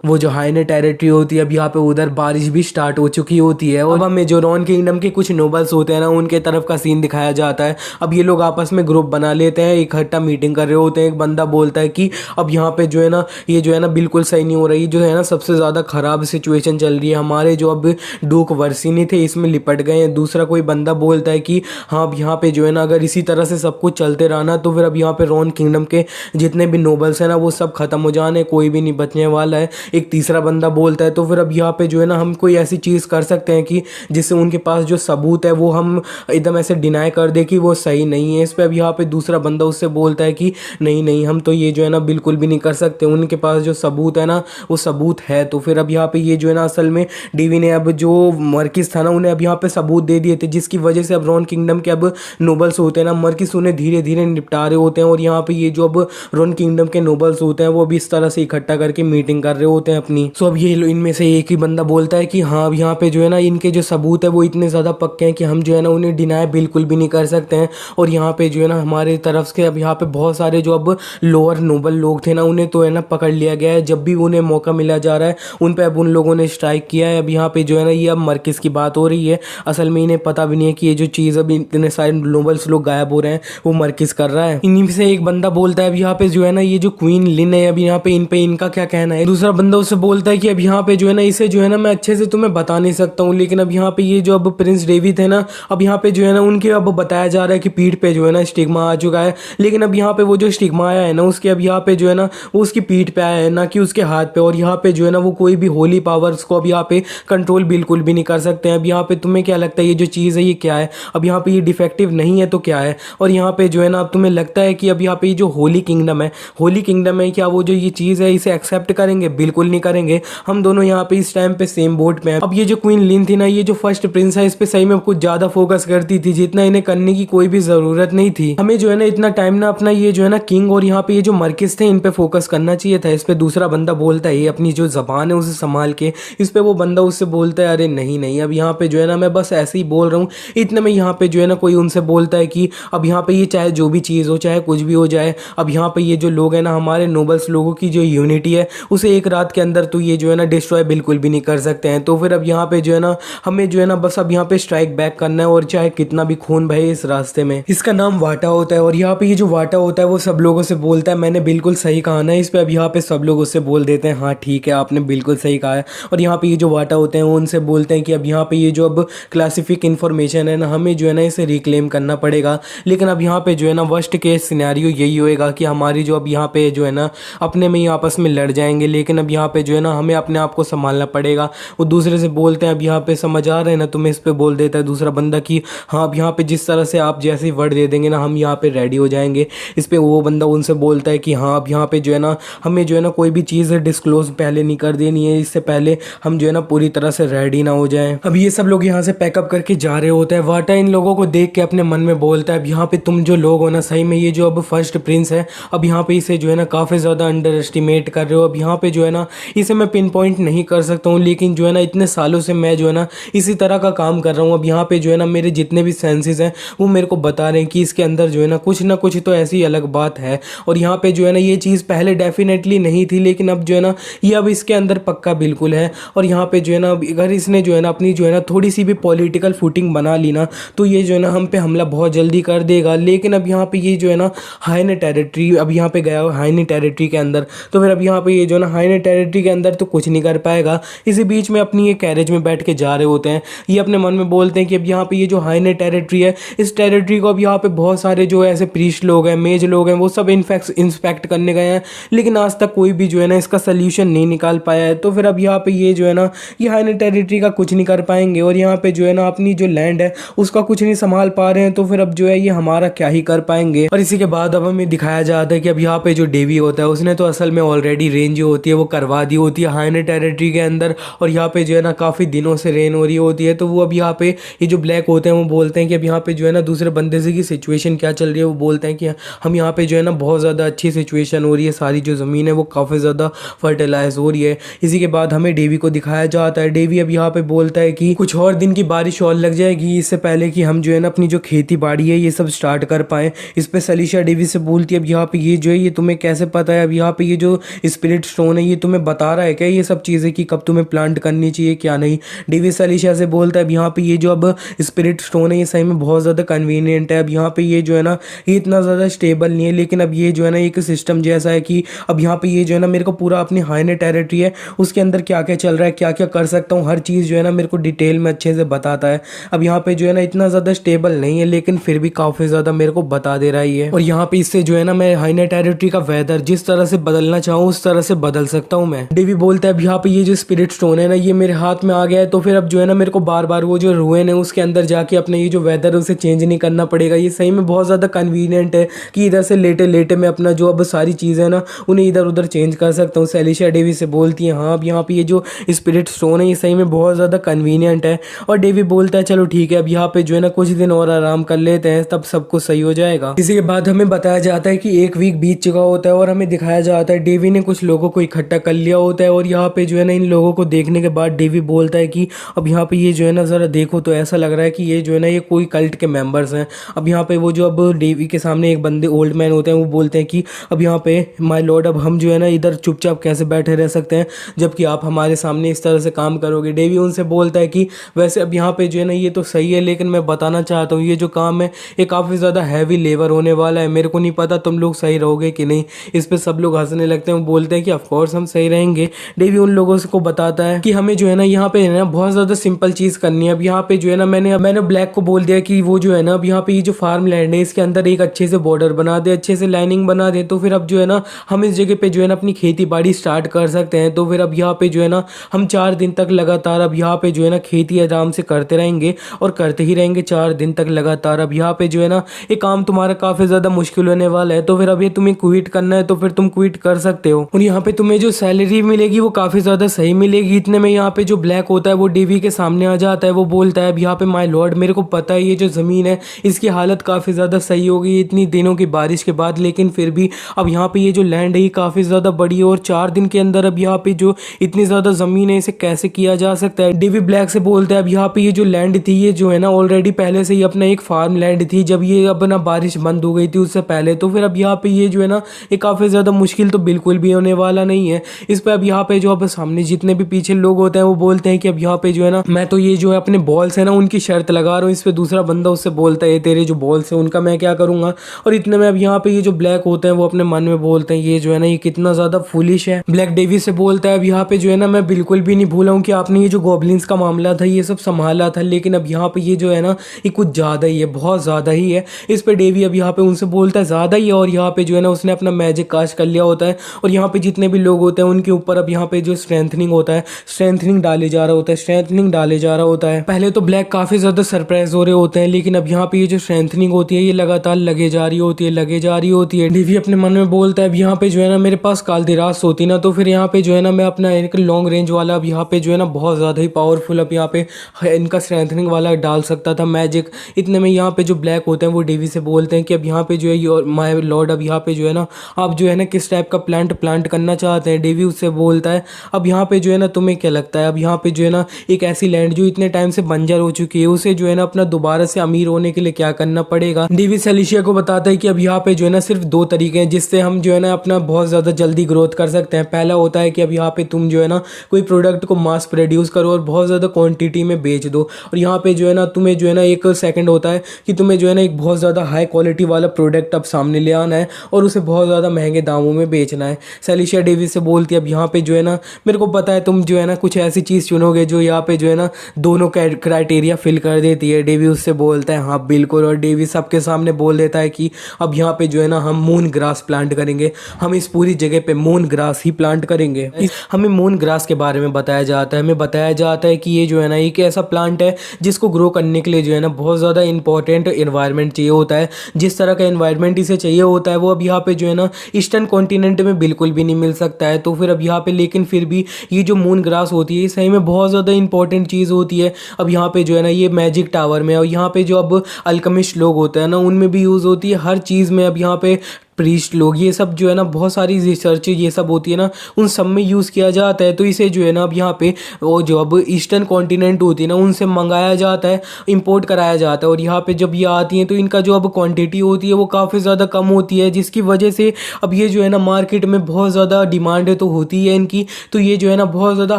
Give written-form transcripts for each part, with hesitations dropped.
वो जो हाइने टेरिटरी होती है, अब यहाँ पे उधर बारिश भी स्टार्ट हो चुकी होती है और हमें जो रॉन किंगडम के कुछ नोबल्स होते हैं ना, उनके तरफ का सीन दिखाया जाता है। अब ये लोग आपस में ग्रुप बना लेते हैं, इकट्ठा मीटिंग कर रहे होते हैं। एक बंदा बोलता है कि अब यहाँ पे जो है ना, ये जो है ना बिल्कुल सही नहीं हो रही, जो है ना सबसे ज़्यादा ख़राब सिचुएशन चल रही है, हमारे जो अब डूक वर्सिनी थे इसमें लिपट गए हैं। दूसरा कोई बंदा बोलता है कि हाँ अब यहाँ पे जो है ना अगर इसी तरह से सब कुछ चलते रहा ना, तो फिर अब यहाँ पे रॉन किंगडम के जितने भी नोबल्स हैं ना वो सब खत्म हो जाने, कोई भी नहीं बचने वाला है। एक तीसरा बंदा बोलता है तो फिर अब यहाँ पे जो है ना हम कोई ऐसी चीज़ कर सकते हैं कि जिससे उनके पास जो सबूत है वो हम एकदम ऐसे डिनाई कर दे कि वो सही नहीं है। इस पर अब यहाँ पे दूसरा बंदा उससे बोलता है कि नहीं नहीं, हम तो ये जो है ना बिल्कुल भी नहीं कर सकते, उनके पास जो सबूत है ना वो सबूत है। तो फिर अब यहाँ पे ये जो है ना असल में डीवी ने अब जो मर्किस था ना उन्हें अब यहाँ पे सबूत दे दिए थे, जिसकी वजह से अब रॉन किंगडम के अब नोबल्स होते हैं ना, मर्किस उन्हें धीरे धीरे निपटा रहे होते हैं। और यहाँ पे ये जो अब रॉन किंगडम के नोबल्स होते हैं वो भी इस तरह से इकट्ठा करके मीटिंग कर रहे होते हैं अपनी। सो अब ये इनमें से एक ही बंदा बोलता है कि हाँ अब यहाँ पे जो है ना इनके जो सबूत है वो इतने ज़्यादा पक्के हैं कि हम जो है ना उन्हें डिनाई बिल्कुल भी नहीं कर सकते हैं। और यहाँ पे जो है ना हमारे तरफ से अब यहाँ पे बहुत सारे जो अब लोअर नोबल लोग थे ना उन्हें तो है ना पकड़ लिया गया है। जब भी उन्हें मौका मिला जा रहा है उन पे अब उन लोगों ने स्ट्राइक किया है। अब यहाँ पे जो है ना ये अब मर्किस की बात हो रही है, असल में इन्हें पता भी नहीं है कि ये जो चीज़ अब इतने सारे नोबल्स लोग गायब हो रहे हैं वो मर्किस कर रहा है। इन्हीं से एक बंदा बोलता है अब यहाँ पे जो है ना ये जो क्वीन लिन है, अब यहाँ पे इन पे इनका क्या कहना है। दूसरा बंदा उससे बोलता है कि अब यहाँ पे जो है ना इसे जो है ना मैं अच्छे से तुम्हें बता नहीं सकता हूँ, लेकिन अब यहाँ पे ये जो अब प्रिंस डेविड है ना, अब यहाँ पे जो है ना उनके अब बताया जा रहा है कि पीठ पे जो है ना स्टिग्मा आ चुका है। लेकिन अब यहाँ पे वो जो स्टिग्मा आया है ना उसके अब यहाँ पे जो है ना वो उसकी पीठ पे आया है, ना कि उसके हाथ पे। और यहाँ पे जो है ना वो कोई भी होली पावर्स को अब यहाँ पे कंट्रोल बिल्कुल भी नहीं कर सकते हैं। अब यहाँ पे तुम्हें क्या लगता है ये जो चीज़ है ये क्या है? अब यहाँ पे ये डिफेक्टिव नहीं है तो क्या है? और यहाँ पे जो है ना अब तुम्हें लगता है कि अब यहाँ पे ये जो होली किंगडम है क्या वो जो ये चीज़ है इसे एक्सेप्ट करेंगे? बिल्कुल नहीं करेंगे। हम दोनों यहाँ पे इस टाइम पे सेम बोट पे हैं। अब ये जो क्वीन लिन थी ना, ये जो फर्स्ट प्रिंस है, इस पे सही में कुछ ज़्यादा फोकस करती थी जितना इन्हें करने की कोई भी ज़रूरत नहीं थी। हमें जो है ना इतना टाइम ना अपना ये जो है ना किंग और यहाँ पे ये जो मर्किस थे इन पे फोकस करना चाहिए था। इस पे दूसरा बंदा बोलता है अपनी जो जबान है उसे संभाल के। इस पे वो बंदा उससे बोलता है अरे नहीं नहीं, अब यहाँ पे जो है ना मैं बस ऐसे ही बोल रहा हूँ। इतने में यहाँ पे जो है ना कोई उनसे बोलता है कि अब यहाँ पे ये चाहे जो भी चीज़ हो, चाहे कुछ भी हो जाए, अब यहाँ पे ये जो लोग हैं ना हमारे नोबल्स लोगों की जो यूनिटी है उसे एक रात के अंदर तो ये जो है ना डिस्ट्रॉय बिल्कुल भी नहीं कर सकते हैं। तो फिर अब यहाँ पे जो है ना हमें जो है ना बस अब यहाँ पे स्ट्राइक बैक करना है, और चाहे कितना भी खून बहे इस रास्ते में। इसका नाम वाटा होता है। और यहाँ पे ये जो वाटा होता है वो सब लोगों से बोलता है मैंने बिल्कुल सही कहा ना। इस पे अब यहाँ पे सब लोग उससे बोल देते हैं हाँ ठीक है आपने बिल्कुल सही कहा है। और यहाँ पे ये जो वाटा होते हैं वो उनसे बोलते हैं कि अब यहाँ पे ये जो अब क्लासिफिक इन्फॉर्मेशन है ना हमें जो है ना इसे रिक्लेम करना पड़ेगा। लेकिन अब यहाँ पे जो है ना वर्स्ट केस सिनेरियो यही होएगा कि हमारी जो अब यहाँ पे जो है ना अपने में ही आपस में लड़ जाएंगे। लेकिन अब यहाँ पे जो है ना हमें अपने आप को संभालना पड़ेगा। वो दूसरे से बोलते हैं अब यहाँ पे समझ आ रहे हैं ना तुम्हें? इस पे बोल देता है दूसरा बंदा कि हाँ अब यहाँ पे जिस तरह से आप जैसे ही वर्ड दे देंगे ना हम यहाँ पे रेडी हो जाएंगे। इस पे वो बंदा उनसे बोलता है कि हाँ अब यहाँ पे जो है ना हमें जो है ना कोई भी चीज़ डिस्क्लोज पहले नहीं कर देनी है, इससे पहले हम जो है ना पूरी तरह से रेडी ना हो जाएं। अब ये सब लोग यहाँ से पैकअप करके जा रहे होते हैं। वाटा इन लोगों को देख के अपने मन में बोलता है अब यहाँ पे तुम जो लोग हो ना सही में ये जो अब फर्स्ट प्रिंस है अब यहाँ पे इसे जो है ना काफ़ी ज़्यादा अंडर एस्टिमेट कर रहे हो। अब यहाँ पे जो है ना इसे मैं पिन पॉइंट नहीं कर सकता हूँ, लेकिन जो है ना इतने सालों से मैं जो है ना इसी तरह का काम कर रहा हूँ। अब यहाँ पे जो है ना मेरे जितने भी सेंसेस हैं वो मेरे को बता रहे हैं कि इसके अंदर जो है ना कुछ तो ऐसी अलग बात है। और यहाँ पे जो है ना ये चीज़ पहले डेफिनेटली नहीं थी, लेकिन अब जो है ना ये अब इसके अंदर पक्का बिल्कुल है। और यहाँ पे जो है ना अगर इसने जो है ना अपनी जो है ना थोड़ी सी भी पॉलिटिकल फुटिंग बना ली ना तो ये जो है ना हम पे हमला बहुत जल्दी कर देगा। लेकिन अब यहाँ पे ये जो है ना हाइने टेरिटरी अब यहाँ पे गया हाइने टेरिटरी के अंदर, तो फिर अब यहाँ पे ये जो है ना हाइने टेरिटरी के अंदर तो कुछ नहीं कर पाएगा। इसी बीच में अपनी ये कैरेज में बैठ के जा रहे होते हैं। ये अपने मन में बोलते हैं कि अब यहाँ पे ये जो हाइने टेरिटरी है इस टेरिटरी को अब यहाँ पे बहुत सारे जो ऐसे प्रीस्ट लोग हैं, मेज लोग हैं, वो सब इंस्पेक्ट करने गए हैं, लेकिन आज तक कोई भी जो है ना इसका सोल्यूशन नहीं निकाल पाया है। तो फिर अब यहाँ पे ये जो है ना ये हाइने टेरिटरी का कुछ नहीं कर पाएंगे, और यहाँ पे जो है ना अपनी जो लैंड है उसका कुछ नहीं संभाल पा रहे हैं। तो फिर अब जो है ये हमारा क्या ही कर पाएंगे। और इसी के बाद अब हमें दिखाया जाता है कि अब यहाँ पे जो डेवी होता है उसने तो असल में ऑलरेडी रेंज जो होती है वो करवा दी होती है हाइने टेरिटरी के अंदर, और यहाँ पे जो है ना काफ़ी दिनों से रेन हो रही होती है। तो वो अब यहाँ पे ये जो ब्लैक होते हैं वो बोलते हैं कि अब यहाँ पे जो है ना दूसरे बंदे से की सिचुएशन क्या चल रही है। वो बोलते हैं कि हम यहाँ पे जो है ना बहुत ज़्यादा अच्छी सिचुएशन हो रही है, सारी जो ज़मीन है वो काफ़ी ज़्यादा फर्टिलाइज हो रही है। इसी के बाद हमें डेवी को दिखाया जाता है। डेवी अब यहाँ पे बोलता है कि कुछ और दिन की बारिश और लग जाएगी इससे पहले कि हम जो है ना अपनी जो खेती बाड़ी है ये सब स्टार्ट कर पाएँ। इस पर सलीशा डेवी से बोलती है अब यहाँ पे ये जो है ये तुम्हें कैसे पता है? अब यहाँ पे ये जो स्पिरिट स्टोन है ये तुम्हें तुम्हें बता रहा है क्या ये सब चीज़ें कि कब तुम्हें प्लांट करनी चाहिए क्या नहीं। डेवी सलीशा से बोलता है अब यहाँ पे ये जो अब स्पिरिट स्टोन है ये सही में बहुत ज़्यादा कन्वीनियंट है। अब यहाँ पे ये जो है ना ये इतना ज़्यादा स्टेबल नहीं है, लेकिन अब ये जो है ना एक सिस्टम जैसा है कि अब यहाँ पे ये जो है ना मेरे को पूरा अपनी हाईने टेरिटरी है उसके अंदर क्या क्या चल रहा है, क्या क्या कर सकता हूँ, हर चीज़ जो है ना मेरे को डिटेल में अच्छे से बताता है। अब यहाँ पे जो है ना इतना ज़्यादा स्टेबल नहीं है, लेकिन फिर भी काफ़ी ज़्यादा मेरे को बता दे रहा है। और यहाँ पे इससे जो है ना मैं हाईने टेरिटरी का वेदर जिस तरह से बदलना चाहूँ उस तरह से बदल सकता हूँ मैं। डेवी बोलता है अब यहाँ पे ये जो स्पिरिट स्टोन है ना ये मेरे हाथ में आ गया है, तो फिर अब जो है ना मेरे को बार बार वो जो रुइन है उसके अंदर जाके अपने ये जो वेदर है उसे चेंज नहीं करना पड़ेगा। ये सही में बहुत ज़्यादा कन्वीनियंट है कि इधर से लेटे लेटे मैं अपना जो अब सारी चीज़ें हैं ना उन्हें इधर उधर चेंज कर सकता हूँ। सेलिशा डेवी से बोलती है हाँ अब यहाँ पे ये जो स्पिरिट स्टोन है ये सही में बहुत ज़्यादा कन्वीनियंट है। और डेवी बोलता है चलो ठीक है अब यहाँ पे जो है ना कुछ दिन और आराम कर लेते हैं तब सब कुछ सही हो जाएगा। इसी के बाद हमें बताया जाता है कि एक वीक बीत चुका होता है और हमें दिखाया जाता है डेवी ने कुछ लोगों को इकट्ठा कर लिया होता है। और यहाँ पे जो है ना इन लोगों को देखने के बाद डेवी बोलता है कि अब यहाँ पे ये जो है ना ज़रा देखो तो ऐसा लग रहा है कि ये जो है ना ये कोई कल्ट के मेंबर्स हैं। अब यहाँ पे वो जो अब डेवी के सामने एक बंदे ओल्ड मैन होते हैं वो बोलते हैं कि अब यहाँ पे माय लॉर्ड अब हम जो है ना इधर चुपचाप कैसे बैठे रह सकते हैं जबकि आप हमारे सामने इस तरह से काम करोगे। डेवी उनसे बोलता है कि वैसे अब यहाँ पे जो है ना ये तो सही है, लेकिन मैं बताना चाहता हूँ ये जो काम है ये काफ़ी ज़्यादा हैवी लेबर होने वाला है, मेरे को नहीं पता तुम लोग सही रहोगे कि नहीं। इस पर सब लोग हंसने लगते हैं, वो बोलते हैं कि ऑफकोर्स हम सही रहेंगे। डेवी उन लोगों को बताता है कि हमें जो है ना यहाँ पे है ना बहुत ज़्यादा सिंपल चीज़ करनी है। अब यहाँ पे जो है ना मैंने ब्लैक को बोल दिया कि वो जो है ना अब यहाँ पे ये जो फार्म लैंड है इसके अंदर एक अच्छे से बॉर्डर बना दे, अच्छे से लाइनिंग बना दे, तो फिर अब जो है ना हम इस जगह पे जो है ना अपनी खेती बाड़ी स्टार्ट कर सकते हैं। तो फिर अब यहाँ पे जो है ना हम 4 दिन तक लगातार अब यहाँ पे जो है ना खेती आराम से करते रहेंगे और करते ही रहेंगे 4 दिन तक लगातार। अब यहाँ पे जो है ना ये काम तुम्हारा काफ़ी ज़्यादा मुश्किल होने वाला है, तो फिर अब ये तुम्हें क्विट करना है तो फिर तुम क्विट कर सकते हो। और यहाँ पे तुम्हें जो सैलरी मिलेगी वो काफ़ी ज़्यादा सही मिलेगी। इतने में यहाँ पे जो ब्लैक होता है वो डेवी के सामने आ जाता है, वो बोलता है अब यहाँ पे माय लॉर्ड मेरे को पता है ये जो ज़मीन है इसकी हालत काफ़ी ज़्यादा सही हो गई इतनी दिनों की बारिश के बाद, लेकिन फिर भी अब यहाँ पे ये जो लैंड है ये काफ़ी ज़्यादा बड़ी है और 4 दिन के अंदर अब यहाँ पे जो इतनी ज़्यादा ज़मीन है इसे कैसे किया जा सकता है। डेवी ब्लैक से बोलता है अब यहाँ पे ये जो लैंड थी ये जो है ना ऑलरेडी पहले से ही अपना एक फार्म लैंड थी जब ये अपना बारिश बंद हो गई थी उससे पहले, तो फिर अब यहाँ पे ये जो है ना ये काफ़ी ज़्यादा मुश्किल तो बिल्कुल भी होने वाला नहीं है। इस पर अब यहाँ पे जो अब सामने जितने भी पीछे लोग होते हैं वो बोलते हैं कि अब यहाँ पे जो है ना मैं तो ये जो है अपने बॉल्स है ना उनकी शर्त लगा रहा हूँ। इस पर दूसरा बंदा उससे बोलता है तेरे जो बॉल्स है उनका मैं क्या करूँगा। और इतने में अब यहाँ पे ये जो ब्लैक होते हैं वो अपने मन में बोलते हैं ये जो है ना ये कितना ज़्यादा फूलिश है। ब्लैक डेवी से बोलता है अब यहाँ पे जो है ना मैं बिल्कुल भी नहीं भूला हूँ कि आपने ये जो गॉब्लिन्स का मामला था ये सब संभाला था, लेकिन अब यहाँ पे ये जो है ना ये कुछ ज़्यादा ही है, बहुत ज़्यादा ही है। इस पर डेवी अब यहाँ पे उनसे बोलता है ज़्यादा ही है और यहाँ पे जो है ना उसने अपना मैजिक कास्ट कर लिया होता है और यहाँ पे जितने भी लोग होते हैं उनके ऊपर अब यहाँ पे जो स्ट्रेंथनिंग होता है स्ट्रेंथनिंग डाले जा रहा होता है, स्ट्रेंथनिंग डाले जा रहा होता है। पहले तो ब्लैक काफ़ी ज़्यादा सरप्राइज हो रहे होते हैं, लेकिन अब यहाँ पे ये जो स्ट्रेंथनिंग होती है ये लगातार लगे जा रही होती है, लगे जा रही होती है। डेवी अपने मन में बोलता है अब यहाँ पे जो है ना मेरे पास कालदिरास होती ना तो फिर यहाँ पे जो है ना मैं अपना एक लॉन्ग रेंज वाला अब यहाँ पे जो है ना बहुत ज़्यादा ही पावरफुल अब यहाँ पे इनका स्ट्रेंथनिंग वाला डाल सकता था मैजिक। इतने में यहाँ पे जो ब्लैक होते हैं वो डेवी से बोलते हैं कि अब यहाँ पे जो है माय लॉर्ड अब यहाँ पे जो है ना आप जो है ना किस टाइप का प्लांट करना चाहते हैं। डेवी उससे बोलता है अब यहाँ पे जो है ना तुम्हें क्या लगता है अब यहाँ पे जो है ना एक ऐसी लैंड जो इतने टाइम से बंजर हो चुकी है उसे जो है ना अपना दोबारा से अमीर होने के लिए क्या करना पड़ेगा। डेवी सेलिशिया को बताता है कि अब यहाँ पे जो है ना सिर्फ 2 तरीके हैं जिससे हम जो है ना अपना बहुत ज़्यादा जल्दी ग्रोथ कर सकते हैं। पहला होता है कि अब यहाँ पे तुम जो है ना कोई प्रोडक्ट को मास प्रोड्यूस करो और बहुत ज़्यादा क्वांटिटी में बेच दो, और यहाँ पे जो है ना तुम्हें जो है ना एक सेकंड होता है कि तुम्हें जो है ना एक बहुत ज़्यादा हाई क्वालिटी वाला प्रोडक्ट अब सामने ले आना है और उसे बहुत ज़्यादा महंगे दामों में बेचना है। सेलिशिया डेवी से बोलती है अब यहाँ पे जो है ना मेरे को पता है तुम जो है ना कुछ ऐसी चीज़ चुनोगे जो यहाँ पे जो है ना दोनों क्राइटेरिया फिल कर देती है। डेवी उससे बोलता है हाँ बिल्कुल, और डेवी सबके सामने बोल देता है कि अब यहाँ पे जो है ना हम मून ग्रास प्लांट करेंगे, हम इस पूरी जगह पे मून ग्रास ही प्लांट करेंगे। हमें मून ग्रास के बारे में बताया जाता है, हमें बताया जाता है कि ये जो है ना एक ऐसा प्लांट है जिसको ग्रो करने के लिए जो है ना बहुत ज़्यादा इंपॉर्टेंट एनवायरनमेंट चाहिए होता है। जिस तरह का एनवायरनमेंट इसे चाहिए होता है वो अब यहाँ पे जो है ना ईस्टर्न कॉन्टिनेंट में बिल्कुल भी नहीं मिल सकता है। तो फिर अब यहाँ पे लेकिन फिर भी ये जो मून ग्रास होती है ये सही में बहुत ज़्यादा इंपॉर्टेंट चीज़ होती है। अब यहाँ पे जो है ना ये मैजिक टावर में और यहाँ पे जो अब अल्केमिस्ट लोग होते हैं ना उनमें भी यूज़ होती है, हर चीज़ में अब यहाँ पे प्रीस्ट लोग, ये सब जो है ना बहुत सारी रिसर्च ये सब होती है ना, उन सब में यूज़ किया जाता है। तो इसे जो है ना अब यहाँ पे वो जो अब ईस्टर्न कॉन्टिनेंट होती है ना, उनसे मंगाया जाता है, इंपोर्ट कराया जाता है। और यहाँ पे जब ये आती हैं तो इनका जो अब क्वांटिटी होती है वो काफ़ी ज़्यादा कम होती है, जिसकी वजह से अब ये जो है ना मार्केट में बहुत ज़्यादा डिमांड तो होती है इनकी, तो ये जो है ना बहुत ज़्यादा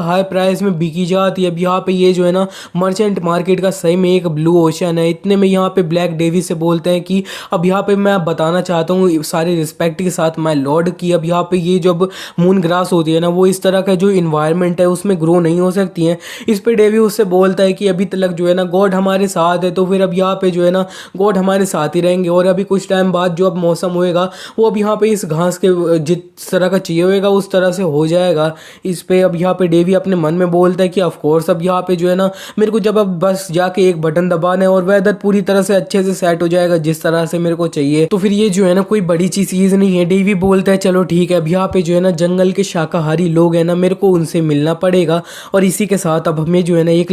हाई प्राइस में बिकी जाती है। अब यहाँ पे ये जो है ना मर्चेंट मार्केट का सही में एक ब्लू ओशन है। इतने में यहाँ पे ब्लैक डेवी से बोलते हैं कि अब यहाँ पे मैं बताना चाहता हूँ सारे रिस्पेक्ट के साथ माय लॉर्ड की अब यहाँ पे ये जब मून ग्रास होती है ना, वो इस तरह का जो इन्वायरमेंट है उसमें ग्रो नहीं हो सकती हैं। इस पे डेवी उससे बोलता है कि अभी तक जो है ना गॉड हमारे साथ है, तो फिर अब यहाँ पे जो है ना गॉड हमारे साथ ही रहेंगे, और अभी कुछ टाइम बाद जो अब मौसम होएगा वो अब यहाँ पे इस घास के जिस तरह का चाहिए होएगा उस तरह से हो जाएगा। इस पे अब यहाँ पे डेवी अपने मन में बोलता है कि ऑफ कोर्स अब यहाँ पे जो है ना मेरे को जब अब बस जाके एक बटन दबाना है और वेदर पूरी तरह से अच्छे से सेट हो जाएगा जिस तरह से मेरे को चाहिए, तो फिर ये जो है ना कोई बड़ी चीज नहीं है। डेवी बोलता है चलो ठीक है, अब यहाँ पे जो है ना जंगल के शाकाहारी लोग हैं ना, मेरे को उनसे मिलना पड़ेगा। और इसी के साथ अब हमें जो है ना एक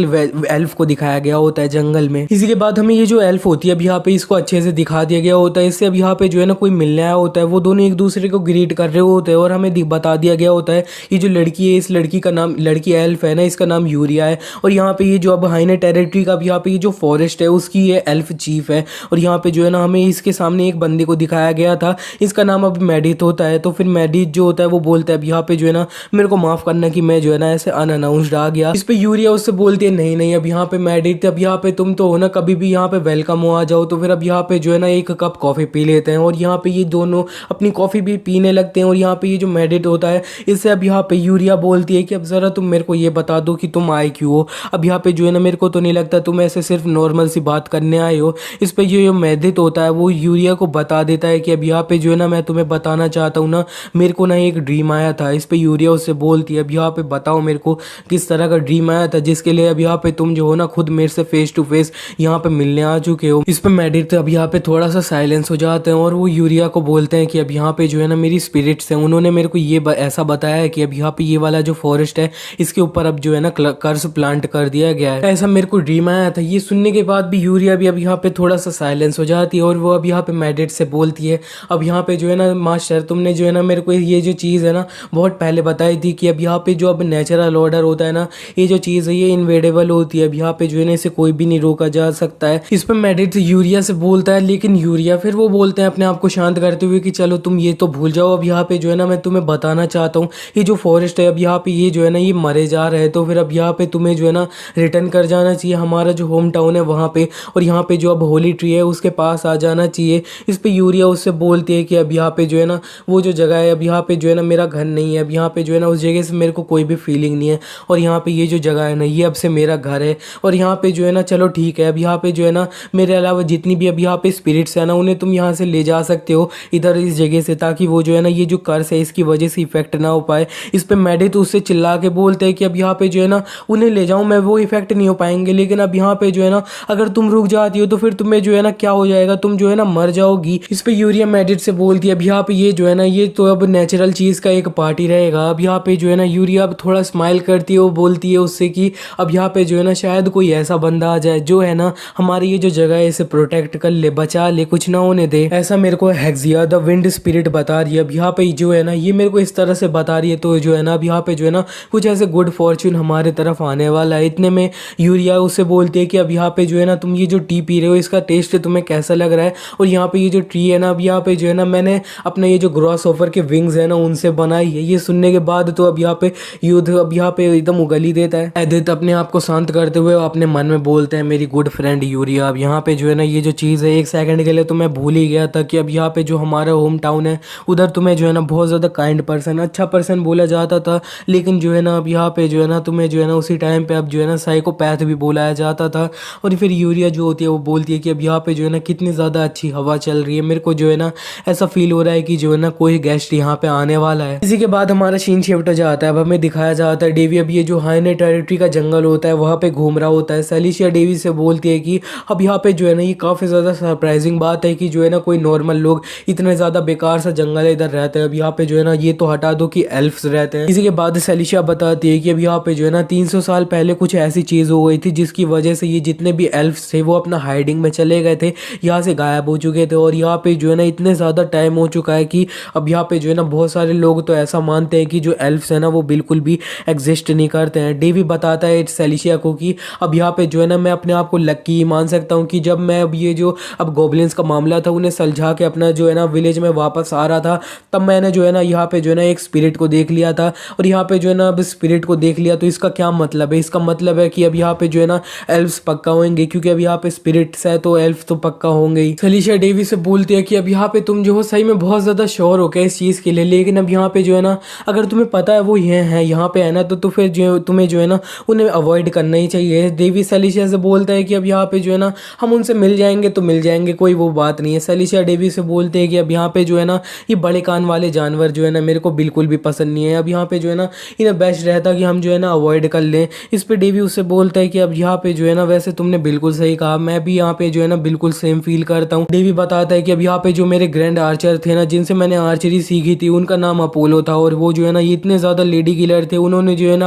एल्फ को दिखाया गया होता है जंगल में। इसी के बाद हमें ये जो एल्फ होती है अब यहाँ पे इसको अच्छे से दिखा दिया गया होता है। इससे अब यहाँ पे जो है ना कोई मिलने आया होता है, वो दोनों एक दूसरे को ग्रीट कर रहे होते हैं, और हमें बता दिया गया होता है ये जो लड़की है, इस लड़की का नाम, लड़की एल्फ है ना, इसका नाम यूरिया है। और यहाँ पे ये जो अब हाइने टेरिटरी का अब यहाँ पे ये जो फॉरेस्ट है उसकी ये एल्फ चीफ है। और यहाँ पे जो है ना हमें इसके सामने एक बंदे को दिखाया गया था, इसका नाम अब मेडिथ होता है। तो फिर मेडिथ जो होता है वो बोलता है अब यहाँ पे जो है ना मेरे को माफ करना कि मैं जो है ना ऐसे अनअनाउंस्ड आ गया। इस पे यूरिया उससे बोलती है नहीं नहीं, अब यहाँ पे मेडिथ, अब यहाँ पे तुम तो हो ना, कभी भी यहाँ पे वेलकम हो, आ जाओ। तो फिर अब यहाँ पे जो है ना एक कप कॉफी पी लेते हैं, और यहाँ पे ये दोनों अपनी कॉफी भी पीने लगते हैं। और यहाँ पे ये जो मेडिथ होता है इससे अब यहाँ पे यूरिया बोलती है कि अब जरा तुम मेरे को ये बता दो कि तुम आए क्यों हो। अब यहाँ पे जो है ना मेरे को तो नहीं लगता तुम ऐसे सिर्फ नॉर्मल सी बात करने आए हो। इस पे जो मेडिथ होता है वो यूरिया को बता देता है कि अब यहाँ पे जो है ना मैं तुम्हें बताना चाहता हूँ ना, मेरे को ना एक ड्रीम आया था। इस पे यूरिया उससे बोलती है अब यहाँ पे बताओ मेरे को किस तरह का ड्रीम आया था जिसके लिए अब यहाँ पे तुम जो हो ना खुद मेरे से फेस टू फेस यहाँ पे मिलने आ चुके हो। इस पे मेडिथ अब यहाँ पे थोड़ा सा साइलेंस हो जाते हैं, और वो यूरिया को बोलते हैं कि अब यहाँ पे जो है ना मेरी स्पिरिट्स हैं, उन्होंने मेरे को ये ऐसा बताया है कि अब यहाँ पे ये वाला जो फॉरेस्ट है इसके ऊपर अब जो है ना कर्स प्लांट कर दिया गया है, ऐसा मेरे को ड्रीम आया था। ये सुनने के बाद भी यूरिया भी अब यहाँ पे थोड़ा सा साइलेंस हो जाती है, और वो अब यहाँ पे मेडिथ से बोलती है अब यहाँ पे जो है ना मास्टर तुमने जो है ना मेरे को ये जो चीज़ है ना बहुत पहले बताई थी कि अब यहाँ पे जो अब नेचुरल ऑर्डर होता है ना, ये जो चीज़ है ये इनवेडेबल होती है, अब यहाँ पे जो है ना इसे कोई भी नहीं रोका जा सकता है। इस पर मेडिथ यूरिया से बोलता है, लेकिन यूरिया फिर वो बोलते हैं अपने आप को शांत करते हुए कि चलो तुम ये तो भूल जाओ, अब यहाँ पे जो है ना मैं तुम्हें बताना चाहता हूँ ये जो फॉरेस्ट है अब यहाँ पे ये जो है ना ये मरे जा रहे हैं, तो फिर अब यहाँ पे तुम्हें जो है ना रिटर्न कर जाना चाहिए हमारा जो होम टाउन है वहाँ पे, और यहाँ पे जो अब होली ट्री है उसके पास आ जाना चाहिए। इस पे यूरिया उससे बोलती है कि अब यहाँ पे जो है ना वो जो जगह है अब यहाँ पे जो है ना मेरा घर नहीं है, अब यहाँ पे जो है ना उस जगह से मेरे को कोई भी फीलिंग नहीं है, और यहाँ पे ये जो जगह है ना ये अब से मेरा घर है। और यहाँ पे जो है ना चलो ठीक है, अब यहाँ पे जो है ना मेरे अलावा जितनी भी अब यहाँ पे स्पिरिट्स है ना उन्हें तुम यहाँ से ले जा सकते हो इधर इस जगह से, ताकि वो जो है ना ये जो कर्स है इसकी वजह से इफेक्ट ना हो पाए। इस पे मेडिथ उससे चिल्ला के बोलते हैं कि अब यहाँ पे जो है ना उन्हें ले जाऊँ मैं, वो इफेक्ट नहीं हो पाएंगे, लेकिन अब यहाँ पे जो है ना अगर तुम रुक जाती हो तो फिर तुम्हें जो है ना क्या हो जाएगा, तुम जो है ना मर जाओगी। इस पे यूरिया मेडिथ से बोलती है अब यहाँ पे ये जो है ना ये तो अब नेचुरल चीज़ का एक पार्टी रहेगा। अब यहाँ पे जो है ना यूरिया अब थोड़ा स्माइल करती है, वो बोलती है उससे कि अब यहाँ पे जो है ना शायद कोई ऐसा बंदा आ जाए जो है ना हमारी ये जो जगह है इसे प्रोटेक्ट कर ले, बचा ले, कुछ ना होने दे। ऐसा मेरे को हेक्सिया द विंड स्पिरिट बता रही है। अब यहाँ पे जो है ना ये मेरे को इस तरह से बता रही है, तो जो है ना अब यहाँ पे जो है ना कुछ ऐसे गुड फॉर्च्यून हमारे तरफ आने वाला है। इतने में यूरिया उससे बोलती है कि अब यहाँ पे जो है ना तुम ये जो टी पी रहे हो इसका टेस्ट तुम्हें कैसा लग रहा है, और यहाँ पे ये जो ट्री है ना अब यहाँ पे जो है ना मैंने अपने ये जो ग्रॉस ऑफर के विंग्स है ना उनसे बनाई है। ये सुनने के बाद तो अब यहाँ पे युद्ध अब यहाँ पे एकदम उगल ही देता है। एडिथ अपने आप को शांत करते हुए अपने मन में बोलते हैं मेरी गुड फ्रेंड यूरिया, अब यहाँ पे जो है ना ये जो चीज़ है एक सेकंड के लिए तो मैं भूल ही गया था कि अब यहाँ पे जो हमारा होम टाउन है उधर तुम्हें जो है ना बहुत ज़्यादा काइंड पर्सन, अच्छा पर्सन बोला जाता था, लेकिन जो है ना अब यहाँ पे जो है ना तुम्हें जो है ना उसी टाइम पे अब जो है ना साइकोपैथ भी बुलाया जाता था। और फिर यूरिया जो होती है वो बोलती है कि अब यहाँ पे जो है ना कितनी ज़्यादा अच्छी हवा चल रही है, मेरे को जो है ना ऐसा फील हो रहा है कि जो है ना कोई गेस्ट यहाँ पे आने वाला है। इसी के बाद हमारा सीन शिफ्ट हो जाता है, अब हमें दिखाया जाता है डेवी अब ये जो हाइने टेरिटरी का जंगल होता है वहाँ पे घूम रहा होता है। सेलिशिया डेवी से बोलती है कि अब यहाँ पे जो है ना ये काफ़ी ज़्यादा सरप्राइजिंग बात है कि जो है ना कोई नॉर्मल लोग इतने ज़्यादा बेकार सा जंगल इधर रहते हैं, अब यहाँ पे जो है ना ये तो हटा दो कि एल्फ्स रहते हैं। इसी के बाद सेलिशिया बताती है कि अब यहाँ पे जो है ना 300 साल पहले कुछ ऐसी चीज़ हो गई थी जिसकी वजह से ये जितने भी एल्फ्स थे वो अपना हाइडिंग में चले गए थे, यहाँ से गायब हो चुके थे, और यहाँ पे जो है ना इतने ज़्यादा टाइम हो चुका है कि अब यहाँ पे जो है ना बहुत सारे लोग तो ऐसा मानते हैं कि जो एल्फ्स है ना वो बिल्कुल भी एग्जिस्ट नहीं करते हैं। डेवी बताता है सेलिशिया को कि अब यहाँ पे जो है ना मैं अपने आप को लक्की मान सकता हूँ कि जब मैं अब ये जो अब गोबलिन्स का मामला था उन्हें सुलझा के अपना जो है ना विलेज में वापस आ रहा था, तब मैंने जो है ना यहाँ पे जो है ना एक स्पिरिट को देख लिया था। और यहाँ पे जो है ना अब स्पिरिट को देख लिया तो इसका क्या मतलब है? इसका मतलब है कि अब यहाँ पे जो है ना एल्फ्स पक्का होंगे, क्योंकि अब यहाँ पे स्पिरिट्स है तो एल्फ तो पक्का होंगे ही। सेलिशिया डेवी से बोलती है कि अब यहाँ पे तुम जो हो सही में बहुत ज़्यादा श्योर हो क्या इस चीज़ के लिए, लेकिन अब यहाँ पे जो है ना अगर तुम्हें पता है वो ये है यहाँ पे है ना तो फिर जो तुम्हें जो है ना उन्हें अवॉइड करना ही चाहिए। डेवी सेलिशिया से बोलता है कि अब यहाँ पे जो है ना हम उनसे मिल जाएंगे तो मिल जाएंगे, कोई वो बात नहीं है। सेलिशिया डेवी से बोलते हैं कि अब यहाँ पे जो है ना ये बड़े कान वाले जानवर जो है ना मेरे को बिल्कुल भी पसंद नहीं है, अब यहाँ पे जो है ना इन्हें बेस्ट रहता कि हम जो है ना अवॉइड कर लें। इस पे डेवी उससे बोलता है कि अब यहाँ पे जो है ना वैसे तुमने बिल्कुल सही कहा, मैं भी यहाँ पे जो है ना बिल्कुल सेम फील करता हूँ। डेवी बताता है कि अब यहाँ पे जो मेरे ग्रैंड आर्चर थे ना जिनसे मैंने आर्चरी सीखी थी उनका नाम अपोलो था, और वो जो है ना इतने ज़्यादा लेडी किलर थे, उन्होंने जो है ना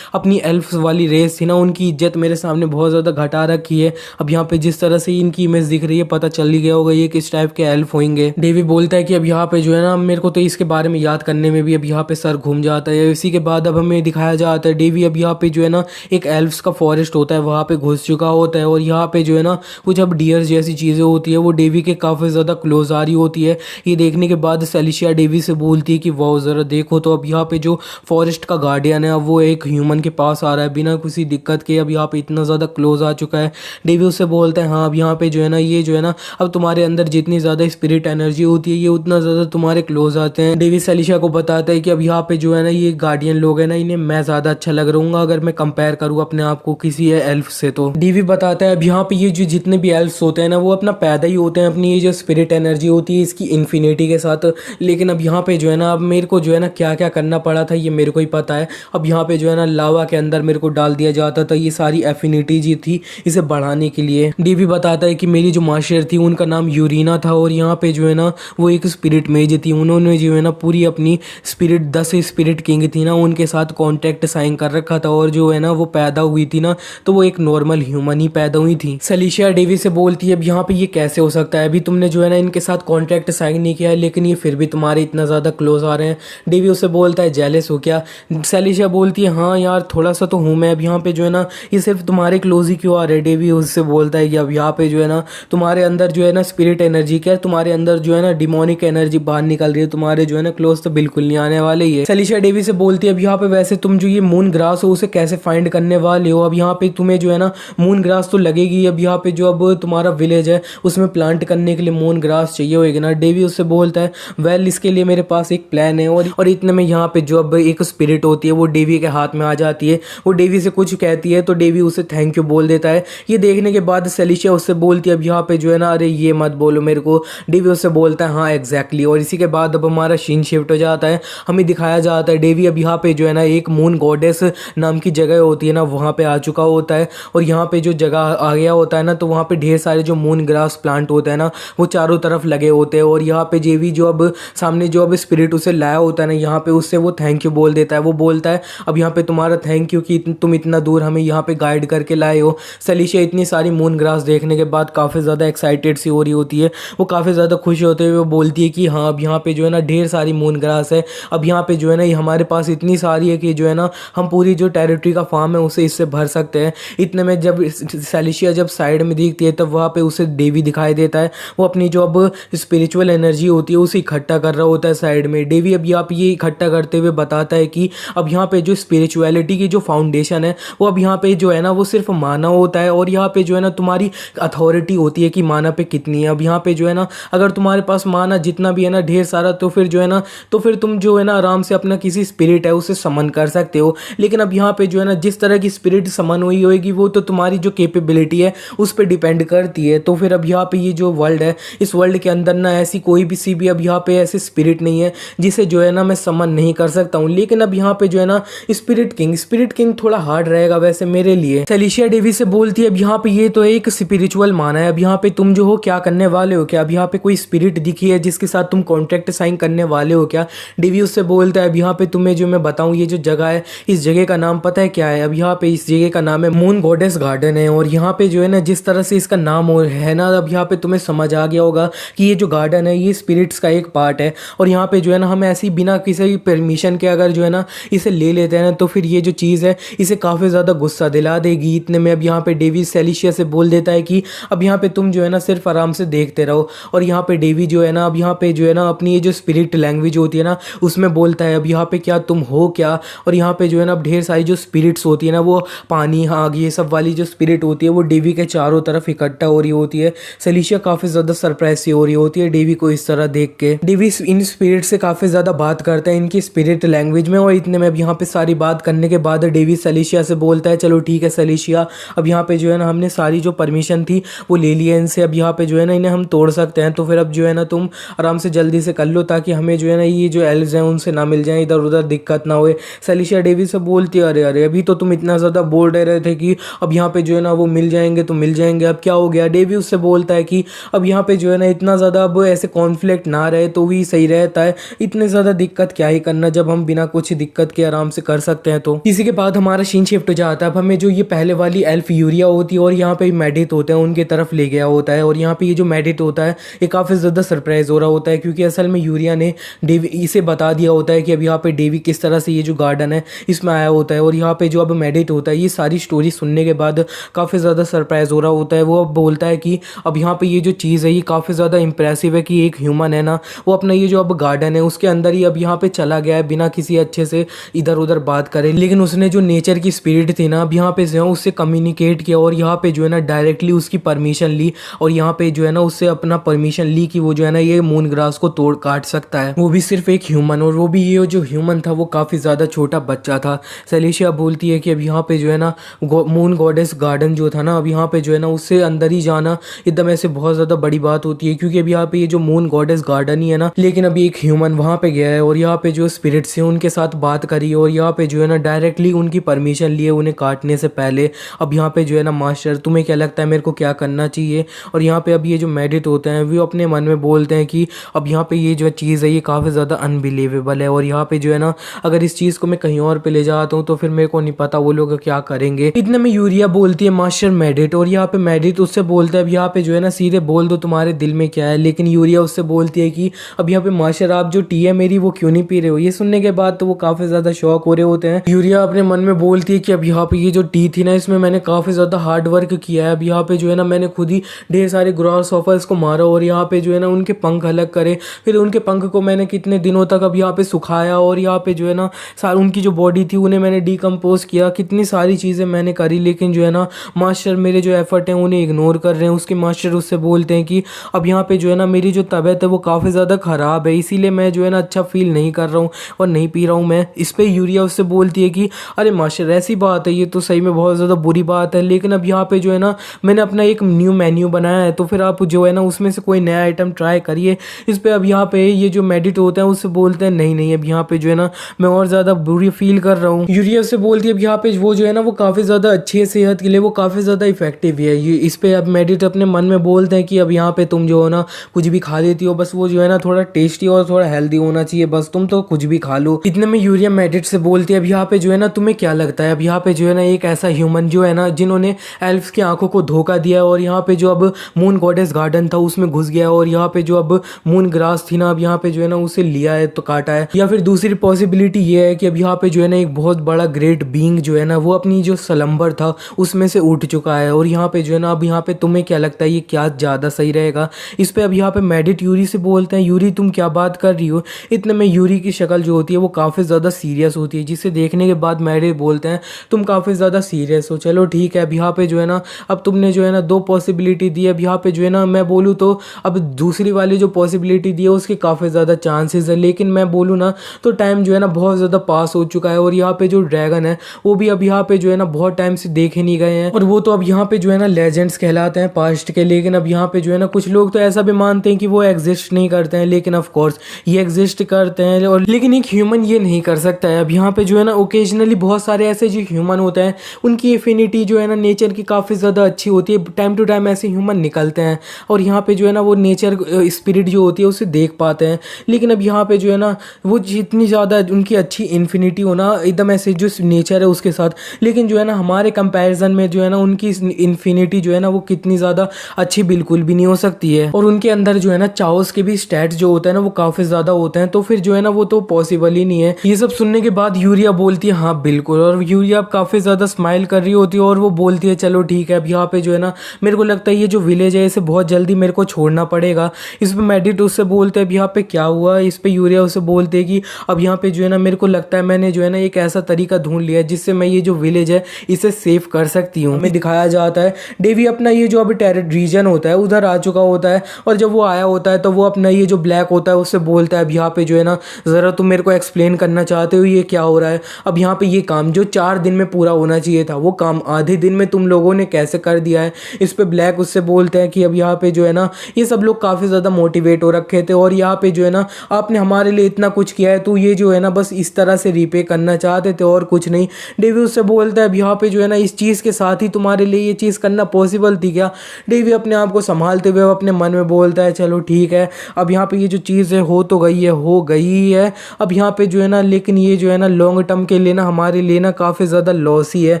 अपनी एल्फ्स वाली रेस थी ना उनकी इज्जत मेरे सामने बहुत ज़्यादा घटा रखी है। अब यहाँ पे जिस तरह से इनकी इमेज दिख रही है पता चल ही गया होगा ये किस टाइप के एल्फ होंगे। डेवी बोलता है कि अब यहाँ पे जो है ना मेरे को तो इसके बारे में याद करने में भी अब यहाँ पे सर घूम जाता है। इसी के बाद अब हमें दिखाया जाता है डेवी अब यहाँ पे जो है ना एक एल्फ्स का फॉरेस्ट होता है वहाँ पे घुस चुका होता है, और यहाँ पे जो है ना कुछ अब डियर जैसी चीज़ें होती है वो डेवी के काफ़ी ज़्यादा क्लोज आ रही होती है। ये देखने के बाद सेलिशिया डेवी से बोलती है कि वाह ज़रा देखो तो अब यहाँ पे जो फॉरेस्ट का गार्डियन है अब वो एक ह्यूमन के पास आ रहा है बिना किसी दिक्कत के, अब यहाँ पे इतना ज़्यादा क्लोज आ चुका है। डेवी उससे बोलता है हाँ अब यहाँ पे जो है ना ये जो है ना अब तुम्हारे अंदर जितनी ज़्यादा स्पिरिट एनर्जी होती है ये उतना ज़्यादा तुम्हारे क्लोज आते हैं। डेवी सेलिशिया को बताता है कि अब यहाँ पे जो है ना ये गार्डियन लोग हैं ना इन्हें मैं ज़्यादा अच्छा लग रहूँगा अगर मैं कंपेयर करूँ अपने आप को किसी एल्फ से। तो डेवी बताता है अब यहाँ पे ये जो जितने भी एल्फ्स होते हैं ना वो अपना पैदा ही होते हैं अपनी ये जो स्पिरिट एनर्जी होती है इसकी इन्फिनिटी के साथ, लेकिन अब यहाँ पे जो है ना अब मेरे को जो है ना क्या क्या करना पड़ा था ये मेरे को ही पता है। अब यहाँ पे जो है ना लावा के अंदर मेरे को डाल दिया जाता था ये सारी एफिनिटी जी थी इसे बढ़ाने के लिए। डेवी बताता है कि मेरी जो मास्टर थी उनका नाम यूरीना था, और यहाँ पे जो है ना वो एक स्पिरिट मेज थी, उन्होंने जो है ना पूरी अपनी स्पिरिट 10 स्पिरिट किंग थी ना उनके साथ कॉन्ट्रैक्ट साइन कर रखा था, और जो है ना वो पैदा हुई थी ना तो वो एक नॉर्मल ह्यूमन ही पैदा हुई थी। सेलिशिया डेवी से बोलती है अब यहाँ पे ये कैसे हो सकता है, अभी तुमने जो है ना इनके साथ कॉन्ट्रैक्ट साइन नहीं किया है लेकिन ये फिर भी तुम्हारे इतना ज़्यादा क्लोज आ रहे हैं। डेवी उससे बोलता है जेलस हो क्या? सेलिशिया बोलती है हाँ यार थोड़ा सा तो हूँ मैं, अब यहाँ पे जो है ना ये सिर्फ तुम्हारे क्लोज ही क्यों आ रहे हैं। डेवी उससे बोलता है कि अब यहाँ पे जो है ना तुम्हारे अंदर जो है ना स्पिरिट एनर्जी क्या है, तुम्हारे अंदर जो है ना डिमोनिक एनर्जी बाहर निकल रही है, तुम्हारे जो है ना क्लोज तो बिल्कुल नहीं आने वाले ही है। सेलिशिया डेवी से बोलती है अब यहाँ पे वैसे तुम जो ये मून ग्रास हो उसे कैसे फाइंड करने वाले हो, अब यहाँ पे तुम्हें जो है ना मून ग्रास तो लगेगी, अब यहाँ पे जो अब तुम्हारा विलेज है उसमें प्लांट करने के लिए मून ग्रास चाहिए होगी ना। डेवी उससे बोलता है वेल इसके लिए मेरे पास एक प्लान है, और इतने में यहाँ पे जो अब एक स्पिरिट होती है वो डेवी के हाथ में आ जाती है, वो डेवी से कुछ कहती है तो डेवी उसे थैंक यू बोल देता है। ये देखने के बाद सेलिशिया उससे बोलती है अब यहाँ पे जो है ना अरे ये मत बोलो मेरे को। डेवी उससे बोलता है हाँ एग्जैक्टली, और इसी के बाद अब हमारा सीन शिफ्ट हो जाता है, हमें दिखाया जाता है डेवी अब यहाँ पे जो है ना एक मून गॉडेस नाम की जगह होती है ना वहाँ पे आ चुका होता है, और यहाँ पे जो जगह आ गया होता है ना तो वहाँ पे ढेर सारे जो मून ग्रास प्लांट होते हैं ना वो चारों तरफ लगे होते हैं, और यहाँ पे जेवी जो अब सामने जो अब स्पिरिट उसे लाया होता है ना यहाँ पे उससे वो थैंक यू बोल देता है। वो बोलता है अब यहाँ पे तुम्हारा थैंक यू कि तुम इतना दूर हमें यहाँ पे गाइड करके लाए हो। सेलिशिया इतनी सारी मून ग्रास देखने के बाद काफ़ी ज़्यादा एक्साइटेड सी हो रही होती है, वो काफ़ी ज़्यादा खुश होते हुए वो बोलती है कि हाँ अब यहाँ पे जो है ना ढेर सारी मून ग्रास है, अब यहाँ पे जो है ना हमारे पास इतनी सारी है कि जो है ना हम पूरी जो टेरिटरी का फार्म है उसे इससे भर सकते हैं। इतने में जब सेलिशिया जब साइड में दिखती है तब वहाँ पे उसे डेवी दिखाई देता है, वो अपनी जो अब स्पिरिचुअल एनर्जी होती है उसे इकट्ठा कर रहा होता है साइड में। डेवी अब यहाँ पे ये इकट्ठा करते हुए बताता है कि अब यहाँ पे जो स्पिरिचुअलिटी की जो फाउंडेशन है वो अब यहाँ पे जो है ना वो सिर्फ माना होता है, और यहाँ पे जो है ना तुम्हारी अथॉरिटी होती है कि माना पे कितनी है। अब यहाँ पे जो है ना अगर तुम्हारे पास माना जितना भी है ना ढेर सारा तो फिर जो है ना तो फिर तुम जो है ना आराम से अपना किसी स्पिरिट है उसे समन कर सकते हो, लेकिन अब यहाँ पे जो है ना जिस तरह की स्पिरिट समन हुई होगी वो तो तुम्हारी जो कैपेबिलिटी है उस पर डिपेंड करती है। तो फिर अब यहाँ पे ये जो वर्ल्ड है इस वर्ल्ड के अंदर ना ऐसी कोई भी सी भी अब यहाँ पे ऐसे स्पिरिट नहीं है जिसे जो है ना मैं समन नहीं कर सकता हूँ, लेकिन अब यहाँ पे जो है ना स्पिरिट किंग थोड़ा हार्ड रहेगा वैसे मेरे लिए। सेलिशिया डेवी से बोलती है अब यहाँ पे ये तो एक स्पिरिचुअल माना है, अब यहाँ पे तुम जो हो क्या करने वाले हो, क्या अब यहाँ पे कोई स्पिरिट दिखी है जिसके साथ तुम कॉन्ट्रैक्ट साइन करने वाले हो क्या? डेवी उससे बोलता है अब यहाँ पे तुम्हें जो मैं बताऊँ ये जो जगह है इस जगह का नाम पता है क्या है? अब यहाँ पे इस जगह का नाम है मून गॉडेस गार्डन है, और यहाँ पे जो है ना जिस तरह से इसका नाम है ना अब यहाँ पे तुम्हें समझ आ गया होगा कि ये जो गार्डन है ये स्पिरिट्स का एक पार्ट है और यहाँ पे जो है ना हम ऐसे ही बिना किसी परमिशन के अगर जो है ना इसे ले लेते हैं ना तो फिर ये जो चीज़ है इसे काफ़ी ज़्यादा गुस्सा दिला देगी। इतने में अब यहाँ पे डेवी सेलिशिया से बोल देता है कि अब यहाँ पे तुम जो है ना सिर्फ आराम से देखते रहो। और यहाँ पे डेवी जो है ना अब यहाँ पे जो है ना अपनी ये जो स्पिरिट लैंग्वेज होती है ना उसमें बोलता है अब यहाँ पे क्या तुम हो क्या। और यहाँ पे जो है ना अब ढेर सारी जो स्पिरिट्स होती है ना वो पानी आग ये सब वाली जो स्पिरिट होती है वो डेवी के चारों तरफ इकट्ठा हो रही होती है। सेलिशिया काफ़ी ज़्यादा सरप्राइज सी हो रही होती है डेवी को इस तरह देख के। डेवी इन स्पिरिट से काफ़ी ज़्यादा बात करता है इनकी स्पिरिट लैंग्वेज में। और इतने में अब यहाँ पे सारी बात करने के बाद डेवी सेलिशिया से बोलता है चलो ठीक है सेलिशिया अब यहाँ पे जो है ना हमने सारी जो परमिशन थी वो ले ली है इनसे, अब यहाँ पे जो है ना इन्हें हम तोड़ सकते हैं। तो फिर अब जो है ना तुम आराम से जल्दी से कर लो ताकि हमें जो है ना ये जो एल्व्स हैं उनसे ना मिल जाए, इधर उधर दिक्कत ना होए। सेलिशिया डेवी से बोलती है अरे अरे अभी तो तुम इतना ज़्यादा बोल रहे थे कि अब यहाँ पे जो है ना वो मिल जाएंगे तो मिल जाएंगे, अब क्या हो गया। डेवी उससे बोलता है कि अब यहाँ पे जो है ना इतना ज़्यादा अब ऐसे कॉन्फ्लिक्ट ना रहे तो भी सही रहता है, इतने ज़्यादा दिक्कत क्या ही करना जब हम बिना कुछ दिक्कत के आराम से कर सकते हैं। तो इसी के बाद हमारा सीन शिफ्ट हो जाता है। अब हमें जो ये पहले वाली एल्फ यूरिया होती है और यहाँ पे मेडिट होते हैं उनके तरफ ले गया होता है। और यहाँ पे ये जो मेडिट होता है ये काफ़ी ज़्यादा सरप्राइज हो रहा होता है क्योंकि असल में यूरिया ने डेवी इसे बता दिया होता है कि अब यहाँ पे डेवी किस तरह से ये जो गार्डन है इसमें आया होता है। और यहाँ पे जो अब मेडिट होता है ये सारी स्टोरी सुनने के बाद काफ़ी ज़्यादा सरप्राइज हो रहा होता है। वो अब बोलता है कि अब यहाँ पे ये जो चीज़ है ये काफ़ी ज़्यादा इंप्रेसिव है कि एक ह्यूमन है ना वो अपना ये जो अब गार्डन है उसके अंदर ही अब यहाँ पे चला गया है बिना किसी अच्छे से इधर उधर बात करे, लेकिन उसने जो नेचर की स्पिरिट थी ना अब यहाँ पे जो है उससे कम्युनिकेट किया और यहाँ पे जो है ना डायरेक्टली उसकी परमिशन ली। और यहाँ पे जो है ना उससे अपना परमिशन ली कि वो जो है ना ये मून ग्रास को तोड़ काट सकता है, वो भी सिर्फ एक ह्यूमन। और वो भी ये जो ह्यूमन था वो काफ़ी ज़्यादा छोटा बच्चा था। सेलिशिया बोलती है कि अब यहाँ पे जो है ना मून गॉडेस गार्डन जो था ना अब यहाँ पे जो है ना उससे अंदर ही जाना एकदम ऐसे बहुत ज़्यादा बड़ी बात होती है क्योंकि अब यहाँ पे ये जो मून गॉडेस गार्डन ही है ना, लेकिन अभी एक ह्यूमन वहाँ पे गया है और यहाँ पे जो स्पिरिट्स हैं उनके साथ बात करी और यहाँ पे जो है ना डायरेक्टली उनकी परमिशन लिए उन्हें काटने से पहले। अब यहाँ पे जो है ना मास्टर तुम्हें क्या लगता है मेरे को क्या करना चाहिए। और यहाँ पे अब ये जो मेडिट होते हैं वो अपने मन में बोलते हैं कि अब यहाँ पे ये जो चीज़ है ये काफ़ी ज़्यादा अनबिलीवेबल है और यहाँ पे जो है ना अगर इस चीज़ को मैं कहीं और पे ले जाता हूँ तो फिर मेरे को नहीं पता वो लोग क्या करेंगे। इतने में यूरिया बोलती है मास्टर मेडिट और यहाँ पे मेडिट उससे बोलता है अब यहाँ पे जो है ना सीधे बोल दो तुम्हारे दिल में क्या है। लेकिन यूरिया उससे बोलती है कि अब यहाँ पे मास्टर आप जो टी है मेरी वो क्यों नहीं पी रहे हो। ये सुनने के बाद तो वो काफ़ी ज़्यादा शॉक हो रहे होते हैं। यूरिया अपने मन में बोलती है कि अब यहाँ पे ये जो टी थी ना इसमें मैंने काफ़ी ज़्यादा हार्ड वर्क किया है। अब यहाँ पे जो है ना मैंने खुद ही ढेर सारे ग्रास हॉपर्स को मारा और यहाँ पे जो है ना उनके पंख अलग करे, फिर उनके पंख को मैंने कितने दिनों तक अब यहाँ पे सुखाया और यहाँ पे जो है ना उनकी जो बॉडी थी उन्हें मैंने डिकम्पोज किया, कितनी सारी चीज़ें मैंने करी। लेकिन जो है ना मास्टर मेरे जो एफर्ट हैं उन्हें इग्नोर कर रहे हैं। उसके मास्टर उससे बोलते हैं कि अब यहाँ पे जो है ना मेरी जो तबीयत है वो काफ़ी ज़्यादा ख़राब है इसीलिए मैं जो है ना अच्छा फील नहीं कर रहा हूँ और नहीं पी रहा हूँ मैं। इस पर यूरिया उससे बोलती है कि अरे मास्टर ऐसी बात है ये तो सही में बहुत ज़्यादा बुरी बात है, लेकिन अब यहाँ पे जो है ना मैंने अपना एक न्यू मेन्यू बनाया है तो फिर आप जो है ना उसमें से कोई नया आइटम ट्राई करिए। इस पर अब यहाँ पे ये जो मेडिट होते हैं उससे बोलते हैं नहीं नहीं अब यहाँ पे जो है ना मैं और ज़्यादा बुरी फील कर रहा हूँ। यूरिया से बोलती है अब यहाँ पे वो जो है ना वो काफ़ी ज़्यादा अच्छी है सेहत के लिए, वो काफ़ी ज़्यादा इफेक्टिव है ये। इस पर अब मेडिट अपने मन में बोलते हैं कि अब यहाँ पे तुम जो हो ना कुछ भी खा लेती हो, बस वो जो है ना थोड़ा टेस्टी और थोड़ा हेल्दी होना चाहिए, बस तुम तो कुछ भी खा लो। इतने में यूरिया मेडिट से बोलती है अब यहाँ पे जो है ना तुम्हें क्या लगता है अब यहाँ पे जो है ना एक ऐसा ह्यूमन जो है ना जिन्होंने एल्फ्स की आंखों को धोखा दिया और यहाँ पे जो अब मून गॉडेस गार्डन था उसमें घुस गया और यहाँ पे जो अब मून ग्रास थी ना अब यहाँ पे जो है ना उसे लिया है तो काटा है। या फिर दूसरी पॉसिबिलिटी ये है कि अब यहाँ पे जो है ना एक बहुत बड़ा ग्रेट बीइंग जो है ना वो अपनी जो स्लम्बर था उसमें से उठ चुका है और यहाँ पे जो है ना अब यहाँ पे तुम्हें क्या लगता है ये क्या ज़्यादा सही रहेगा। इस पे अब यहाँ पे मेडिट यूरी से बोलते हैं यूरी तुम क्या बात कर रही हो। इतने में यूरी की शक्ल जो होती है वो काफ़ी ज़्यादा सीरियस होती है जिसे देखने के बाद मेडिट बोलते हैं तुम काफ़ी ज़्यादा सीरियस हो, चलो ठीक है। अब यहाँ पे जो है ना अब तुमने जो है ना 2 पॉसिबिलिटी दी, अब यहाँ पे जो है ना मैं बोलूँ तो अब दूसरी वाली जो पॉसिबिलिटी दी है उसके काफ़ी ज़्यादा चांसेस है, लेकिन मैं बोलूँ ना तो टाइम जो है ना बहुत ज़्यादा पास हो चुका है और यहाँ पे जो ड्रैगन है वो भी अब यहाँ पे जो है ना बहुत टाइम से देखे नहीं गए हैं और वो तो अब यहाँ पे जो है ना लेजेंड्स कहलाते हैं पास्ट के। लेकिन अब यहाँ पे जो है ना कुछ लोग तो ऐसा भी मानते हैं कि वो एग्जिस्ट नहीं करते हैं, लेकिन ऑफ कोर्स ये एग्जिस्ट करते हैं और लेकिन एक ह्यूमन ये नहीं कर सकता है। अब यहाँ पे जो है ना ओकेजनली बहुत सारे ऐसे जो ह्यूमन होते हैं उनकी एफिनिटी जो है ना नेचर की काफ़ी ज़्यादा अच्छी होती है, टाइम टू टाइम ऐसे ह्यूमन निकलते हैं और यहाँ पे जो है ना वो नेचर स्पिरिट जो होती है उसे देख पाते हैं। लेकिन अब यहाँ पे जो है ना वो जितनी ज़्यादा उनकी अच्छी इन्फिनिटी होना एकदम ऐसे जो नेचर है उसके साथ, लेकिन जो है ना हमारे कंपैरिजन में जो है ना उनकी इन्फिनिटी जो है ना वो कितनी ज़्यादा अच्छी बिल्कुल भी नहीं हो सकती है और उनके अंदर जो है ना चाओस के भी स्टैट्स जो होता है ना वो काफी ज्यादा होते हैं, तो फिर जो है ना वो तो पॉसिबल ही नहीं है। ये सब सुनने के बाद यूरिया बोलती है हाँ बिल्कुल, और यूरिया अब काफी ज्यादा स्माइल कर रही होती है और वो बोलती है चलो ठीक है, अब यहाँ पे जो है ना मेरे को लगता है ये जो विलेज है इसे बहुत जल्दी मेरे को छोड़ना पड़ेगा। इस पे मेडिट उससे बोलते हैं अब यहाँ पे क्या हुआ। इस पे यूरिया उससे बोलते हैं कि अब यहाँ पे जो है ना मेरे को लगता है मैंने जो है ना एक ऐसा तरीका ढूंढ लिया है जिससे मैं ये जो विलेज है इसे सेव कर सकती हूँ। हमें दिखाया जाता है डेवी अपना ये जो अभी टेरिट रीजन होता है उधर आ चुका होता है, और जब वो आया होता है तो वो अपना ये जो ब्लैक होता है उससे बोलता है अब यहाँ पे जो है ना ज़रा तुम मेरे को एक्सप्लेन करना चाहते हो ये क्या हो रहा है। अब यहाँ पे ये काम जो 4 दिन में पूरा होना चाहिए था वो काम आधे दिन में तुम लोगों ने कैसे कर दिया है। इस पे ब्लैक उससे बोलते हैं कि अब यहाँ पे जो है ना ये सब लोग काफ़ी ज़्यादा मोटिवेट हो रखे थे, और यहाँ पे जो है ना आपने हमारे लिए इतना कुछ किया है तो ये जो है ना बस इस तरह से रीपे करना चाहते थे और कुछ नहीं। डेवी उससे बोलता है अब यहाँ पे जो है ना इस चीज़ के साथ ही तुम्हारे लिए ये चीज़ करना पॉसिबल थी क्या। डेवी अपने आप को संभालते हुए अपने मन में बोलता है चलो ठीक है, अब यहाँ पे ये जो चीज़ है हो तो गई है, हो गई है अब यहाँ पे जो है ना, लेकिन ये जो है ना लॉन्ग टर्म के लिए ना हमारे लिए ना काफ़ी ज़्यादा लॉस ही है।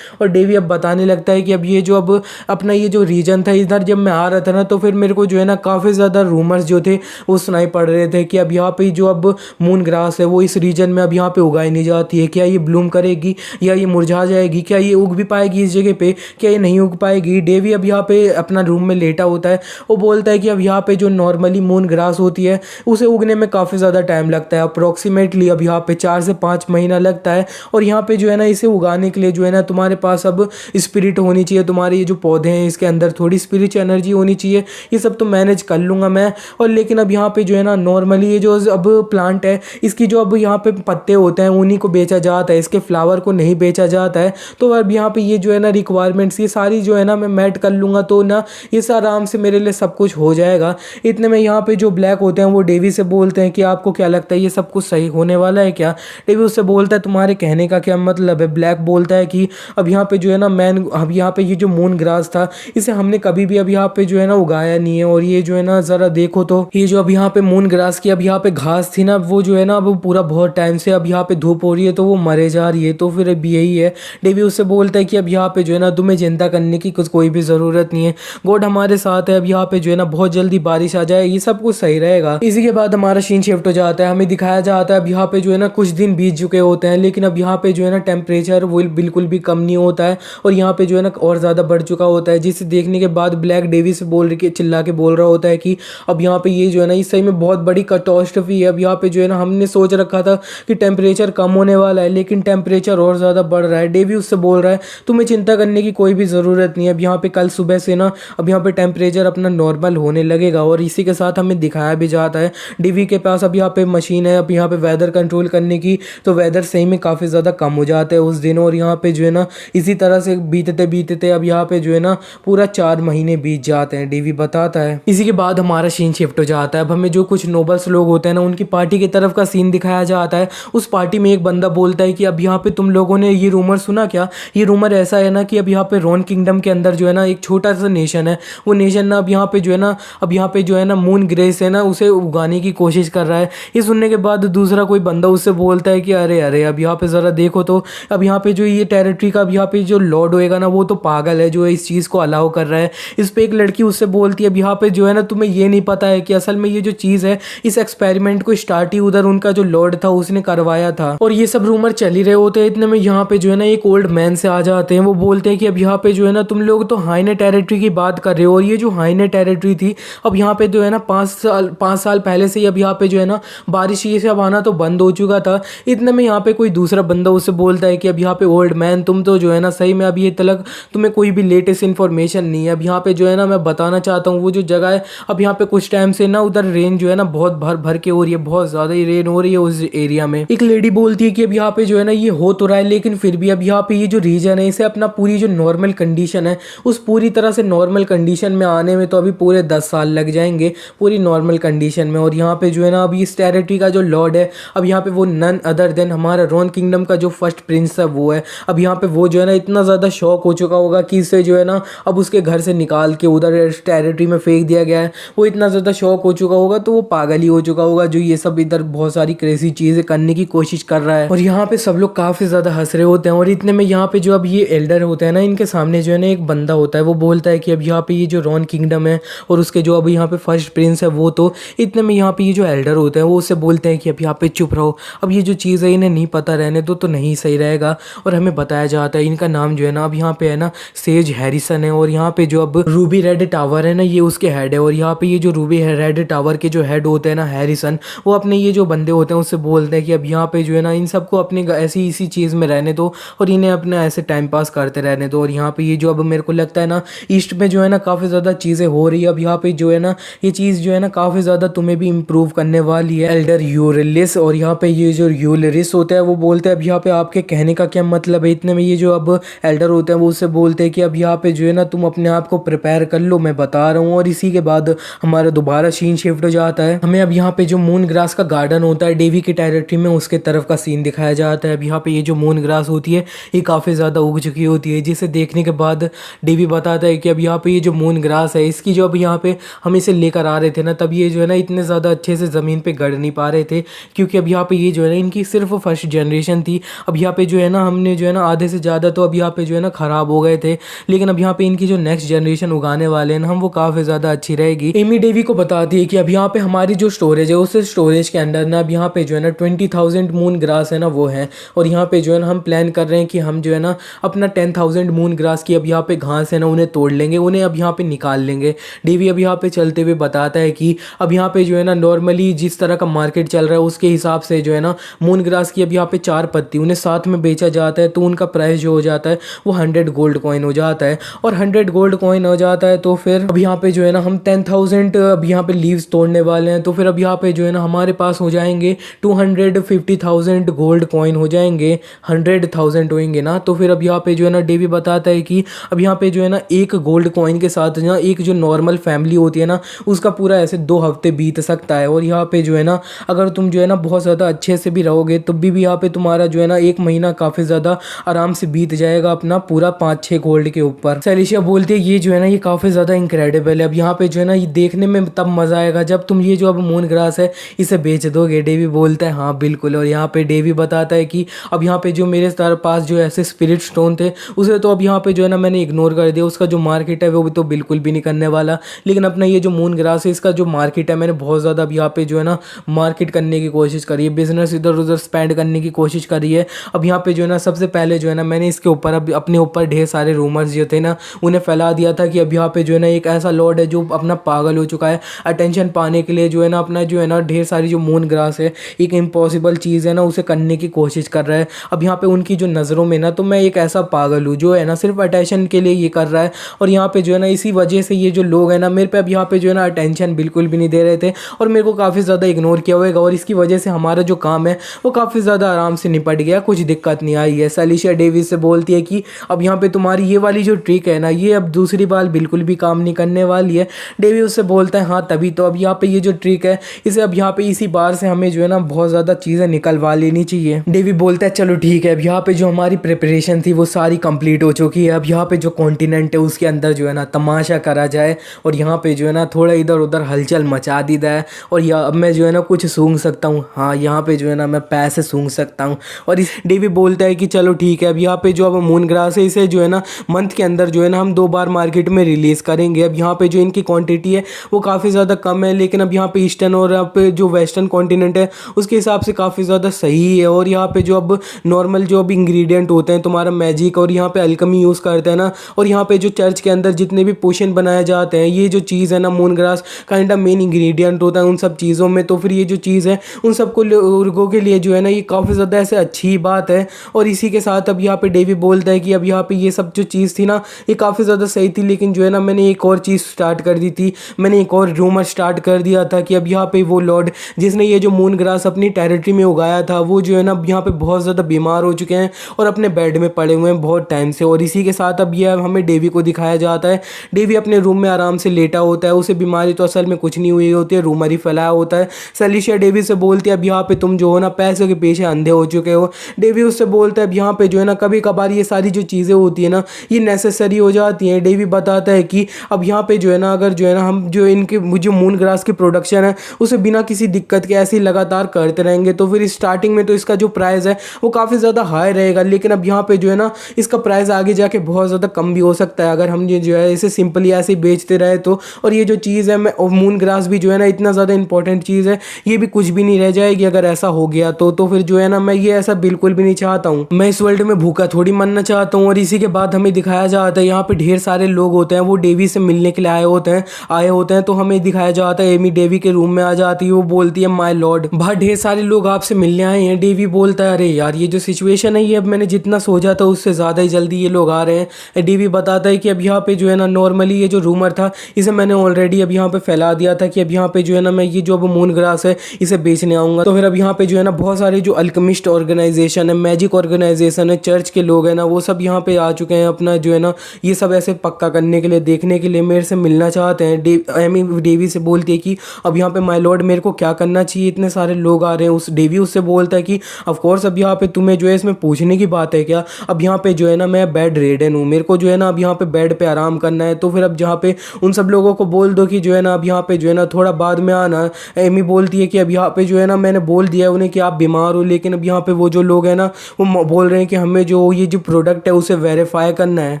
और डेवी अब बताने लगता है कि अब ये जो अब अपना ये जो रीजन था इधर जब मैं आ रहा था ना तो फिर मेरे को जो है ना काफ़ी ज़्यादा रूमर्स जो थे वो सुनाई पड़ रहे थे कि अब यहाँ पे जो अब मून ग्रास है वो इस रीजन में अब यहाँ पे उगाई नहीं जाती है, क्या ये ब्लूम करेगी या ये मुरझा जाएगी, क्या ये उग भी पाएगी इस जगह पे, क्या ये नहीं उग पाएगी। डेवी अब यहाँ पे अपना रूम में लेटा होता है, वो बोलता है कि अब यहाँ पे जो नॉर्मली मून ग्रास होती है उसे उगने में काफ़ी ज़्यादा टाइम लगता है, अप्रॉक्सीमेटली अब यहाँ पे 4 से 5 महीना लगता है। और यहाँ पे जो है ना इसे उगाने के लिए जो है ना तुम्हारे पास अब स्पिरिट होनी चाहिए, तुम्हारे ये जो पौधे हैं इसके अंदर थोड़ी स्पिरिचुअल एनर्जी होनी चाहिए, ये सब तो मैनेज कर लूँगा मैं। और लेकिन अब यहाँ पे जो है ना नॉर्मली ये जो अब प्लांट है इसकी जो अब यहाँ पे पत्ते होते हैं उन्हीं को बेचा जाता है, इसके फ्लावर को नहीं बेचा जाता है। तो अब यहाँ पे ये जो है ना रिक्वायरमेंट्स ये सारी जो है ना मैं मेट कर लूँगा तो ना ये आराम से मेरे लिए सब कुछ हो जाएगा। इतने में यहाँ पे जो ब्लैक होते हैं वो डेवी से बोलते हैं कि आपको क्या लगता है ये सब कुछ सही होने वाला है क्या। डेवी उससे बोलता है तुम्हारे कहने का क्या मतलब है। ब्लैक बोलता है कि अब यहाँ पे जो है ना अब यहाँ पे ये जो मून ग्रास था इसे हमने कभी भी अब यहाँ पे जो है ना उगाया नहीं है, और ये जो है ना ज़रा देखो तो ये जो अब यहाँ पे मून ग्रास की अब यहाँ पे घास थी ना वो जो है ना अब पूरा बहुत टाइम से अब यहाँ पे धूप हो रही है तो वो मरे जा रही है, तो फिर अब यही है। डेवी उससे बोलता है कि अब यहाँ पे जो है ना तुम्हें चिंता करने की कुछ कोई भी ज़रूरत नहीं है, गॉड हमारे साथ है, अब यहाँ पे जो है ना बहुत जल्दी बारिश आ जाए, ये सब कुछ सही रहेगा। इसी के बाद हमारा सीन शिफ्ट हो जाता है, हमें दिखाया जाता है अब यहाँ पे जो है ना कुछ दिन बीत चुके होते हैं, लेकिन अब यहाँ पे जो है ना टेम्परेचर वो बिल्कुल भी कम नहीं होता है और यहाँ पे जो है ना और ज़्यादा बढ़ चुका होता है, जिसे देखने के बाद ब्लैक डेवी से चिल्ला के बोल रहा होता है कि अब यहाँ पे ये जो है ना इस सही में बहुत बड़ी कैटास्ट्रॉफी है। अब यहाँ पे जो है ना हमने सोच रखा था कि टेम्परेचर कम होने वाला है लेकिन टेम्परेचर और ज़्यादा बढ़ रहा है। डेवी उससे बोल रहा है तुम्हें चिंता करने की कोई भी ज़रूरत नहीं है, अब यहाँ पे कल सुबह से ना अब यहाँ पे टेम्परेचर अपना नॉर्मल होने लगेगा। और इसी के साथ हमें दिखाया भी जाता है डेवी के पास अब यहाँ पे मशीन है अब यहाँ पे वेदर कंट्रोल करने की, तो वेदर सही में काफ़ी ज़्यादा कम हो जाता है उस दिन। और यहाँ पे जो है ना इसी तरह से बीतते अब यहाँ पे जो है ना पूरा 4 महीने बीत जाते हैं, डेवी बताता है। इसी के बाद हमारा सीन शिफ्ट हो जाता है, अब हमें जो कुछ नोबल्स लोग होते हैं ना उनकी पार्टी की तरफ का सीन दिखाया जाता है। उस पार्टी में एक बंदा बोलता है कि अब यहाँ पे तुम लोगों ने ये रूमर सुना क्या, ये रूमर ऐसा है ना कि अब यहाँ पे रॉन किंगडम के अंदर जो है ना एक छोटा सा नेशन है, वो नेशन ना अब यहाँ पे जो है ना अब यहाँ पे जो है ना मून ग्रेस है ना उसे उगाने की कोशिश कर रहा है। ये सुनने के बाद दूसरा कोई बंदा उससे बोलता है कि अरे अरे अब यहाँ पे ज़रा देखो तो अब यहाँ पे जो ये टेरिटरी का अब यहाँ पे जो लॉर्ड होएगा ना वो तो पागल है जो इस चीज़ को अलाउ कर रहा है। इस पे एक लड़की उससे बोलती है अब यहाँ पे जो है ना तुम्हें ये नहीं पता है कि असल में ये जो चीज़ है इस एक्सपेरिमेंट को स्टार्ट ही उधर उनका जो लॉर्ड था उसने करवाया था। और ये सब रूमर चल ही रहे होते हैं, इतने में यहाँ पे जो है ना एक ओल्ड मैन से आ जाते हैं, वो बोलते हैं कि अब यहाँ पे जो है ना तुम लोग तो हाइने टेरिटरी की बात कर रहे हो, और ये जो हाइने टेरिटरी थी अब यहाँ पे जो है ना 5 साल पहले से ही अब यहाँ पे जो है ना बारिश ये सब आना तो बंद हो चुका था। इतने में यहाँ पे कोई दूसरा बंदा उससे बोलता है कि अब यहाँ पे ओल्ड मैन तुम तो जो है ना सही में अब ये तलक तुम्हें कोई भी लेटेस्ट इन्फॉर्मेशन नहीं है। अब यहाँ पे जो है ना मैं बताना चाहता हूँ वो जो जगह है अब यहाँ पे कुछ टाइम से ना उधर रेन जो है ना बहुत भर के हो रही है, बहुत ज़्यादा ही रेन हो रही है उस एरिया में। एक लेडी बोलती है कि अब यहाँ पे जो है ना ये हो तो रहा है लेकिन फिर भी अब यहाँ पे ये जो रीजन है इसे अपना पूरी जो नॉर्मल कंडीशन है उस पूरी तरह से नॉर्मल कंडीशन में आने में तो अभी पूरे 10 साल लग जाएंगे पूरी नॉर्मल कंडीशन में। और यहाँ पे जो है ना अभी इस टेरिटरी का जो लॉर्ड है अब यहाँ पे वो नन अदर देन हमारा रॉन किंगडम का जो फर्स्ट प्रिंस है वो है। अब यहाँ पे वो जो है ना इतना ज़्यादा शौक हो चुका होगा कि इसे जो है ना अब उसके घर से निकाल के उधर टेरिटरी में फेंक दिया गया है, वो इतना ज़्यादा शौक हो चुका होगा तो वो पागल ही हो चुका होगा जो ये सब इधर बहुत सारी क्रेजी चीज़ें करने की कोशिश कर रहा है। और यहाँ पे सब लोग काफ़ी ज़्यादा हंस रहे होते हैं। और इतने में यहाँ पे जो अब ये एल्डर होते हैं ना इनके सामने जो है ना एक बंदा होता है, वो बोलता है कि अब यहाँ पे ये जो रॉन किंगडम है और उसके जो अभी यहाँ पे फर्स्ट प्रिंस है वो तो इतने में यहाँ पे ये जो एल्डर होते हैं वो उससे बोलते हैं कि अब यहाँ पे चुप रहो, अब ये जो चीज़ है इन्हें नहीं पता रहने दो तो नहीं सही रहेगा। और हमें बताया जाता है इनका नाम जो है ना अब यहाँ पे है ना सेज हैरिसन है, और यहाँ पे जो अब रूबी रेड टावर है ना ये उसके हेड है। और यहाँ पे ये जो रूबी रेड टावर के जो हेड होते हैं ना हैरिसन, वो अपने ये जो बंदे होते हैं उससे बोलते हैं कि अब यहाँ पे जो है ना इन सबको अपने ऐसी इसी चीज़ में रहने दो और इन्हें अपना ऐसे टाइम पास करते रहने दो। और यहाँ पे ये जो अब मेरे को लगता है ना ईस्ट में जो है ना काफ़ी ज़्यादा चीज़ें हो रही है, अब यहाँ पे जो है ना ये चीज़ जो है ना काफ़ी ज़्यादा तुम्हें भी इम्प्रूव करने वाली है एल्डर यूरिलिस। और यहाँ पे ये जो यूरिलिस होता है वो बोलते हैं अब यहाँ पे आपके कहने का क्या मतलब है। इतने में ये जो अब एल्डर होते हैं वो उससे बोलते हैं कि अब यहाँ पे जो है ना तुम अपने आप को प्रिपेयर कर लो, मैं बता रहा हूँ। और इसी के बाद हमारा दोबारा सीन शिफ्ट हो जाता है, हमें अब यहाँ पे जो मून ग्रास का गार्डन होता है डेवी की टेरिटरी में उसके तरफ का सीन दिखाया जाता है। अब यहाँ पे ये जो मून ग्रास होती है ये काफ़ी ज़्यादा उग चुकी होती है, जिसे देखने के बाद डेवी बताता है कि अब यहाँ पे ये जो मून ग्रास है इसकी जो अब यहाँ पे हम इसे लेकर आ रहे थे ना तब ये जो है ना इतने ज़्यादा अच्छे से ज़मीन पे गड़ नहीं पा रहे थे, क्योंकि अब यहाँ पे ये जो है ना इनकी सिर्फ फर्स्ट जनरेशन थी। अब यहाँ पे जो है ना हमने जो है ना आधे से ज़्यादा तो अब यहाँ पे जो है ना ख़राब हो गए थे, लेकिन अब यहाँ पे इनकी जो नेक्स्ट जनरेशन उगाने वाले हैं हम वो काफ़ी ज़्यादा अच्छी रहेगी। एमी डेवी को बताती है कि अब यहाँ पे हमारी जो स्टोरेज है उस स्टोरेज के अंदर ना अब यहाँ पे जो है ना 20,000 मून ग्रास है ना वो है, और यहाँ पे जो है ना हम प्लान कर रहे हैं कि हम जो है ना अपना 10,000 मून ग्रास की अब यहाँ पे घास है ना उन्हें तोड़ लेंगे, उन्हें अब यहाँ पे निकाल लेंगे। डेवी अब यहाँ पे चलते हुए बताता है कि अब यहाँ पे जो है ना नॉर्मली जिस तरह का मार्केट चल रहा है उसके हिसाब से जो है ना मून ग्रास की अब यहाँ पे 4 पत्ती उन्हें साथ में बेचा जाता है तो उनका प्राइस जो हो जाता है वो 100 गोल्ड कॉइन हो जाता है। और 100 गोल्ड कॉइन हो जाता है तो फिर अब यहाँ पे जो है ना हम 10,000 अब यहाँ पे लीव्स तोड़ने वाले हैं, तो फिर अब यहाँ पे जो है ना हमारे पास हो जाएंगे 250,000 गोल्ड कॉइन हो जाएंगे, 100,000 होंगे ना। तो फिर अब यहाँ पे जो है ना डेवी बताता है कि अब यहाँ पे जो है ना एक गोल्ड कॉइन के साथ ना एक जो नॉर्मल फैमिली होती है ना उसका पूरा ऐसे 2 हफ्ते बीत सकता है। और यहाँ पे जो है ना अगर तुम जो है ना बहुत ज़्यादा अच्छे से भी रहोगे तो भी यहाँ पे तुम्हारा जो है ना 1 महीना काफ़ी ज़्यादा आराम से बीत जाएगा अपना पूरा 5-6 गोल्ड के ऊपर। सेलिशिया बोलती है ये जो है ना ये काफ़ी ज़्यादा इनक्रेडिबल है, अब यहाँ पे जो है ना ये देखने में तब मज़ा आएगा जब तुम ये जो अब मून ग्रास है इसे बेच दोगे। डेवी बोलता है हाँ बिल्कुल। और यहाँ पे डेवी बताता है कि अब यहाँ पे जो मेरे पास जो ऐसे स्पिरिट स्टोन थे उसे तो अब यहाँ पे जो है ना मैंने इग्नोर कर दिया, उसका जो मार्केट है वो भी तो बिल्कुल भी नहीं करने वाला, लेकिन अपना ये जो मून ग्रास है इसका जो मार्केट है मैंने बहुत ज़्यादा अब यहाँ पे जो है ना मार्केट करने की कोशिश करी है, बिजनेस इधर उधर स्पेंड करने की कोशिश करी है। अब यहाँ पे जो है ना सबसे पहले जो है ना मैंने इसके ऊपर अब अपने ऊपर ढेर सारे रूमर्स जो थे ना उन्हें फैला दिया था कि अब यहाँ पे जो है ना एक ऐसा लॉर्ड है जो अपना पागल हो चुका है, अटेंशन पाने के लिए जो है ना अपना जो है ना ढेर सारी जो मून ग्रास है एक इम्पॉसिबल चीज़ है ना उसे करने की कोशिश कर रहा है। अब यहाँ पे उनकी जो नज़रों में ना तो मैं एक ऐसा पागल हूँ जो है ना सिर्फ अटेंशन के लिए ये कर रहा है, और यहाँ पे जो है ना इसी वजह से ये जो लोग हैं ना मेरे पे अब यहाँ पे जो है ना अटेंशन बिल्कुल भी नहीं दे रहे थे और मेरे को काफ़ी ज़्यादा इग्नोर किया होगा, और इसकी वजह से हमारा जो काम है वो काफ़ी ज़्यादा आराम से निपट गया, कुछ दिक्कत नहीं आई है। सेलिशिया डेविस से बोलती है कि अब यहाँ पे तुम्हारी ये वाली जो ट्रिक है ना ये अब दूसरी बार बिल्कुल भी काम नहीं करने वाली है। डेवी उससे बोलता है हाँ तभी तो अब यहाँ पे ये जो ट्रिक है इसे अब यहाँ पे इसी बार से हमें जो है ना बहुत ज़्यादा चीज़ें निकलवा लेनी चाहिए। डेवी बोलता है चलो ठीक है, अब यहाँ पे जो हमारी प्रिपरेशन थी वो सारी कंप्लीट हो चुकी है, अब यहाँ पे जो कॉन्टिनेंट है उसके अंदर जो है ना तमाशा करा जाए और यहाँ पे जो है ना थोड़ा इधर उधर हलचल मचा दी जाए, और यह अब मैं जो है ना कुछ सूंघ सकता हूँ, हाँ यहाँ पे जो है ना मैं पैसे सूंघ सकता हूँ। और इस डेवी बोलता है कि चलो ठीक है, अब यहाँ पे जो अब मून ग्रास है इसे जो है ना मंथ के अंदर जो है ना हम 2 बार मार्केट में रिलीज़ करेंगे। अब यहाँ पे जो इनकी क्वांटिटी है वो काफ़ी ज़्यादा कम है, लेकिन अब यहाँ पे ईस्टर्न और यहाँ पे जो वेस्टर्न कॉन्टिनेंट है उसके हिसाब से काफ़ी ज़्यादा सही है। और यहाँ पे जो अब नॉर्मल जो अब इंग्रेडिएंट होते हैं तुम्हारा मैजिक और यहाँ पे अल्केमी यूज़ करते हैं ना, और यहाँ पे जो चर्च के अंदर जितने भी पोशन बनाए जाते हैं ये जो चीज़ है ना moon grass kind of main ingredient होता है उन सब चीज़ों में, तो फिर ये जो चीज़ है उन सबको लोगों के लिए जो है ना ये काफ़ी ज़्यादा ऐसे अच्छी बात है। और इसी के साथ अब यहाँ पे डेवी बोलता है कि अब यहाँ पे ये सब जो चीज़ थी ना ये काफ़ी ज़्यादा सही थी, लेकिन जो है ना मैंने एक और चीज़ स्टार्ट कर दी थी, मैंने एक और रूमर स्टार्ट कर दिया था कि अब यहाँ पे वो लॉर्ड जिसने ये जो मून ग्रास अपनी टेरिटरी में उगाया था वो जो है ना यहाँ पे बहुत ज़्यादा बीमार हो चुके हैं और अपने बेड में पड़े हुए हैं बहुत टाइम से। और इसी के साथ अब ये हमें डेवी को दिखाया जाता है, डेवी अपने रूम में आराम से लेटा होता है, उसे बीमारी तो असल में कुछ नहीं हुई होती है, रूमर ही फैलाया होता है। सेलिशिया डेवी से बोलती है अब यहाँ पे तुम जो हो ना पैसों के पीछे अंधे हो चुके हो। डेवी उससे बोलता है अब यहाँ पे जो है ना कभी कभार ये सारी जो चीज़ें होती है ना ये नेसेसरी हो जाती हैं। डेवी बताता है कि अब यहाँ पे जो है ना अगर जो है ना हम जो इनके जो मून ग्रास की प्रोडक्शन है उसे बिना किसी दिक्कत के ऐसे ही लगातार करते रहेंगे तो फिर स्टार्टिंग में तो इसका जो प्राइस है वो काफ़ी ज़्यादा हाई रहेगा, लेकिन अब यहाँ पे जो है ना इसका प्राइस आगे जाके बहुत ज़्यादा कम भी हो सकता है अगर हम ये जो है इसे सिंपली ऐसे ही बेचते रहे तो। और ये जो चीज़ है मून ग्रास भी जो है ना इतना ज़्यादा इंपॉर्टेंट चीज़ है, ये भी कुछ भी नहीं रह जाएगी अगर ऐसा हो गया तो फिर जो है ना मैं ये ऐसा बिल्कुल भी नहीं चाहता हूँ। मैं इस वर्ल्ड में भूखा थोड़ी मरना चाहता हूँ। और इसी के बाद हमें दिखाया जाता है यहाँ पे ढेर सारे लोग होते हैं, वो डेवी से मिलने के लिए आए होते हैं। तो हमें दिखाया जाता है एमी डेवी के रूम में आ जाती है, वो बोलती है माय लॉर्ड बाहर ढेर सारे लोग आपसे मिलने आए हैं। डेवी बोलता है अरे यार ये जो सिचुएशन है ये अब मैंने जितना सोचा था उससे ज़्यादा ही जल्दी ये लोग आ रहे हैं। डेवी बताता है कि अब यहाँ पे जो है ना नॉर्मली ये जो रूमर था इसे मैंने ऑलरेडी अब यहाँ पे फैला दिया था कि अब यहाँ पे जो है ना मैं ये जो अब मून ग्रास है इसे बेचने आऊँगा। तो फिर अब यहाँ पे जो है ना बहुत सारे जो अल्केमिस्ट ऑर्गेनाइजेशन है, मैजिक ऑर्गेनाइजेशन है, चर्च के लोग हैं ना, वो सब यहाँ पे आ चुके हैं अपना जो है ना ये सब ऐसे पक्का करने के लिए, देखने के लिए मेरे से मिलना चाहते हैं। एमी डेवी से बोलती है कि अब यहाँ पे माय लॉर्ड मेरे को क्या करना चाहिए, इतने सारे लोग आ रहे हैं। उस डेवी उससे बोलता है कि ऑफ कोर्स अब यहाँ पे तुम्हें जो है इसमें पूछने की बात है क्या, अब यहाँ पे जो है ना मैं बेड रेडन हूँ, मेरे को जो है ना अब यहाँ पे बेड पे आराम करना है। तो फिर अब जहाँ पे उन सब लोगों को बोल दो कि जो है ना अब यहाँ पे जो है ना थोड़ा बाद में आना। एमी बोलती है कि अब यहाँ पे जो है ना मैंने बोल दिया है उन्हें कि आप बीमार हो, लेकिन अब यहाँ पे वो जो लोग हैं ना वो बोल रहे हैं कि हमें जो ये जो प्रोडक्ट है उसे वेरीफाई करना है।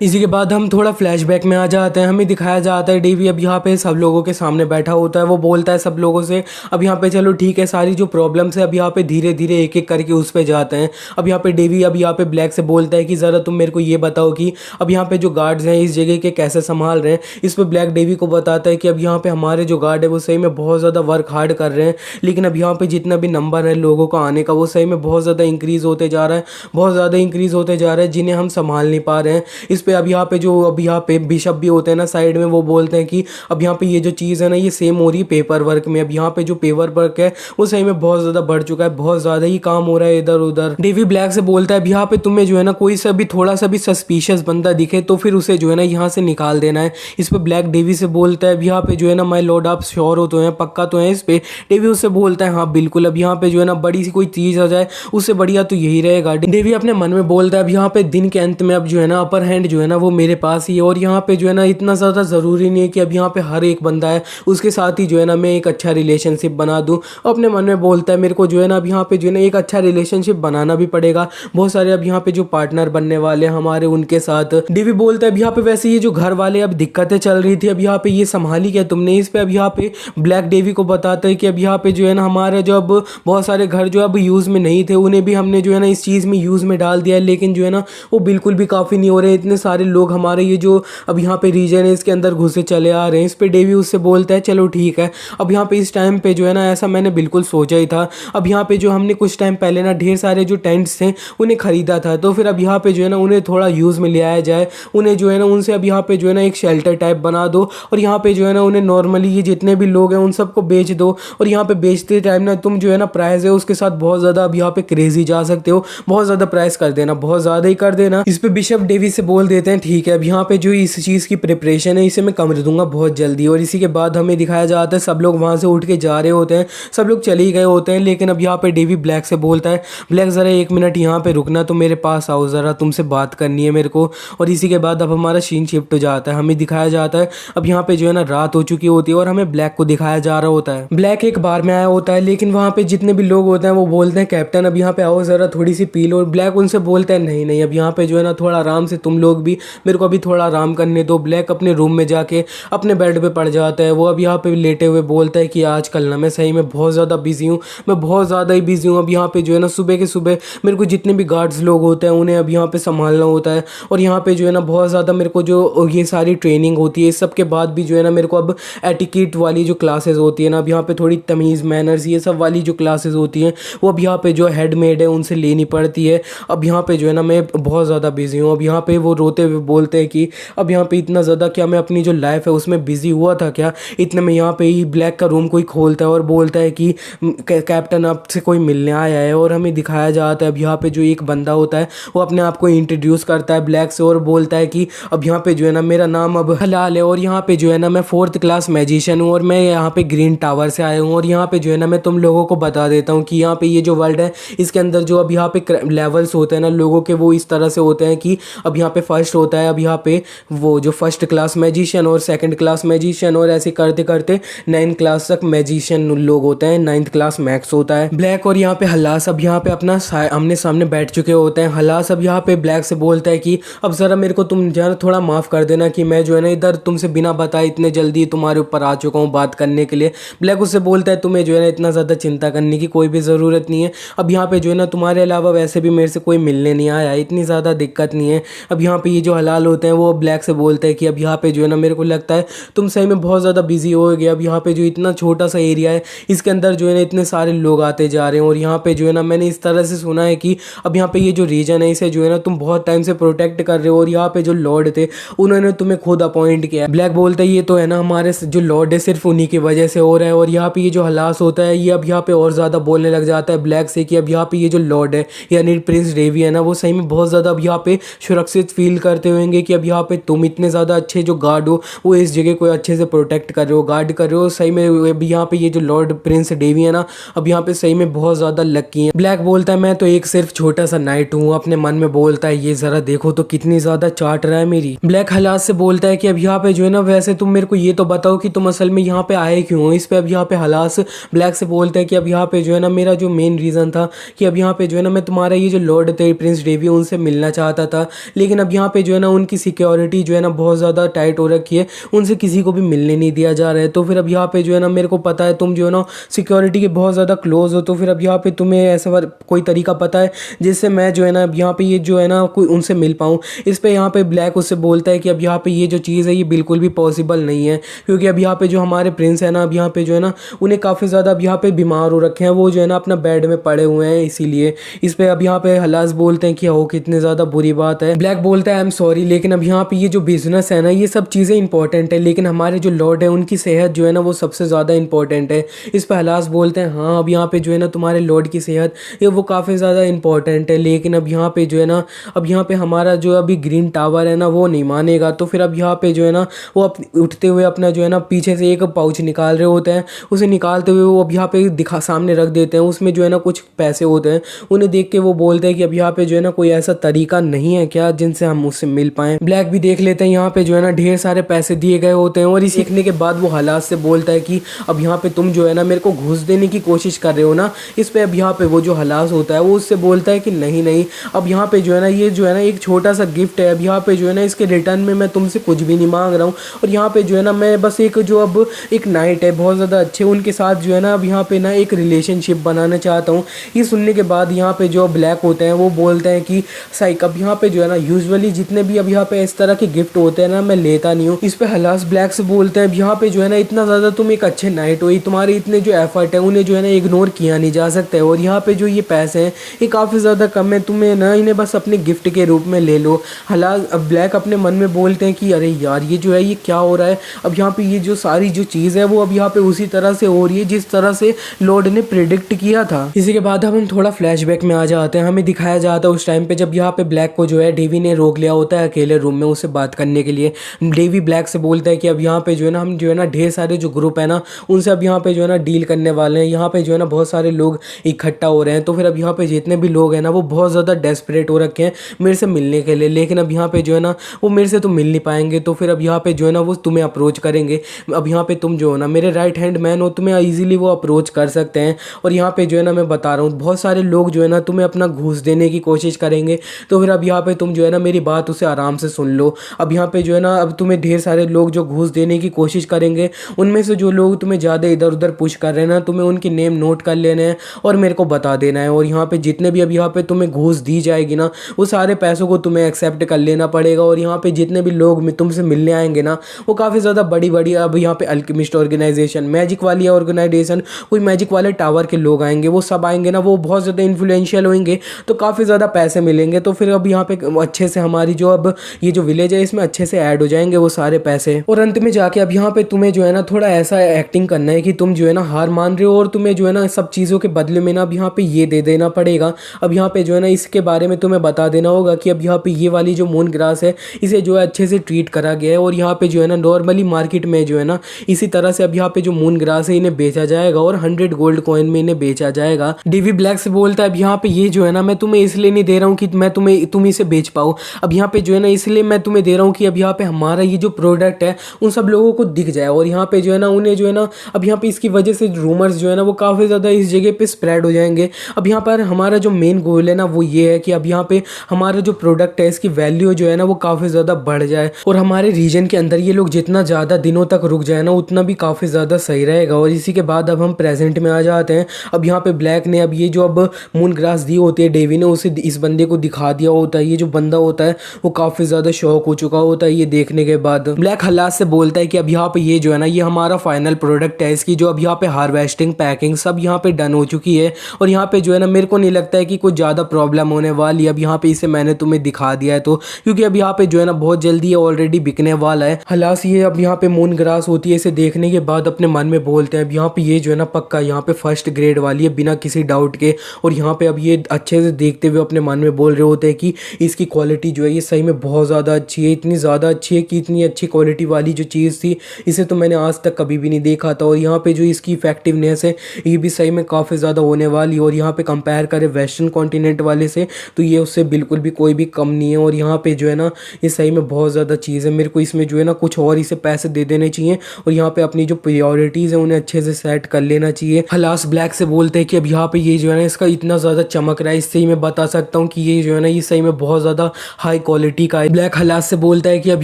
इसी के बाद हम थोड़ा फ्लैशबैक में आ जाते हैं, हमें दिखाया जाता है डेवी अब यहाँ पे सब लोगों के सामने बैठा होता है। वो बोलता है सब लोगों से अब यहाँ पे चलो ठीक है, सारी जो प्रॉब्लम्स है अब यहाँ पे धीरे धीरे एक एक करके उस पे जाते हैं। अब यहाँ पे डेवी अब यहाँ पे ब्लैक से बोलता है कि ज़रा तुम मेरे को ये बताओ कि अब यहाँ पे जो गार्ड्स हैं इस जगह के कैसे संभाल रहे हैं। इस पर ब्लैक डेवी को बताता है कि अब यहाँ पे हमारे जो गार्ड है वो सही में बहुत ज़्यादा वर्क हार्ड कर रहे हैं, लेकिन अब यहाँ पे जितना भी नंबर है लोगों का आने का वो सही में बहुत ज़्यादा इंक्रीज़ होते जा रहा है, बहुत ज़्यादा इंक्रीज़ होते जा रहा है, जिन्हें हम संभाल नहीं पा रहे हैं। इस पर अब यहाँ पे जो अब यहाँ पे बिशप भी होते हैं ना साइड में, वो बोलते हैं कि अब यहाँ पे ये जो चीज़ है ना ये सेम हो रही है पेपर वर्क में। अब यहाँ पे जो पेपर वर्क है वो सही में बहुत ज़्यादा बढ़ चुका है, बहुत ज़्यादा ही काम हो रहा है इधर उधर। डेवी ब्लैक से बोलता है अब यहाँ पे तुम्हें जो है ना कोई सा भी थोड़ा सा भी सस्पिशियस बंदा दिखे तो फिर उसे जो है ना यहाँ से निकाल देना है। इस पर ब्लैक डेवी से बोलता है अब यहाँ पे जो है ना माय लॉर्ड आप श्योर हो तो हैं, पक्का तो है इस पे। डेवी उससे बोलता है हाँ बिल्कुल, अब यहाँ पे जो है ना बड़ी सी कोई चीज़ आ जाए उससे बढ़िया तो यही रहेगा। डेवी अपने मन में बोलता है अब यहाँ पे दिन के अंत में अब जो है ना अपर हैंड जो है ना वो मेरे पास ही है, और यहाँ पे जो है ना इतना ज़्यादा ज़रूरी नहीं है कि अब यहाँ पे हर एक बंदा है उसके साथ ही जो है ना मैं एक अच्छा रिलेशनशिप बना दूँ। अपने मन में बोलता है मेरे को जो है ना अब यहाँ पे जो है ना एक अच्छा रिलेशनशिप बनाना भी पड़ेगा, बहुत सारे अब यहाँ पे जो पार्टनर बनने वाले हमारे उनके साथ। डेवी बोलता है अब यहाँ पे वैसे ये जो घर वाले अब दिक्कतें चल रही थी अब यहाँ पे ये संभाली क्या तुमने। इस पे अब यहाँ पे ब्लैक डेवी को बताता है कि अब यहाँ पे जो है ना हमारे जो अब बहुत सारे घर जो अब यूज़ में नहीं थे उन्हें भी हमने जो है ना इस चीज़ में यूज़ में डाल दिया है, लेकिन जो है ना वो बिल्कुल भी काफ़ी नहीं हो रहे। इतने सारे लोग हमारे ये जो अब यहाँ पे रीजन है इसके अंदर घुसे चले आ रहे हैं। इस पे डेवी उससे बोलता है चलो ठीक है, अब यहाँ पे इस टाइम पे जो है ना ऐसा मैंने बिल्कुल सोचा ही था। अब यहाँ पे जो हमने कुछ टाइम पहले ना ढेर सारे जो टेंट्स थे उन्हें खरीदा था, तो फिर अब यहाँ पे जो है ना उन्हें थोड़ा यूज़ में ले आया जाए, उन्हें जो है ना उनसे अब यहाँ पे जो है ना एक शेल्टर टाइप बना दो, और यहाँ पे जो है ना उन्हें नॉर्मली ये जितने भी लोग हैं उन सबको बेच दो। और यहाँ पे बेचते टाइम ना तुम जो है ना प्राइस है उसके साथ बहुत ज़्यादा अब यहाँ पे क्रेजी जा सकते हो, बहुत ज़्यादा प्राइस कर देना, बहुत ज़्यादा ही कर देना। इस पे बिशप डेवी से बोल देते हैं ठीक है, अब यहाँ पे जो इस चीज़ की प्रिपरेशन है इसे मैं कर दूंगा बहुत जल्दी। और इसी के बाद हमें दिखाया जाता है सब लोग वहाँ से उठ के जा रहे होते हैं, सब लोग चले गए होते हैं, लेकिन अब यहाँ पे डेवी ब्लैक से बोलता है ब्लैक ज़रा एक मिनट यहाँ पे रुकना, तो मेरे पास आओ, ज़रा तुमसे बात करनी है मेरे को। और इसी के बाद अब हमारा सीन शिफ्ट हो जाता है, हमें दिखाया जाता है अब यहाँ पे जो है ना रात हो चुकी होती है और हमें ब्लैक को दिखाया जा रहा होता है। ब्लैक एक बार में आया होता है, लेकिन वहाँ पे जितने भी लोग होते हैं वो बोलते हैं कैप्टन अब यहाँ पे आओ ज़रा थोड़ी सी पी लो। और ब्लैक उनसे बोलता है नहीं नहीं अब यहाँ पे जो है ना थोड़ा आराम से, तुम लोग भी मेरे को अभी थोड़ा आराम करने दो। ब्लैक अपने रूम में जाके अपने बेड पे पड़ जाता है। वो अब यहाँ पे लेटे हुए बोलता है कि आजकल ना मैं सही में बहुत ज़्यादा बिजी हूँ, मैं बहुत ज़्यादा ही बिजी हूँ। अब यहाँ पे जो है ना सुबह के सुबह मेरे को जितने भी गार्ड्स लोग होते हैं उन्हें अब यहाँ पे संभालना होता है, और यहाँ पे जो है ना बहुत ज़्यादा मेरे को जो ये सारी ट्रेनिंग होती है, इस सब के बाद भी जो है ना मेरे को अब एटिकेट वाली जो क्लासेस होती है ना, अब यहाँ पे थोड़ी तमीज़ मैनर्स ये सब वाली जो क्लासेस होती हैं वो अब यहाँ पे जो हेडमेड है उनसे लेनी पड़ती है। अब यहाँ पे जो है ना मैं बहुत ज़्यादा बिजी हूँ। अब यहाँ पे वो रोते हुए बोलते हैं कि अब यहाँ पे इतना ज़्यादा क्या मैं अपनी जो लाइफ है उसमें बिजी हुआ था क्या। इतने में यहाँ पे ही ब्लैक का रूम कोई खोलता है और बोलता है कि कैप्टन आपसे कोई मिलने आया है। और हमें दिखाया जाता है अब यहाँ पे जो एक बंदा होता है वो अपने आप को इंट्रोड्यूस करता है ब्लैक से और बोलता है कि अब यहाँ पे जो है ना मेरा नाम अब हलाल है, और यहाँ पे जो है ना मैं 4th क्लास मैजिशियन हूँ, और मैं यहाँ पे ग्रीन टावर से आया हूँ। और यहाँ पे जो है ना मैं तुम लोगों को बता देता हूँ कि यहाँ पे ये जो वर्ल्ड है इसके अंदर जो अब यहाँ पे लेवल्स होते हैं ना लोगों के, वो इस तरह से होते हैं कि अब यहाँ पे फर्स्ट होता है अब यहाँ पे वो जो 1st क्लास मैजिशियन और 2nd क्लास मैजिशियन, और ऐसे करते करते 9th क्लास तक मैजिशियन लोग होते हैं, 9th क्लास मैक्स होता है। ब्लैक और यहाँ पे हल्लास अब यहाँ पे अपना आमने सामने बैठ चुके होते हैं। हल्लास अब यहाँ पे ब्लैक से बोलता है कि अब ज़रा मेरे को तुम जरा थोड़ा माफ़ कर देना कि मैं जो है ना इधर तुमसे बिना बताए इतने इतने जल्दी तुम्हारे ऊपर आ चुका हूँ बात करने के लिए। ब्लैक उससे बोलता है तुम्हें जो है ना इतना ज़्यादा चिंता करने की कोई भी ज़रूरत नहीं है। अब यहाँ पे जो है ना तुम्हारे अलावा वैसे भी मेरे से कोई मिलने नहीं आया, इतनी ज़्यादा दिक्कत नहीं है। अब यहाँ पे ये जो हलाल होते हैं वो ब्लैक से बोलते हैं कि अब यहाँ पे जो है ना मेरे को लगता है तुम सही में बहुत ज़्यादा बिजी हो गए। अब यहाँ पे जो इतना छोटा सा एरिया है इसके अंदर जो है ना इतने सारे लोग आते जा रहे हैं, और यहाँ पे जो है ना मैंने इस तरह से सुना है कि अब यहाँ पे ये जो रीजन है इसे जो है ना तुम बहुत टाइम से प्रोटेक्ट कर रहे हो, और यहाँ पे जो लॉर्ड थे उन्होंने तुम्हें खुद अपॉइंट किया। ब्लैक बोलता है ये तो है ना हमारे जो लॉर्ड है सिर्फ उन्हीं की वजह से हो रहा है। और यहाँ पे ये जो हलास होता है ये अब यहाँ पे और ज़्यादा बोलने लग जाता है ब्लैक से कि अब यहाँ पे ये जो लॉर्ड है यानी प्रिंस डेवी है ना वो सही में बहुत ज़्यादा अब यहाँ पे सुरक्षित फील करते होंगे कि अब यहाँ पे तुम इतने ज़्यादा अच्छे जो गार्ड हो वो इस जगह को अच्छे से प्रोटेक्ट कर रहे हो, गार्ड कर रहे हो सही में। अब यहाँ पे ये जो लॉर्ड प्रिंस डेवी है ना अब यहाँ पे सही में बहुत ज़्यादा लकी है। ब्लैक बोलता है मैं तो एक सिर्फ छोटा सा नाइट हूँ, अपने मन में बोलता है ये ज़रा देखो तो कितनी ज़्यादा चाट रहा है मेरी। ब्लैक हलास से बोलता है कि अब यहाँ पे जो है ना वैसे तुम मेरे को ये तो बताओ कि तुम असल में यहाँ पे आए क्यों हो। इस पे अब यहाँ पे हलास ब्लैक से बोलता है कि अब यहाँ पे जो है ना मेरा जो मेन रीज़न था कि अब यहाँ पे जो है ना मैं तुम्हारा ये जो लॉर्ड थे प्रिंस डेवी उनसे मिलना चाहता था, लेकिन अब यहाँ पे जो है ना उनकी सिक्योरिटी जो है ना बहुत ज़्यादा टाइट हो रखी है, उनसे किसी को भी मिलने नहीं दिया जा रहा है। तो फिर अब यहाँ पे जो है ना मेरे को पता है तुम जो है ना सिक्योरिटी के बहुत ज़्यादा क्लोज हो, तो फिर अब यहाँ पे तुम्हें ऐसा कोई तरीका पता है जिससे मैं जो है ना अब यहाँ पे ये जो है ना कोई उनसे मिल पाऊँ। इस पे यहाँ पे ब्लैक उससे बोलता है कि अब यहाँ पे ये जो चीज़ है ये बिल्कुल भी पॉसिबल नहीं है, क्योंकि अब यहाँ पे जो हमारे प्रिंस है ना अब यहाँ पे जो है ना उन्हें काफ़ी ज़्यादा अब यहाँ पे बीमार हो रखे हैं, वो जो है ना अपना बेड में पड़े हुए हैं इसीलिए। इस पे अब यहाँ पे हलास बोलते हैं कि हो कितनी ज़्यादा बुरी बात है। ब्लैक बोलता है आई एम सॉरी, लेकिन अब यहाँ पे ये जो बिजनेस है ना ये सब चीज़ें इंपॉर्टेंट है, लेकिन हमारे जो लॉर्ड है उनकी सेहत जो है ना वो सबसे ज़्यादा इंपॉर्टेंट है। इस पे हलास बोलते हैं हाँ अब यहाँ पे जो है ना तुम्हारे लॉर्ड की सेहत ये वो काफ़ी ज़्यादा इंपॉर्टेंट है, लेकिन अब यहाँ पे जो है ना अब यहाँ पे हमारा जो अभी ग्रीन टावर है ना वो नहीं मानेगा। तो फिर अब यहाँ पे जो है ना वो उठते हुए अपना जो है ना पीछे से एक पाउच निकाल रहे होते हैं, उसे निकालते हुए वो अब यहाँ पे दिखा सामने रख देते हैं, उसमें जो है ना कुछ पैसे होते हैं। उन्हें देख के वो बोलते हैं कि अब यहाँ पे जो है ना कोई ऐसा तरीका नहीं है क्या जिनसे हम उससे मिल पाएं। ब्लैक भी देख लेते हैं यहाँ पे जो है ना ढेर सारे पैसे दिए गए होते हैं, और इस सीखने के बाद वो हालात से बोलता है कि अब यहाँ पे तुम जो है ना मेरे को घूस देने की कोशिश कर रहे हो ना। इस पे अब यहाँ पे वो जो हलास होता है वो उससे बोलता है कि नहीं नहीं, अब यहाँ पे जो है ना ये जो है ना एक छोटा सा गिफ्ट है, अब यहाँ पे जो है ना इसके रिटर्न में मैं तुमसे कुछ भी नहीं मांग रहा हूँ, और यहाँ पे जो है ना मैं बस एक जो अब एक नाइट है बहुत ज़्यादा अच्छे उनके साथ जो है ना अब यहाँ पे ना एक रिलेशनशिप बनाना चाहता हूँ। ये सुनने के बाद यहाँ पे जो ब्लैक होते हैं वो बोलते हैं कि साइक अब यहाँ पे जो है ना यूजुअली जितने भी अब यहाँ पे इस तरह के गिफ्ट होते हैं ना मैं लेता नहीं हूँ। इस पे हलास ब्लैक से बोलते हैं अब यहाँ पे जो है ना इतना ज़्यादा तुम एक अच्छे नाइट हो, तुम्हारे इतने जो एफर्ट है उन्हें जो है ना इग्नोर किया नहीं जा सकता है, और यहाँ पे जो ये पैसे हैं ये काफ़ी ज़्यादा कम है, तुम्हें ना इन्हें बस अपने गिफ्ट के रूप में ले लो। हलास अब ब्लैक अपने मन में बोलते हैं कि अरे यार ये जो है ये क्या हो रहा है, अब यहाँ पे ये जो सारी जो चीज़ है वो अब यहाँ पे उसी तरह से हो रही है जिस तरह से लॉर्ड ने प्रिडिक्ट किया था। इसी के बाद हम थोड़ा फ्लैशबैक में आ जाते हैं, हमें दिखाया जाता है उस टाइम पे जब यहाँ पे ब्लैक को जो है डेवी ने रोक लिया होता है अकेले रूम में उससे बात करने के लिए। डेवी ब्लैक से बोलता है कि अब यहाँ पे जो है ना हम जो है ना ढेर सारे जो ग्रुप है ना उनसे अब यहाँ पे जो है ना डील करने वाले हैं, यहाँ पे जो है ना बहुत सारे लोग इकट्ठा हो रहे हैं। तो फिर अब यहाँ पे जितने भी लोग हैं ना वो बहुत ज़्यादा डेस्परेट हो रखे हैं मेरे से मिलने के लिए, लेकिन अब यहाँ पे जो है ना वो मेरे से तो मिल नहीं पाएंगे। तो फिर अब यहाँ पे जो है ना वो तुम्हें अप्रोच करेंगे, अब यहाँ पे तुम जो हो ना मेरे राइट हैंड मैन हो, तुम्हें ईजिली वो अप्रोच कर सकते हैं। और यहाँ पे जो है ना मैं बता रहा हूँ बहुत सारे लोग जो है ना तुम्हें अपना घूस देने की कोशिश करेंगे। तो फिर अब यहाँ पे तुम जो है ना मेरी बात उसे आराम से सुन लो। अब यहाँ पे जो है ना अब तुम्हें ढेर सारे लोग जो घूस देने की कोशिश करेंगे, उनमें से जो लोग तुम्हें ज़्यादा इधर उधर पुश कर रहे हैं ना तुम्हें उनके नेम नोट कर लेने हैं और मेरे को बता देना है। और यहाँ पे जितने भी अब यहाँ पे तुम्हें घूस दी जाएगी ना वो सारे पैसों को तुम्हें एक्सेप्ट कर लेना पड़ेगा। और यहाँ पे जितने भी लोग तुमसे मिलने आएंगे ना वो काफ़ी ज़्यादा बड़ी बड़ी अब यहाँ पे अल्केमिस्ट ऑर्गेनाइजेशन, मैजिक वाली ऑर्गेनाइजेशन, कोई मैजिक वाले टावर के लोग आएंगे, वो सब आएंगे ना, वो बहुत ज़्यादा इन्फ्लुएंशियल होंगे तो काफ़ी ज़्यादा पैसे मिलेंगे। तो फिर अब यहाँ पे अच्छे से हमारी जो अब ये जो विलेज है इसमें अच्छे से ऐड हो जाएंगे वो सारे पैसे। और अंत में जाके अब यहाँ पे तुम्हें जो है ना थोड़ा ऐसा एक्टिंग करना है कि तुम जो है ना हार मान रहे हो और तुम्हें जो है ना सब चीज़ों के बदले में ना अब यहाँ पे ये दे देना पड़ेगा। अब यहाँ पे जो है ना इसके बारे में तुम्हें बता देना होगा कि अब यहाँ पे ये वाली जो मून ग्रास है इसे जो है अच्छे से ट्रीट करा गया है, और यहाँ पे जो है ना नॉर्मली मार्केट में जो है ना इसी तरह से अब यहाँ पे जो मून ग्रास है इन्हें बेचा जाएगा और 100 गोल्ड कॉइन में इन्हें बेचा जाएगा। डीवी ब्लैक से बोलता है अब यहाँ पे ये जो है ना मैं तुम्हें इसलिए नहीं दे रहा हूँ कि मैं तुम इसे बेच पाओ, अब यहाँ पे जो है ना इसलिए मैं तुम्हें दे रहा हूँ कि अब यहाँ पे हमारा ये जो प्रोडक्ट है उन सब लोगों को दिख जाए, और यहाँ पे जो है ना उन्हें जो है ना अब यहाँ पे इसकी वजह से रूमर्स जो है ना वो काफ़ी ज़्यादा इस जगह पे स्प्रेड हो जाएंगे। अब यहाँ पर हमारा जो मेन गोल है ना वो ये है कि अब यहाँ पे हमारा जो प्रोडक्ट है इसकी वैल्यू जो है ना वो काफ़ी ज़्यादा बढ़ जाए, और हमारे रीजन के अंदर ये लोग जितना जितना ज़्यादा दिनों तक रुक जाए ना उतना भी काफ़ी ज़्यादा सही रहेगा। और इसी के बाद अब हम प्रेजेंट में आ जाते हैं। अब यहाँ पे ब्लैक ने अब ये जो अब मून ग्रास दी होती है डेवी ने उसे इस बंदे को दिखा दिया होता है। ये जो बंदा होता है वो काफ़ी ज़्यादा शॉक हो चुका होता है ये देखने के बाद। ब्लैक हलास से बोलता है कि अब यहाँ पे ये जो है ना ये हमारा फाइनल प्रोडक्ट है, इसकी जो अब यहाँ पे हार्वेस्टिंग पैकिंग सब यहाँ पे डन हो चुकी है। और यहाँ पे जो है ना मेरे को नहीं लगता है कि कुछ ज़्यादा प्रॉब्लम होने वाली है। अब यहाँ पे इसे मैंने तुम्हें दिखा दिया है तो, क्योंकि अब यहाँ पे जो है ना बहुत जल्दी ये ऑलरेडी बिकने वाला है। हलास ये अब यहाँ पे मून ग्रास होती है, इसे देखने के बाद अपने मन में बोलते हैं अब यहाँ पे ये जो है ना पक्का यहाँ पे फर्स्ट ग्रेड वाली है बिना किसी डाउट के। और यहाँ पे अब ये अच्छे से देखते हुए अपने मन में बोल रहे होते हैं कि इसकी क्वालिटी जो है ये सही में बहुत ज़्यादा अच्छी है, इतनी ज़्यादा अच्छी है कि इतनी अच्छी क्वालिटी वाली जो चीज़ थी इसे तो मैंने आज तक कभी भी नहीं देखा था। और यहाँ पे जो इसकी इफेक्टिवनेस है ये भी सही में काफ़ी ज़्यादा होने वाली। और यहाँ पे कंपेयर करें वेस्टर्न कॉन्टिनेंट वाले से तो ये उससे बिल्कुल भी कोई भी कम नहीं है। और यहाँ पे जो है ना ये सही में बहुत ज़्यादा चीज़ है, मेरे को इसमें जो है ना कुछ और इसे पैसे दे देने चाहिए और यहाँ पे अपनी जो प्रायोरिटीज़ है उन्हें अच्छे से सेट कर लेना चाहिए। हलास ब्लैक से बोलते हैं कि अब यहाँ पे ये जो है ना इसका इतना ज़्यादा चमक रहा है, इससे ही मैं बता सकता हूँ कि ये जो है ना ये सही में बहुत ज़्यादा हाई क्वालिटी का है। ब्लैक हलास से बोलता है कि अब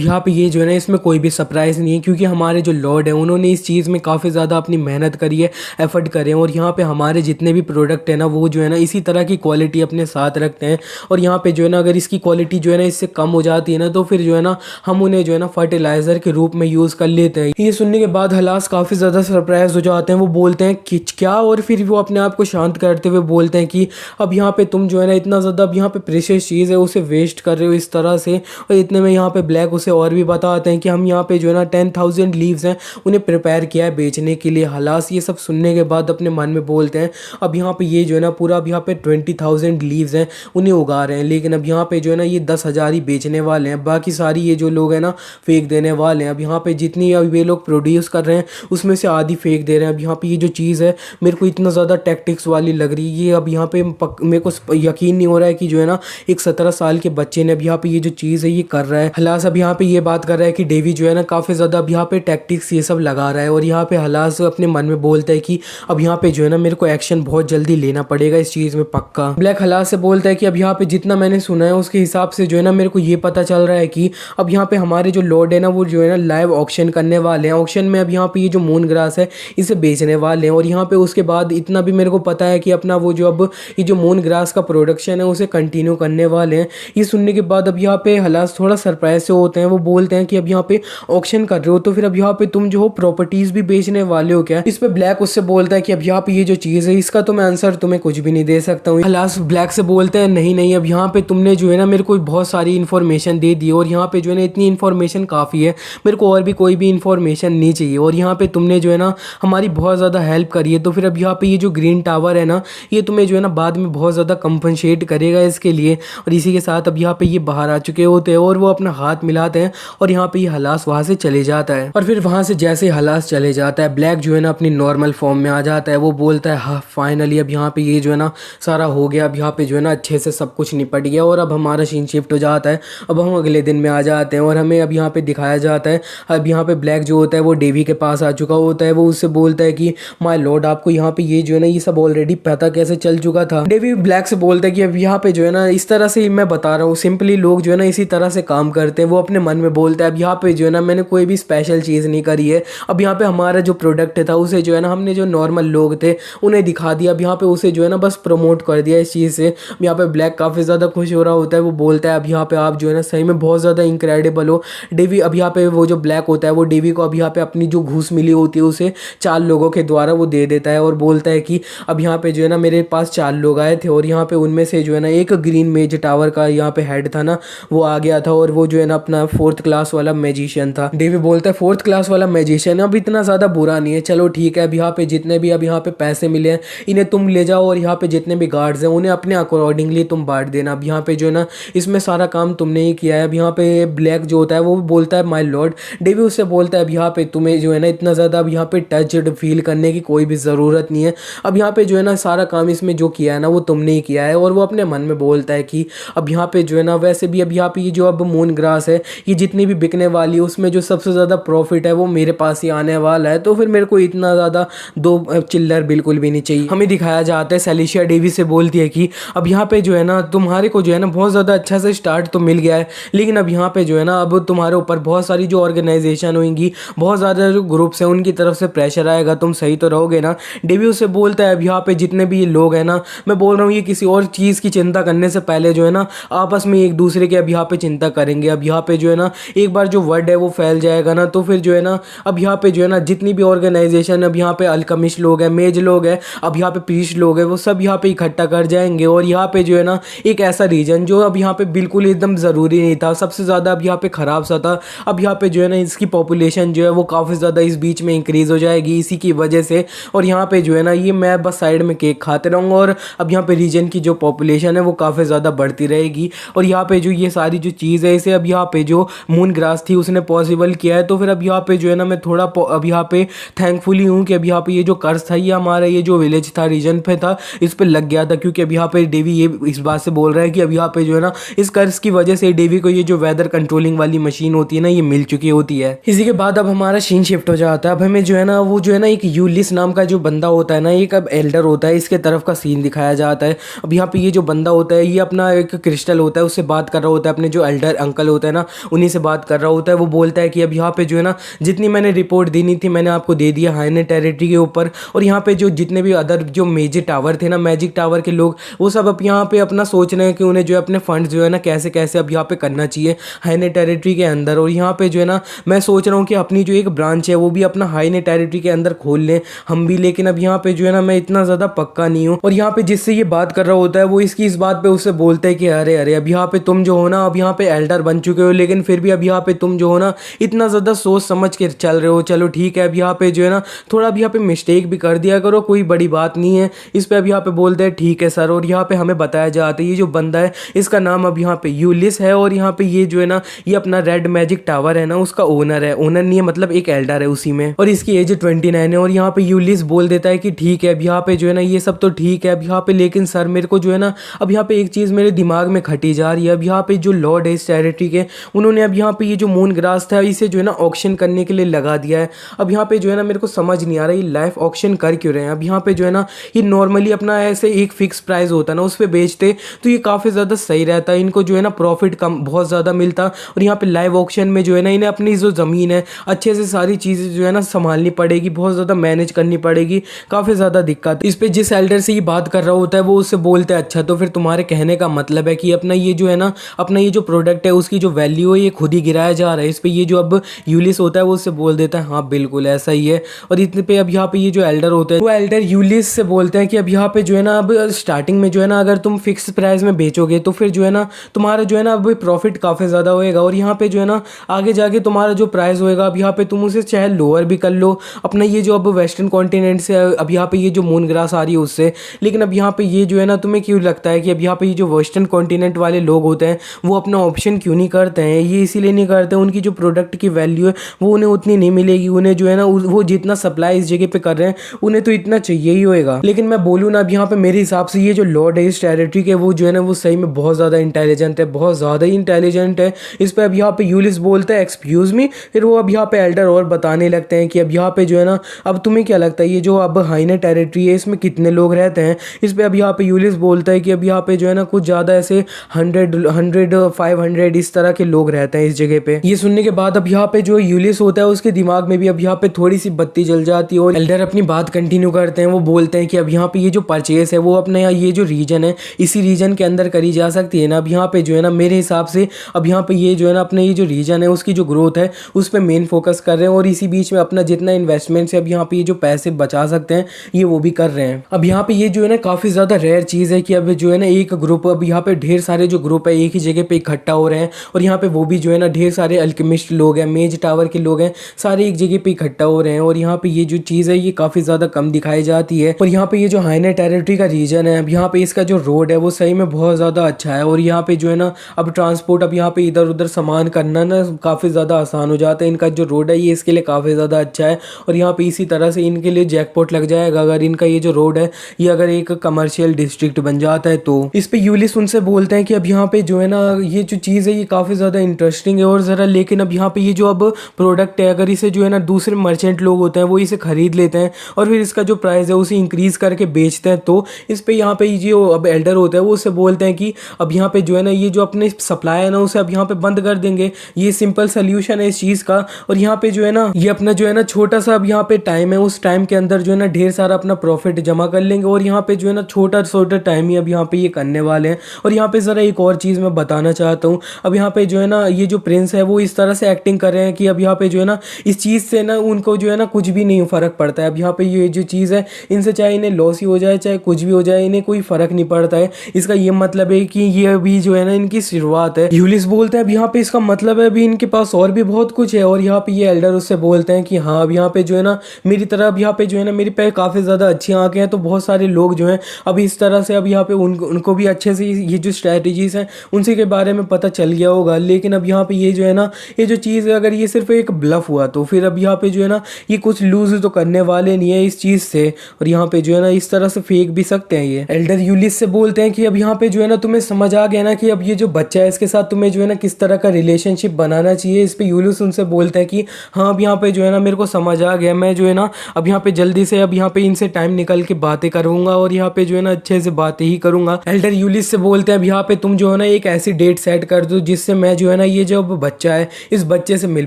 यहाँ पे ये जो है ना इसमें कोई भी सरप्राइज़ नहीं है, क्योंकि हमारे जो लॉर्ड है उन्होंने इस चीज़ में काफ़ी ज़्यादा अपनी मेहनत करी है, एफर्ट करें। और यहाँ पे हमारे जितने भी प्रोडक्ट है ना वो जो है ना इसी तरह की क्वालिटी अपने साथ रखते हैं। और यहाँ पे जो है ना अगर इसकी क्वालिटी जो है ना इससे कम हो जाती है ना तो फिर जो है ना हम उन्हें जो है ना फर्टिलाइज़र के रूप में यूज़ कर लेते हैं। ये सुनने के बाद हलास काफ़ी ज़्यादा सरप्राइज हो जाते हैं, वो बोलते हैं कि क्या, और फिर वो अपने आप को शांत करते हुए बोलते हैं कि अब यहाँ पे तुम जो है ना इतना ज़्यादा अब यहाँ पे प्रेशियस चीज़ है उसे वेस्ट कर रहे हो इस तरह से। और इतने में यहाँ पे ब्लैक उसे और भी बताते हैं कि हम यहाँ पे जो है ना 10,000 लीव्स हैं उन्हें प्रिपेयर किया है बेचने के लिए। हलास ये सब सुनने के बाद अपने मन में बोलते हैं अब यहाँ पे ये जो है ना पूरा अब यहाँ पे 20,000 लीव्स हैं उन्हें उगा रहे हैं, लेकिन अब यहाँ पे जो है ना ये 10,000 ही बेचने वाले हैं, बाकी सारी ये जो लोग हैं ना फेंक देने वाले हैं। अब यहाँ पे जितनी अब ये लोग प्रोड्यूस कर रहे हैं उसमें से आधी फेंक दे रहे हैं। अब यहाँ पे ये जो चीज़ है मेरे को इतना ज़्यादा टैक्टिक्स वाली लग रही है। ये अब यहाँ पे मेरे को यकीन नहीं हो रहा है कि जो है ना एक 17 साल के बच्चे ने अब यहाँ पे ये जो चीज़ है ये कर रहा है। हलास अब यहाँ पे ये बात कर रहा है कि डेवी जो है ना काफ़ी ज़्यादा अब यहाँ पे टैक्टिक्स ये सब लगा रहा है। और यहाँ पे हलास अपने मन में बोलता है कि अब यहाँ पे जो है ना मेरे को एक्शन बहुत जल्दी लेना पड़ेगा इस चीज़ में पक्का। ब्लैक हलास से बोलता है कि अब यहाँ पे जितना मैंने सुना है उसके हिसाब से जो है ना मेरे को ये पता चल रहा है कि अब यहाँ पे हमारे जो लॉर्ड है ना वो जो है ना लाइव ऑक्शन करने वाले हैं। ऑक्शन में अब यहाँ पे ये जो मून ग्रास है इसे बेचने वाले हैं। और यहाँ पे उसके बाद इतना भी मेरे को पता है कि अपना वो जो अब ये जो मून ग्रास का प्रोडक्शन है उसे कंटिन्यू करने वाले हैं। ये सुनने के बाद अब यहाँ पे हलास थोड़ा सरप्राइज से होते हैं, वो बोलते हैं कि अब यहाँ पे ऑक्शन कर रहे हो तो फिर अब यहाँ पे तुम जो हो प्रॉपर्टीज भी बेचने वाले हो क्या। इस पे ब्लैक उससे बोलता है कि अब यहाँ पे ये जो चीज़ है इसका तो मैं आंसर तुम्हें कुछ भी नहीं दे सकता हूँ। हलास ब्लैक से बोलते हैं नहीं नहीं अब यहाँ पे तुमने जो है ना मेरे को बहुत सारी इन्फॉर्मेशन दे दी और यहाँ पे जो है ना इतनी इन्फॉर्मेशन काफ़ी है, मेरे को और भी कोई भी इन्फॉर्मेशन नहीं चाहिए। और यहाँ पे तुमने जो है ना हमारी बहुत ज़्यादा हेल्प करी है तो फिर अब यहाँ पे ये जो ग्रीन टावर है ना ये तुम्हें जो है ना बाद में बहुत ज़्यादा कंपनसेट करेगा इसके लिए। और इसी के साथ अब यहाँ पे ये बाहर आ चुके होते हैं और वो अपना हाथ मिलाते हैं और यहाँ पे ये हलास वहाँ से चले जाता है। और फिर वहाँ से जैसे हलास चले जाता है ब्लैक जो है ना अपनी नॉर्मल फॉर्म में आ जाता है, वो बोलता है हाँ फाइनली अब यहाँ पे ये जो है ना सारा हो गया, अब यहाँ पे जो है ना अच्छे से सब कुछ निपट गया। और अब हमारा सीन शिफ्ट हो जाता है, अब हम अगले दिन में आ जाते हैं और हमें अब यहाँ पे दिखाया जाता है अब यहाँ पे ब्लैक जो होता है वो डेवी के पास आ चुका होता है। वो उससे बोलता है कि माय लॉर्ड आपको यहाँ पे ये जो है ना ये सब ऑलरेडी पता कैसे चल चुका था। डेवी ब्लैक से बोलता है कि अब यहाँ पे जो है ना इस तरह से मैं बता रहा हूँ, सिंपली लोग जो है ना इसी तरह से काम करते हैं। वो अपने मन में बोलता है अब यहाँ पे जो है ना मैंने कोई भी स्पेशल चीज़ नहीं करी है, अब यहाँ पे हमारा जो प्रोडक्ट था उसे जो है ना हमने जो नॉर्मल लोग थे उन्हें दिखा दिया, अब यहाँ पे उसे जो है ना बस प्रमोट कर दिया इस चीज़ से। यहाँ पे ब्लैक काफ़ी ज़्यादा खुश हो रहा होता है, वो बोलता है अब यहाँ पे आप जो है ना सही में बहुत ज़्यादा इनक्रेडिबल हो। डेवी अब यहाँ पे वो जो ब्लैक होता है वो डेवी को अब यहाँ पे अपनी जो घूस मिली होती है उसे 4 लोगों के द्वारा वो दे देता है और बोलता है कि अब यहाँ पे जो है ना मेरे पास 4 लोग आए थे और यहाँ पे उनमें से जो है ना एक ग्रीन मेज टावर का यहाँ पे हेड था ना वो आ गया था और वो जो है ना अपना 4th क्लास वाला मैजिशियन था। डेवी बोलता है 4th क्लास वाला मैजिशियन अब इतना ज़्यादा बुरा नहीं है, चलो ठीक है अब यहाँ पे जितने भी अब यहाँ पे पैसे मिले हैं इन्हें तुम ले जाओ और यहाँ पे जितने भी गार्ड्स हैं उन्हें अपने अकॉर्डिंगली तुम बांट देना। अब यहाँ पे जो है ना इसमें सारा काम तुमने ही किया है। अब यहाँ पे ब्लैक जो होता है वो बोलता है माय लॉर्ड। डेवी उससे बोलता है अब यहाँ पे तुम्हें जो है ना इतना ज़्यादा अब यहाँ पे टच्ड फील करने की कोई भी ज़रूरत नहीं है, अब यहाँ पे जो है ना सारा काम इसमें जो किया है ना वो तुमने ही किया है। और वो अपने मन में बोलता है कि अब यहाँ पे जो है ना वैसे भी अब यहाँ पे ये जो अब मून ग्रास है ये जितनी भी बिकने वाली है उसमें जो सबसे ज़्यादा प्रॉफिट है वो मेरे पास ही आने वाला है, तो फिर मेरे को इतना ज़्यादा दो चिल्लर बिल्कुल भी नहीं चाहिए। हमें दिखाया जाता है सेलिशिया डेवी से बोलती है कि अब यहाँ पे जो है ना तुम्हारे को जो है ना बहुत ज़्यादा अच्छा से स्टार्ट तो मिल गया है, लेकिन अब यहाँ पे जो है ना अब तुम्हारे ऊपर बहुत सारी जो ऑर्गेनाइजेशन होंगी, बहुत ज़्यादा जो ग्रुप्स हैं उनकी तरफ से प्रेशर आएगा, तुम सही तो रहोगे ना। डेवी उससे बोलता है अब यहाँ पे जितने भी ये लोग हैं ना, मैं बोल रहा हूँ ये किसी और चीज़ की चिंता करने से पहले जो है ना आपस में एक दूसरे के अब यहाँ पे चिंता करेंगे। अब यहाँ पे जो है ना एक बार जो वर्ड है वो फैल जाएगा ना, तो फिर जो है ना अब यहाँ पे जो है ना जितनी भी ऑर्गेनाइजेशन, अब यहाँ पे अल्केमिस्ट लोग हैं, मेज लोग हैं, अब यहाँ पे प्रीस्ट लोग हैं, वो सब यहाँ पे इकट्ठा कर जाएंगे। और यहाँ पे जो है ना एक ऐसा रीजन जो अब यहाँ पे बिल्कुल एकदम ज़रूरी नहीं था, सबसे ज़्यादा अब यहाँ पे ख़राब सा था, अब यहाँ पे जो है ना इसकी पॉपुलेशन जो है वो काफ़ी ज़्यादा इस बीच में इंक्रीज़ हो जाएगी इसी की वजह से। और यहाँ पे जो है ना ये मैं बस साइड में केक खाते रहूँगा और अब यहाँ पे रीजन की जो पॉपुलेशन है वो काफ़ी ज़्यादा बढ़ती रहेगी। और यहाँ पे जो ये सारी जो चीज़ है इसे अब यहाँ पे जो मून ग्रास थी उसने पॉसिबल किया है। तो फिर अब यहाँ पे जो है ना मैं थोड़ा अब यहाँ पे थैंकफुली हूँ कि अब यहाँ पे ये जो कर्ज था ये हमारा ये जो विलेज था, रीजन पे था, इस पे लग गया था। क्योंकि अब यहाँ पे डेवी ये इस बात से बोल रहा है कि अब यहाँ पे जो है ना इस कर्ज की वजह से डेवी को ये जो वेदर कंट्रोलिंग वाली मशीन होती है ना ये मिल चुकी होती है। इसी के बाद अब हमारा सीन शिफ्ट हो जाता है। अब हमें जो है ना वो जो है ना एक यूलिस नाम का जो बंदा होता है ना, एक अब एल्डर होता है, इसके तरफ का सीन दिखाया जाता है। अब यहाँ पे ये जो बंदा होता है ये अपना एक क्रिस्टल होता है उससे बात कर रहा होता है, अपने जो एल्डर अंकल होता है ना उन्हीं से बात कर रहा होता है। वो बोलता है कि अब यहाँ पे जो है ना जितनी मैंने रिपोर्ट देनी थी मैंने आपको दे दिया हाइने टेरिटरी के ऊपर। और यहाँ पे जो जितने भी अदर जो मेजिक टावर थे ना, मैजिक टावर के लोग, वो सब अब यहाँ पे अपना सोच रहे हैं कि उन्हें जो है अपने फंड जो है ना कैसे कैसे अब यहाँ पे करना चाहिए हाइने टेरिटरी के अंदर। और यहाँ पे जो है ना मैं सोच रहा हूँ कि अपनी जो एक ब्रांच है वो भी अपना हाइने टेरिटरी के अंदर खोल लें हम भी। लेकिन अब यहाँ पे जो है ना मैं इतना ज़्यादा पक्का नहीं हूँ। और यहाँ पे जिससे ये बात कर रहा होता है वो इसकी इस बात पे उससे बोलता है कि अरे अरे अब यहाँ पे तुम जो हो ना अब यहाँ पे एल्डर बन चुके हो, लेकिन फिर भी अब यहाँ पे तुम जो हो ना इतना ज़्यादा सोच समझ के चल रहे हो। चलो ठीक है, अब यहाँ पे जो है ना थोड़ा अब यहाँ पे मिस्टेक भी कर दिया करो, कोई बड़ी बात नहीं है। इस पे अब यहाँ पे बोलते हैं ठीक है सर। और यहाँ पे हमें बताया जाता है ये जो बंदा है इसका नाम अब यहाँ पे यूलिस है। और यहाँ पे ये जो है ना ये अपना रेड मैजिक टावर है ना उसका ओनर है, ओनर नहीं है मतलब एक एल्डर है उसी में, और इसकी एज 29 है। और यहाँ पे यूलिस बोल देता है कि ठीक है अब यहाँ पे जो है ना ये सब तो ठीक है अब यहाँ पे, लेकिन सर मेरे को जो है ना अब यहाँ पे एक चीज़ मेरे दिमाग में खटी जा रही है। अब यहाँ पे जो लॉर्ड है इस टेरिटरी के, उन्होंने अब यहाँ पे ये जो मून ग्रास था इसे जो है ना ऑक्शन करने के लिए लगा दिया है। अब यहाँ पे जो है ना मेरे को समझ नहीं आ रहा ये लाइफ ऑक्शन कर क्यों रहे हैं। अब यहाँ पे जो है ना ये नॉर्मली अपना ऐसे एक फिक्स प्राइस होता है ना उस पर बेचते तो ये काफ़ी ज़्यादा सही रहता है, इनको जो है ना प्रॉफिट कम बहुत ज़्यादा मिलता। और यहाँ पे लाइव ऑक्शन में जो है ना इन्हें अपनी जो ज़मीन है अच्छे से सारी चीज़ें जो है ना संभालनी पड़ेगी, बहुत ज़्यादा मैनेज करनी पड़ेगी, काफ़ी ज़्यादा दिक्कत। इस पर जिस एल्डर से ये बात कर रहा होता है वो उससे बोलता है अच्छा तो फिर तुम्हारे कहने का मतलब है कि अपना ये जो है ना अपना ये जो प्रोडक्ट है उसकी जो वैल्यू है ये खुद ही गिराया जा रहा है। इस पर ये जो अब यूलिस होता है वो उससे बोल देता है हाँ बिल्कुल ऐसा ही है। और इतने पे अब यहाँ पे ये जो एल्डर होते हैं वो एल्डर यूलिस से बोलते हैं कि अब यहाँ पे जो है ना अब स्टार्टिंग में जो है ना अगर तुम फिक्स प्राइस में बेचोगे तो फिर जो है ना तुम्हारा जो है ना अब प्रॉफिट काफ़ी ज़्यादा होएगा। और यहाँ पे जो है ना आगे जाके तुम्हारा जो प्राइस होएगा अब यहाँ पे तुम उसे चाहे लोअर भी कर लो अपना ये जो अब वेस्टर्न कॉन्टिनेंट से अब यहाँ पे ये जो मून ग्रास आ रही है उससे। लेकिन अब यहाँ पे ये जो है ना तुम्हें क्यों लगता है कि अब यहाँ पे ये जो वेस्टर्न कॉन्टिनेंट वाले लोग होते हैं वो अपना ऑप्शन क्यों नहीं करते हैं? ये इसीलिए नहीं करते उनकी जो प्रोडक्ट की वैल्यू है वो उन्हें उतनी नहीं मिलेगी। उन्हें जो है ना वो जितना सप्लाई इस जगह पे कर रहे हैं उन्हें तो इतना चाहिए ही होएगा। लेकिन मैं बोलूँ ना अब यहाँ पे मेरे हिसाब से ये जो लॉर्ड है इस टेरिटरी के वो जो है ना वो सही में बहुत ज़्यादा इंटेलिजेंट है, बहुत ज़्यादा ही इंटेलिजेंट है। इस पर अब यहाँ पे यूलिस बोलता है एक्सक्यूज़ मी, फिर वो अब यहाँ पे एल्डर और बताने लगते हैं कि अब यहाँ पे जो है ना अब तुम्हें क्या लगता है ये जो अब हाइने टेरिटरी है इसमें कितने लोग रहते हैं? इस पर अब यहाँ पे यूलिस बोलता है कि अब यहाँ पे जो है ना कुछ ज़्यादा ऐसे 100 500 इस तरह के लोग रहते हैं इस जगह पे। ये सुनने के बाद अब यहाँ पे जो यूलिस होता है उसके दिमाग में भी अब यहाँ पे थोड़ी सी बत्ती जल जाती है। और एल्डर अपनी बात कंटिन्यू करते हैं, वो बोलते हैं कि अब यहाँ पे ये जो परचेस है वो अपने ये जो रीजन है इसी रीजन के अंदर करी जा सकती है ना। अब यहाँ पे जो है ना मेरे हिसाब से अब यहाँ पे ये जो है ना अपने ये जो रीजन है उसकी जो ग्रोथ है उस पर मेन फोकस कर रहे हैं। और इसी बीच में अपना जितना इन्वेस्टमेंट से अब यहाँ पे ये जो पैसे बचा सकते हैं ये वो भी कर रहे हैं। अब यहाँ पे ये जो है ना काफ़ी ज़्यादा रेयर चीज़ है कि अब जो है ना एक ग्रुप अब यहाँ पे ढेर सारे जो ग्रुप है एक ही जगह पे इकट्ठा हो रहे हैं। और यहाँ पे वो भी जो है ना ढेर सारे अल्केमिस्ट लोग हैं, मेज टावर के लोग हैं, सारे एक जगह पे इकट्ठा हो रहे हैं। और यहाँ पे ये जो चीज़ है ये काफ़ी ज़्यादा कम दिखाई जाती है। और यहाँ पे ये जो हाइने टेरिटरी का रीजन है अब यहाँ पे इसका जो रोड है वो सही में बहुत ज़्यादा अच्छा है। और यहाँ पे जो है ना अब ट्रांसपोर्ट अब यहाँ पे इधर उधर सामान करना ना काफ़ी ज़्यादा आसान हो जाता है। इनका जो रोड है ये इसके लिए काफ़ी ज़्यादा अच्छा है। और यहाँ पे इसी तरह से इनके लिए जैकपॉट लग जाएगा अगर इनका ये जो रोड है ये अगर एक कमर्शियल डिस्ट्रिक्ट बन जाता है तो। इस पे यूलिस उनसे बोलते हैं कि अब यहाँ पे जो है ना ये जो चीज़ है ये काफ़ी ज़्यादा इंटरेस्टिंग है और ज़रा, लेकिन अब यहाँ पे ये जो अब प्रोडक्ट है अगर इसे जो है ना दूसरे मर्चेंट लोग होते हैं वो इसे खरीद लेते हैं और फिर इसका जो प्राइस है उसे इंक्रीज़ करके बेचते हैं तो इस पे यहाँ पे जो अब एल्डर होता है वो उससे बोलते हैं कि अब यहाँ पे जो है ना ये जो अपने सप्लाई है ना उसे अब यहाँ पे बंद कर देंगे। ये सिंपल सोल्यूशन कंटिन्यूएशन है इस चीज का। और यहाँ पे जो है ना ये अपना जो है ना छोटा सा अब यहाँ पे टाइम है, उस टाइम के अंदर जो है ना ढेर सारा अपना प्रॉफिट जमा कर लेंगे। और यहाँ पे जो है ना छोटा छोटा टाइम ही अब यहाँ पे ये करने वाले हैं। और यहाँ पे जरा एक और चीज मैं बताना चाहता हूँ। अब यहाँ पे जो है ना ये जो प्रिंस है वो इस तरह से एक्टिंग कर रहे हैं कि अब यहाँ पे जो है ना इस चीज से ना उनको जो है ना कुछ भी नहीं फर्क पड़ता है। अब यहाँ पे ये जो चीज है इनसे चाहे इन्हें लॉस ही हो जाए चाहे कुछ भी हो जाए इन्हें कोई फर्क नहीं पड़ता है। इसका ये मतलब है कि ये अभी जो है ना इनकी शुरुआत है। यूलिस बोलते हैं अब यहाँ पे इसका मतलब है अभी इनके पास और भी बहुत कुछ है। और यहाँ पे ये एल्डर उससे बोलते हैं कि हाँ अब यहाँ पे जो है ना मेरी तरह अब यहाँ पे जो है ना मेरी पे काफी ज्यादा अच्छी आंखें हैं, तो बहुत सारे लोग जो हैं अब इस तरह से अब यहाँ पे उनको भी अच्छे से ये जो स्ट्रेटजीज हैं उनसे के बारे में पता चल गया होगा। लेकिन अब यहाँ पे ये जो है ना ये जो चीज़ है अगर ये सिर्फ एक ब्लफ हुआ तो फिर अब यहाँ पे जो है ना ये कुछ लूज तो करने वाले नहीं है इस चीज़ से। और यहाँ पे जो है ना इस तरह से फेंक भी सकते हैं। ये एल्डर यूलिस से बोलते हैं कि अब यहाँ पे जो है ना तुम्हें समझ आ गया ना कि अब ये जो बच्चा है इसके साथ तुम्हें जो है ना किस तरह का रिलेशनशिप बनाना चाहिए। इस पे यूलिस उनसे बोलते हैं कि हाँ अब यहाँ पे जो है ना मेरे को समझ आ गया, मैं जो है ना अब यहाँ पे जल्दी से अब यहाँ पे इनसे टाइम निकल के बातें करूंगा और यहाँ पे जो है ना अच्छे से बातें ही करूंगा। एल्डर यूलिस से बोलते हैं अब यहाँ पे तुम जो है ना एक ऐसी डेट सेट कर दो जिससे मैं जो है ना ये जो बच्चा है इस बच्चे से मिल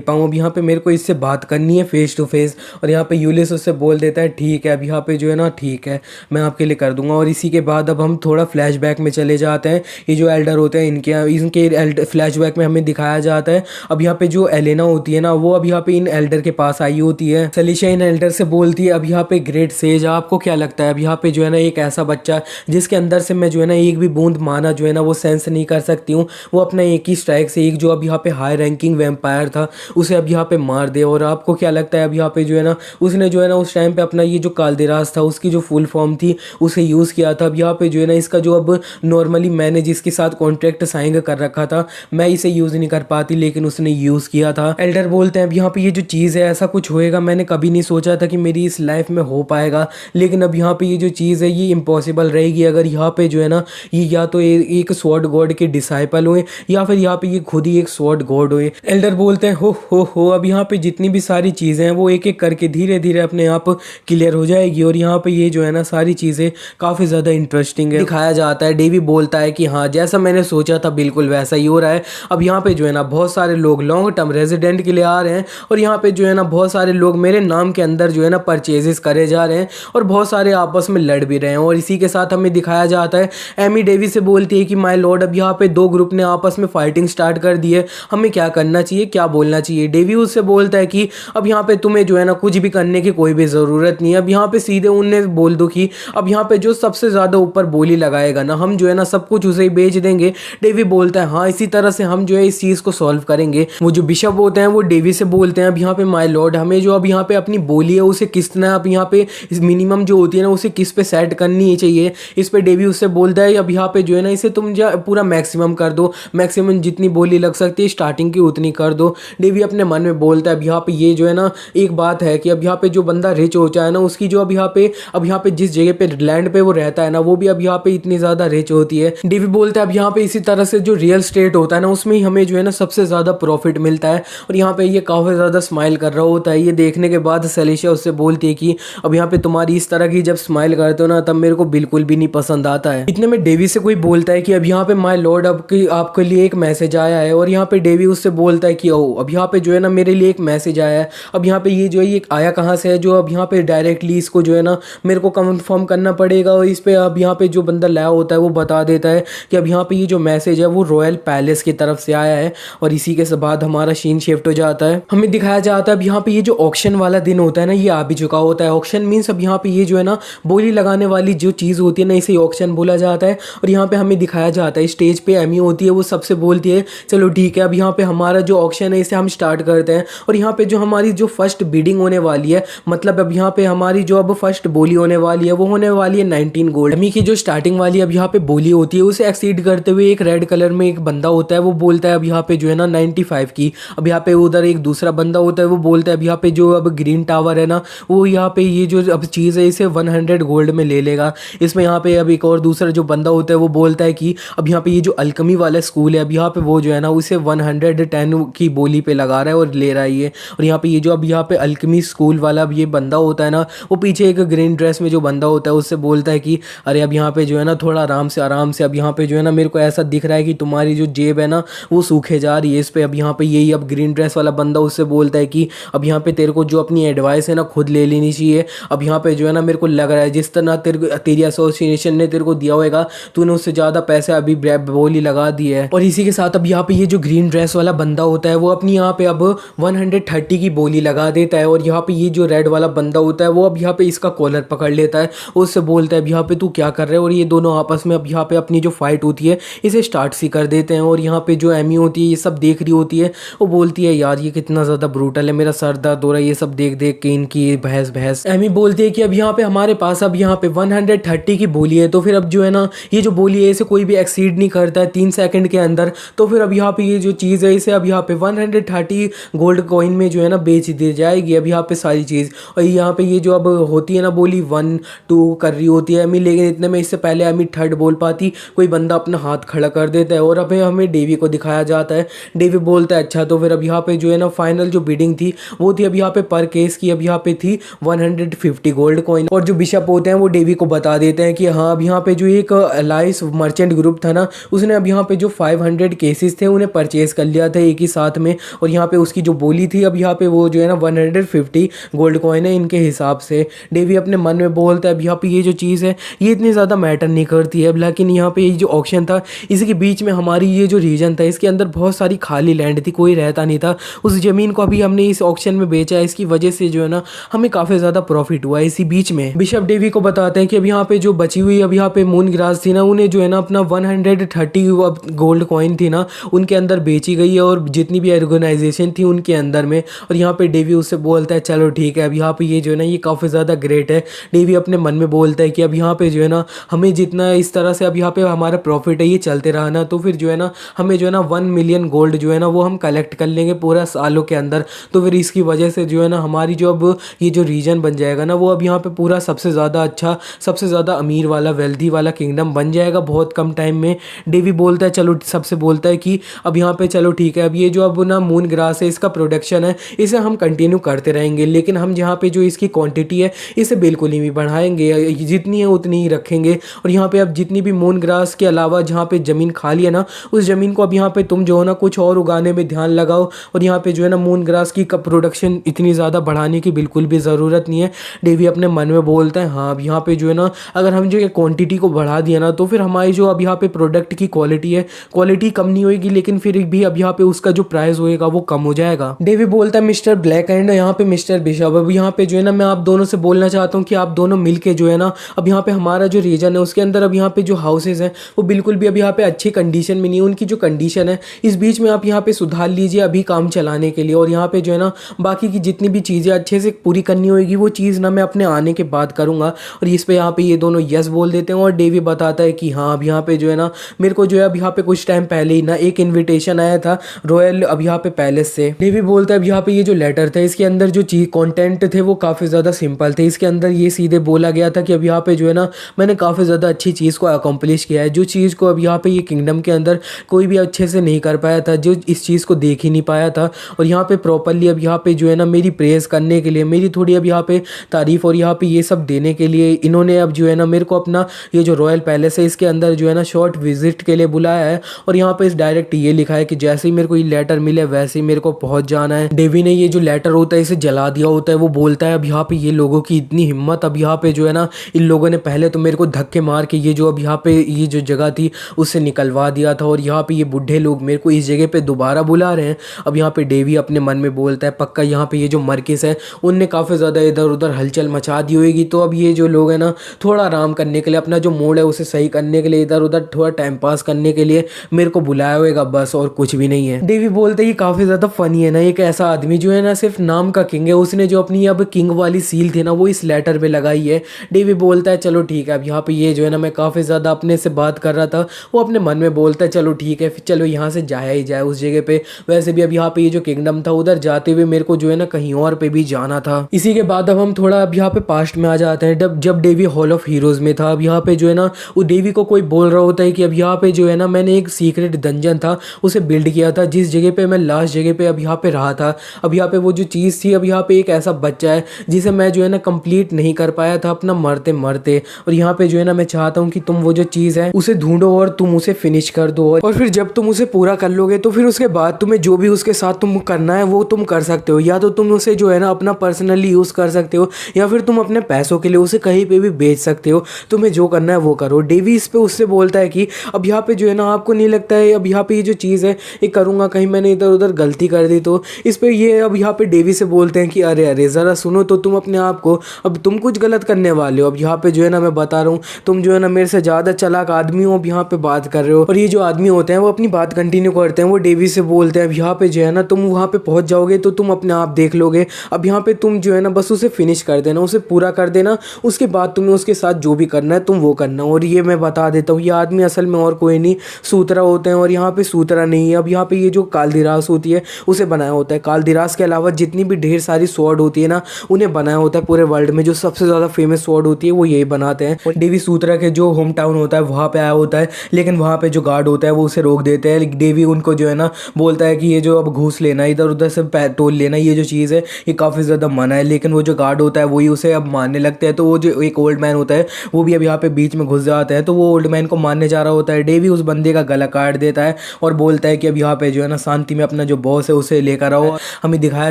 पाऊँ। अब यहाँ पे मेरे को इससे बात करनी है फेस टू फेस। और यहाँ पे यूलिस उससे बोल देता है ठीक है अब यहाँ पे जो है ना ठीक है मैं आपके लिए कर दूंगा। और इसी के बाद अब हम थोड़ा फ्लैशबैक में चले जाते हैं। ये जो एल्डर होते हैं इनके फ्लैशबैक में हमें दिखाया जाता है अब यहाँ पे जो एलेना होती है ना वो अब यहाँ पे इन एल्डर के पास आई होती है। सलीशा इन एल्डर से बोलती है अब यहाँ पे ग्रेट सेज आपको क्या लगता है अब यहाँ पे जो है ना एक ऐसा बच्चा जिसके अंदर से मैं जो है ना एक भी बूंद माना जो है ना वो सेंस नहीं कर सकती हूँ, वो अपना एक ही स्ट्राइक से एक जो अब यहाँ पे हाई रैंकिंग वैम्पायर था उसे अब यहाँ पे मार दे। और आपको क्या लगता है अब यहाँ पे जो है ना उसने जो है ना उस टाइम पे अपना ये जो काल्देरास था उसकी जो फुल फॉर्म थी उसे यूज़ किया था। अब यहाँ पे जो है ना इसका जो अब नॉर्मली मैंने जिसके साथ कॉन्ट्रैक्ट साइन कर रखा था मैं इसे यूज़ नहीं कर पाती लेकिन उसने यूज़ किया था। एल्डर बोलते हैं अब यहाँ पे ये जो चीज़ है ऐसा कुछ होएगा मैंने कभी नहीं सोचा था कि मेरी इस लाइफ में हो पाएगा, लेकिन अब यहाँ पे ये जो चीज़ है ये इम्पॉसिबल रहेगी अगर यहाँ पे जो है ना ये या तो एक स्वॉर्ड गॉड के डिसाइपल हुए या फिर यहाँ पे ये खुद ही एक स्वॉर्ड गॉड हुए। एल्डर बोलते हैं हो अब यहाँ पे जितनी भी सारी चीज़ें हैं वो एक एक करके धीरे धीरे अपने आप क्लियर हो जाएगी। और यहाँ पे ये जो है ना सारी चीज़ें काफ़ी ज़्यादा इंटरेस्टिंग है दिखाया जाता है। डेवी बोलता है कि हाँ जैसा मैंने सोचा था बिल्कुल वैसा ही हो रहा है। अब यहाँ पे जो है ना बहुत सारे लोग लॉन्ग टर्म रेजिडेंट के लिए आ रहे हैं और यहाँ पे जो है ना बहुत सारे लोग मेरे नाम के अंदर जो है ना परचेजेस करे जा रहे हैं और बहुत सारे आपस में लड़ भी रहे हैं। और इसी के साथ हमें दिखाया जाता है एमी डेवी से बोलती है कि माय लॉर्ड अब यहाँ पे दो ग्रुप ने आपस में फाइटिंग स्टार्ट कर दी है, हमें क्या करना चाहिए क्या बोलना चाहिए। डेवी उससे बोलता है कि अब यहाँ पे तुम्हें जो है ना कुछ भी करने की कोई भी ज़रूरत नहीं है, अब यहाँ पे सीधे उन्हें बोल दो कि अब यहाँ पे जो सबसे ज़्यादा ऊपर बोली लगाएगा ना हम जो है ना सब कुछ उसे ही बेच देंगे। डेवी बोलता है हाँ इसी तरह से हम जो है इस चीज़ को सॉल्व करेंगे। वो जो बिशप होते हैं वो डेवी से बोलते हैं अब यहाँ पे माय लॉर्ड हमें जो अब यहाँ पे अपनी बोली है उसे कितना अब यहाँ पे मिनिमम जो होती है ना उसे किस पे सेट करनी चाहिए। इस पे डेवी उससे बोलता है अब यहाँ पे जो है ना इसे तुम जो पूरा मैक्सिमम कर दो, मैक्सिमम जितनी बोली लग सकती है स्टार्टिंग की उतनी कर दो। डेवी अपने मन में बोलता है अब यहाँ पे ये जो है ना एक बात है कि अब यहाँ पे जो बंदा रिच हो जाए ना उसकी जो अब यहाँ पे जिस जगह पे लैंड पे वो रहता है ना वो भी अब यहाँ पे इतनी ज़्यादा रिच होती है। डेवी बोलता है अब यहाँ पे इसी तरह से जो रियल स्टेट होता है ना उसमें ही हमें जो है ना सबसे ज़्यादा प्रॉफिट मिलता है। और यहाँ पे ये काफ़ी ज़्यादा स्माइल कर रहा होता है। ये देखने के बाद सलीशा उससे बोलती है कि अब यहाँ पे तुम्हारी इस तरह की जब स्माइल करते हो ना तब मेरे को बिल्कुल भी नहीं पसंद आता है। इतने में डेवी से कोई बोलता है कि अब यहाँ पे माय लॉर्ड आपके लिए एक मैसेज आया है। और यहाँ पे डेवी उससे बोलता है कि ओ अब यहाँ पे जो है ना मेरे लिए एक मैसेज आया है। अब यहाँ पे ये जो है ये आया कहाँ से है जो अब यहाँ पे डायरेक्टली इसको जो है ना मेरे को कंफर्म करना पड़ेगा। और इस पे अब यहाँ पे जो बंदा लाया होता है वो बता देता है कि अब यहाँ पे ये जो मैसेज है वो रॉयल पैलेस की तरफ से आया है। और इसी के बाद हमारा सीन शिफ्ट हो जाता है, हमें दिखाया जाता है अब यहाँ पे ये जो ऑक्शन वाला दिन होता है ना ये आ भी चुका होता है। ऑक्शन मीन्स अब यहाँ पे ये जो है ना बोली लगाने वाली जो चीज़ होती है ना इसे ऑक्शन बोला जाता है। और यहाँ पे हमें दिखाया जाता है स्टेज पे एमी होती है वो सबसे बोलती है चलो ठीक है अब यहाँ पे हमारा जो ऑक्शन है इसे हम स्टार्ट करते हैं। और यहाँ पे जो हमारी जो फर्स्ट बिडिंग होने वाली है मतलब अब यहाँ पे हमारी जो अब फर्स्ट बोली होने वाली है वो होने वाली है 19 गोल्ड। एमी की जो स्टार्टिंग वाली अब यहाँ पे बोली होती है उसे एक्सीड करते हुए एक रेड कलर में एक बंदा होता है वो बोलता है अब यहाँ पे जो है ना 95 की। अब यहाँ पे उधर एक दूसरा बंदा होता है वो बोलता है अब यहाँ पे जो अब ग्रीन टावर है ना वो यहाँ पे ये जो अब चीज़ है इसे 100 गोल्ड में ले लेगा। इसमें यहाँ पे अब एक और दूसरा जो बंदा होता है वो बोलता है कि अब यहाँ पे ये जो अल्कमी वाला स्कूल है अब यहाँ पे वो जो है ना उसे 110 की बोली पे लगा रहा है और ले रहा है ये। और यहाँ पे ये जो अब यहाँ पे अल्कमी स्कूल वाला अब ये बंदा होता है ना वो पीछे एक ग्रीन ड्रेस में जो बंदा होता है उससे बोलता है कि अरे अब यहाँ पे जो है ना थोड़ा आराम से अब यहाँ पे जो है ना मेरे को ऐसा दिख रहा है कि तुम्हारी जो जेब है ना वो सूखे जा रही है, इस पे अब यहाँ पे यही अब ग्रीन ड्रेस वाला बंदा उससे बोलता है कि अब यहाँ पे तेरे को जो अपनी एडवाइस है ना खुद ले लेनी चाहिए। अब यहाँ पे जो है ना मेरे को लग रहा है जिस तरह तेरी एसोसिएशन ने तेरे को दिया होगा तूने उससे ज़्यादा पैसे अभी बोली लगा दी है। और इसी के साथ अब यहाँ पे ये जो ग्रीन ड्रेस वाला बंदा होता है वो अपनी यहाँ पे अब 130 की बोली लगा देता है। और यहाँ पे ये जो रेड वाला बंदा होता है वो अब यहाँ पे इसका कॉलर पकड़ लेता है, उससे बोलता है अब यहाँ पे तू क्या कर रहा है। और ये दोनों आपस में अब यहाँ पे अपनी जो फाइट होती है इसे स्टार्ट सी कर देते हैं। और यहाँ पे जो एमी होती है ये सब देख रही होती है, वो बोलती है यार ये कितना ज़्यादा ब्रूटल है, मेरा सर दर्द हो रहा है ये सब देख देख के इनकी बहस बहस। एमी बोलती है कि अब यहाँ पे हमारे पास अब यहाँ पे 130 की बोली है, तो फिर अब जो है ना ये जो बोली है इसे कोई भी एक्सीड नहीं करता है 3 सेकंड के अंदर। तो फिर अब यहाँ पे ये जो चीज़ है इसे अब यहाँ पे 130 गोल्ड कॉइन में जो है ना बेच दी जाएगी अब यहाँ पे सारी चीज़। और यहाँ पे ये जो अब होती है ना बोली 1 2 कर रही होती है एमी, लेकिन इतने में इससे पहले एमी थर्ड बोल पाती कोई बंदा अपना हाथ खड़ा कर देता है। और अब हमें डेवी को दिखाया जाता है। डेवी बोलता है अच्छा तो फिर अब यहाँ पे जो है ना फाइनल जो बिडिंग थी वो थी अब यहाँ पे पर केस की अब यहाँ पे थी 150 गोल्ड कॉइन। और जो बिशप होते हैं वो डेवी को बता देते हैं कि हाँ अब यहाँ पे जो एक अलाइस मर्चेंट ग्रुप था ना उसने अब यहाँ पे जो 500 केसेस थे उन्हें परचेज कर लिया था एक ही साथ में। और यहाँ पे उसकी जो बोली थी अब यहाँ पे वो जो है ना 150 गोल्ड कॉइन है इनके हिसाब से। डेवी अपने मन में बोलता है अब यहाँ पे ये जो चीज़ है ये इतनी ज़्यादा मैटर नहीं करती है, लेकिन यहाँ पे ये जो ऑक्शन था इसके बीच में हमारी ये जो रीजन था इसके अंदर बहुत सारी खाली लैंड थी, कोई रहता नहीं था। उस ज़मीन को अभी हमने इस ऑक्शन में बेचा है, इसकी वजह से जो है ना हमें काफ़ी ज़्यादा प्रॉफिट हुआ है। इसी बीच में बिशप डेवी को बताते हैं कि अब यहाँ पे जो बची हुई अब यहाँ पे मून ग्रास थी ना उन्हें जो है ना अपना 130 गोल्ड कॉइन थी ना उनके अंदर बेची गई है और जितनी भी ऑर्गेनाइजेशन थी उनके अंदर में। और यहाँ पे डेवी उससे बोलता है चलो ठीक है अब यहाँ पे ये जो है ना ये काफ़ी ज़्यादा ग्रेट है। डेवी अपने मन में बोलता है कि अब यहाँ पे जो है ना हमें जितना इस तरह से अब यहाँ पे हमारा प्रॉफिट है ये चलते रहा ना तो फिर जो है ना हमें जो है ना 1 मिलियन गोल्ड जो है ना वो हम कलेक्ट कर लेंगे पूरा सालों के अंदर। तो फिर इसकी वजह से जो है ना हमारी जो अब ये जो रीजन बन जाएगा ना वो अब यहाँ पे पूरा सबसे ज़्यादा अच्छा सबसे ज़्यादा अमीर वाला वेल्दी वाला किंगडम बन जाएगा बहुत कम टाइम में। डेवी बोलता है चलो सबसे बोलता है कि अब यहाँ पे चलो ठीक है अब ये जो अब ना मून ग्रास है इसका प्रोडक्शन है इसे हम कंटिन्यू करते रहेंगे, लेकिन हम यहाँ पे जो इसकी क्वांटिटी है इसे बिल्कुल ही नहीं बढ़ाएंगे, जितनी है उतनी ही रखेंगे। और यहाँ पे अब जितनी भी मून ग्रास के अलावा जहाँ पे ज़मीन खाली है ना उस ज़मीन को अब यहाँ पे तुम जो है ना कुछ और उगाने में ध्यान लगाओ। और यहाँ पे जो है ना मून ग्रास की प्रोडक्शन इतनी ज़्यादा बढ़ाने की बिल्कुल भी ज़रूरत नहीं है। डेवी अपने मन में बोलता है हाँ अब यहाँ पे जो है ना अगर हम जो क्वांटिटी को बढ़ा दिया ना तो फिर हमारी जो अब यहाँ पे प्रोडक्ट की क्वालिटी है क्वालिटी कम नहीं होगी, लेकिन फिर भी अब यहाँ पे उसका जो प्राइस होएगा वो कम हो जाएगा। डेवी बोलता है मिस्टर ब्लैक एंड यहाँ पे मिस्टर बिशप अब यहाँ पे जो है ना मैं आप दोनों से बोलना चाहता हूँ कि आप दोनों मिलके जो है ना अब यहाँ पे हमारा जो रीजन है उसके अंदर अब यहाँ पे जो हाउसेज हैं वो बिल्कुल भी अब यहाँ पे अच्छी कंडीशन में नहीं है, उनकी जो कंडीशन है इस बीच में आप यहाँ पे सुधार लीजिए अभी काम चलाने के लिए। और यहाँ पे जो है ना बाकी की जितनी भी चीज़ें अच्छे से पूरी करनी होगी वो चीज़ ना मैं अपने आने के बाद करूँगा। और इस पे यहाँ पे ये दोनों यस बोल देते हैं और डेवी बताता है कि हाँ अब यहाँ पे जो है ना मेरे को जो है अब यहाँ पे कुछ टाइम पहले ही ना एक इन्विटेशन आया था रॉयल अब यहाँ पे पैलेस से। डेवी बोलता है अब यहाँ पे ये जो लेटर था इसके अंदर जो चीज कॉन्टेंट थे वो काफ़ी ज़्यादा सिंपल थे। इसके अंदर ये सीधे बोला गया था कि अब यहाँ पे जो है ना मैंने काफ़ी ज़्यादा अच्छी चीज़ को अकम्प्लिश किया है, जो चीज़ को अब यहाँ पे ये किंगडम के अंदर कोई भी अच्छे से नहीं कर पाया था, जो इस चीज़ को देख ही नहीं पाया था। और यहाँ पे प्रॉपरली अब यहाँ पे जो है ना मेरी प्रेज़ करने के लिए मेरी थोड़ी अब यहाँ पे तारीफ़ और यहाँ पे ये सब देने के लिए इन्होंने अब जो है ना मेरे को अपना ये जो रॉयल पैलेस है इसके अंदर जो है ना शॉर्ट विजिट के लिए बुलाया है। और यहाँ पे इस डायरेक्ट ये लिखा है कि जैसे ही मेरे को ये लेटर मिले वैसे ही मेरे को पहुँच जाना है। डेवी ने ये जो लेटर होता है इसे जला दिया होता है। वो बोलता है अब यहाँ पे ये लोगों की इतनी हिम्मत, अब यहाँ पे जो है ना इन लोगों ने पहले तो मेरे को धक्के मार के ये जो अब यहाँ पे ये जो जगह थी उससे निकलवा दिया था और यहाँ पे ये बुढ़े लोग मेरे को इस जगह पे दोबारा बुला रहे हैं। अब यहाँ पे डेवी अपने मन में बोलता है पक्का यहाँ पे ये जो मरकज़ है उनने काफ़ी ज़्यादा इधर उधर हलचल मचा दी होगी, तो अब ये जो लोग हैं ना थोड़ा आराम करने के लिए अपना जो मूड है उसे सही करने के लिए इधर उधर थोड़ा टाइम पास करने के लिए मेरे को बुलाया होगा बस, और कुछ भी नहीं है। डेवी बोलते ही काफ़ी ज़्यादा फनी है ना, एक ऐसा आदमी जो है ना सिर्फ नाम का किंग है, उसने जो अपनी अब किंग वाली सील थी ना वो इस लेटर पे लगाई है। डेवी बोलता है चलो ठीक है, अब यहाँ पे ये जो है ना मैं काफ़ी ज़्यादा अपने से बात कर रहा था, वो अपने मन में बोलता है चलो ठीक है फिर चलो यहाँ से जाया ही जाए उस जगह पे। वैसे भी अब यहाँ पे ये जो किंगडम था उधर जाते हुए मेरे को जो है ना कहीं और पे भी जाना था। इसी के बाद अब हम थोड़ा अब यहाँ पे पास्ट में आ जाते हैं, जब डेवी हॉल ऑफ हीरोज़ में था। अब यहाँ पे जो है ना वो डेवी को कोई बोल रहा होता है कि अब यहाँ पे जो है ना मैंने एक सीक्रेट डंजन था उसे बिल्ड किया था, जिस जगह पे मैं लास्ट जगह पे अब यहाँ पे रहा था। अब यहाँ पे वो जो चीज़ थी, अब यहाँ पे एक ऐसा बच्चा है जिसे मैं जो है ना कंप्लीट नहीं कर पाया था अपना मरते मरते, और यहाँ पे जो है ना मैं चाहता हूँ कि तुम वो जो चीज़ है उसे ढूंढो और तुम उसे फिनिश कर दो, और फिर जब तुम उसे पूरा कर लोगे तो फिर उसके बाद तुम्हें में जो भी उसके साथ तुम करना है वो तुम कर सकते हो, या तो तुम उसे जो है ना अपना पर्सनली यूज़ कर सकते हो, या फिर तुम अपने पैसों के लिए उसे कहीं पे भी बेच सकते हो। तुम्हें जो करना है वो करो। डेवी इस पे उससे बोलता है कि अब यहाँ पे जो है ना आपको नहीं लगता है अब यहाँ पे ये जो चीज़ है ये करूँगा कहीं मैंने इधर उधर गलती कर दी तो। इस पे ये अब यहाँ पे डेवी से बोलते हैं कि अरे अरे ज़रा सुनो तो तुम अपने आप को, अब तुम कुछ गलत करने वाले हो। अब यहाँ पे जो है ना मैं बता रहा हूँ, तुम जो है ना मेरे से ज़्यादा चालाक आदमी हो, अब यहाँ पे बात कर रहे हो। और ये जो आदमी होते हैं वो अपनी बात कंटिन्यू करते हैं। वो डेवी से बोलते हैं अब यहाँ पे जो है ना तुम वहाँ पे पहुँच जाओगे तो तुम अपने आप देख लोगे। अब यहाँ पे तुम जो है ना बस उसे फिनिश कर देना, उसे पूरा कर देना, उसके बाद तुम्हें उसके साथ जो भी करना है तुम वो करना। और ये मैं बता देता हूँ, ये आदमी असल में और कोई नहीं सूत्रा होते हैं। और यहाँ पे सूत्रा नहीं है, अब यहाँ पे ये जो कालदिरास होती है उसे बनाया होता है। कालदिरास के अलावा जितनी भी ढेर सारी स्वॉर्ड होती है ना उन्हें बनाया होता है पूरे वर्ल्ड में। जो सबसे ज़्यादा फेमस स्वॉर्ड होती है वो यही बनाते हैं। और डेवी सूत्रा के जो होम टाउन होता है वहाँ पे आया होता है, लेकिन वहाँ पे जो गार्ड होता है वो उसे रोक देते हैं। डेवी उनको जो है ना बोलता है कि ये जो अब घूस लेना इधर उधर से तोल लेना ये जो चीज़ है ये काफ़ी ज़्यादा मना है। लेकिन वो जो गार्ड होता है वही उसे अब मारने लगते हैं। तो वो जो एक ओल्ड मैन होता है वो भी अब यहाँ पे बीच में घुस जाता है। तो वो ओल्ड मैन को मारने जा रहा होता है। डेवी उस बंदे का गला काट देता है और बोलता है कि अब यहाँ पे जो है ना शांति में अपना जो बॉस है उसे लेकर आओ। हमें दिखाया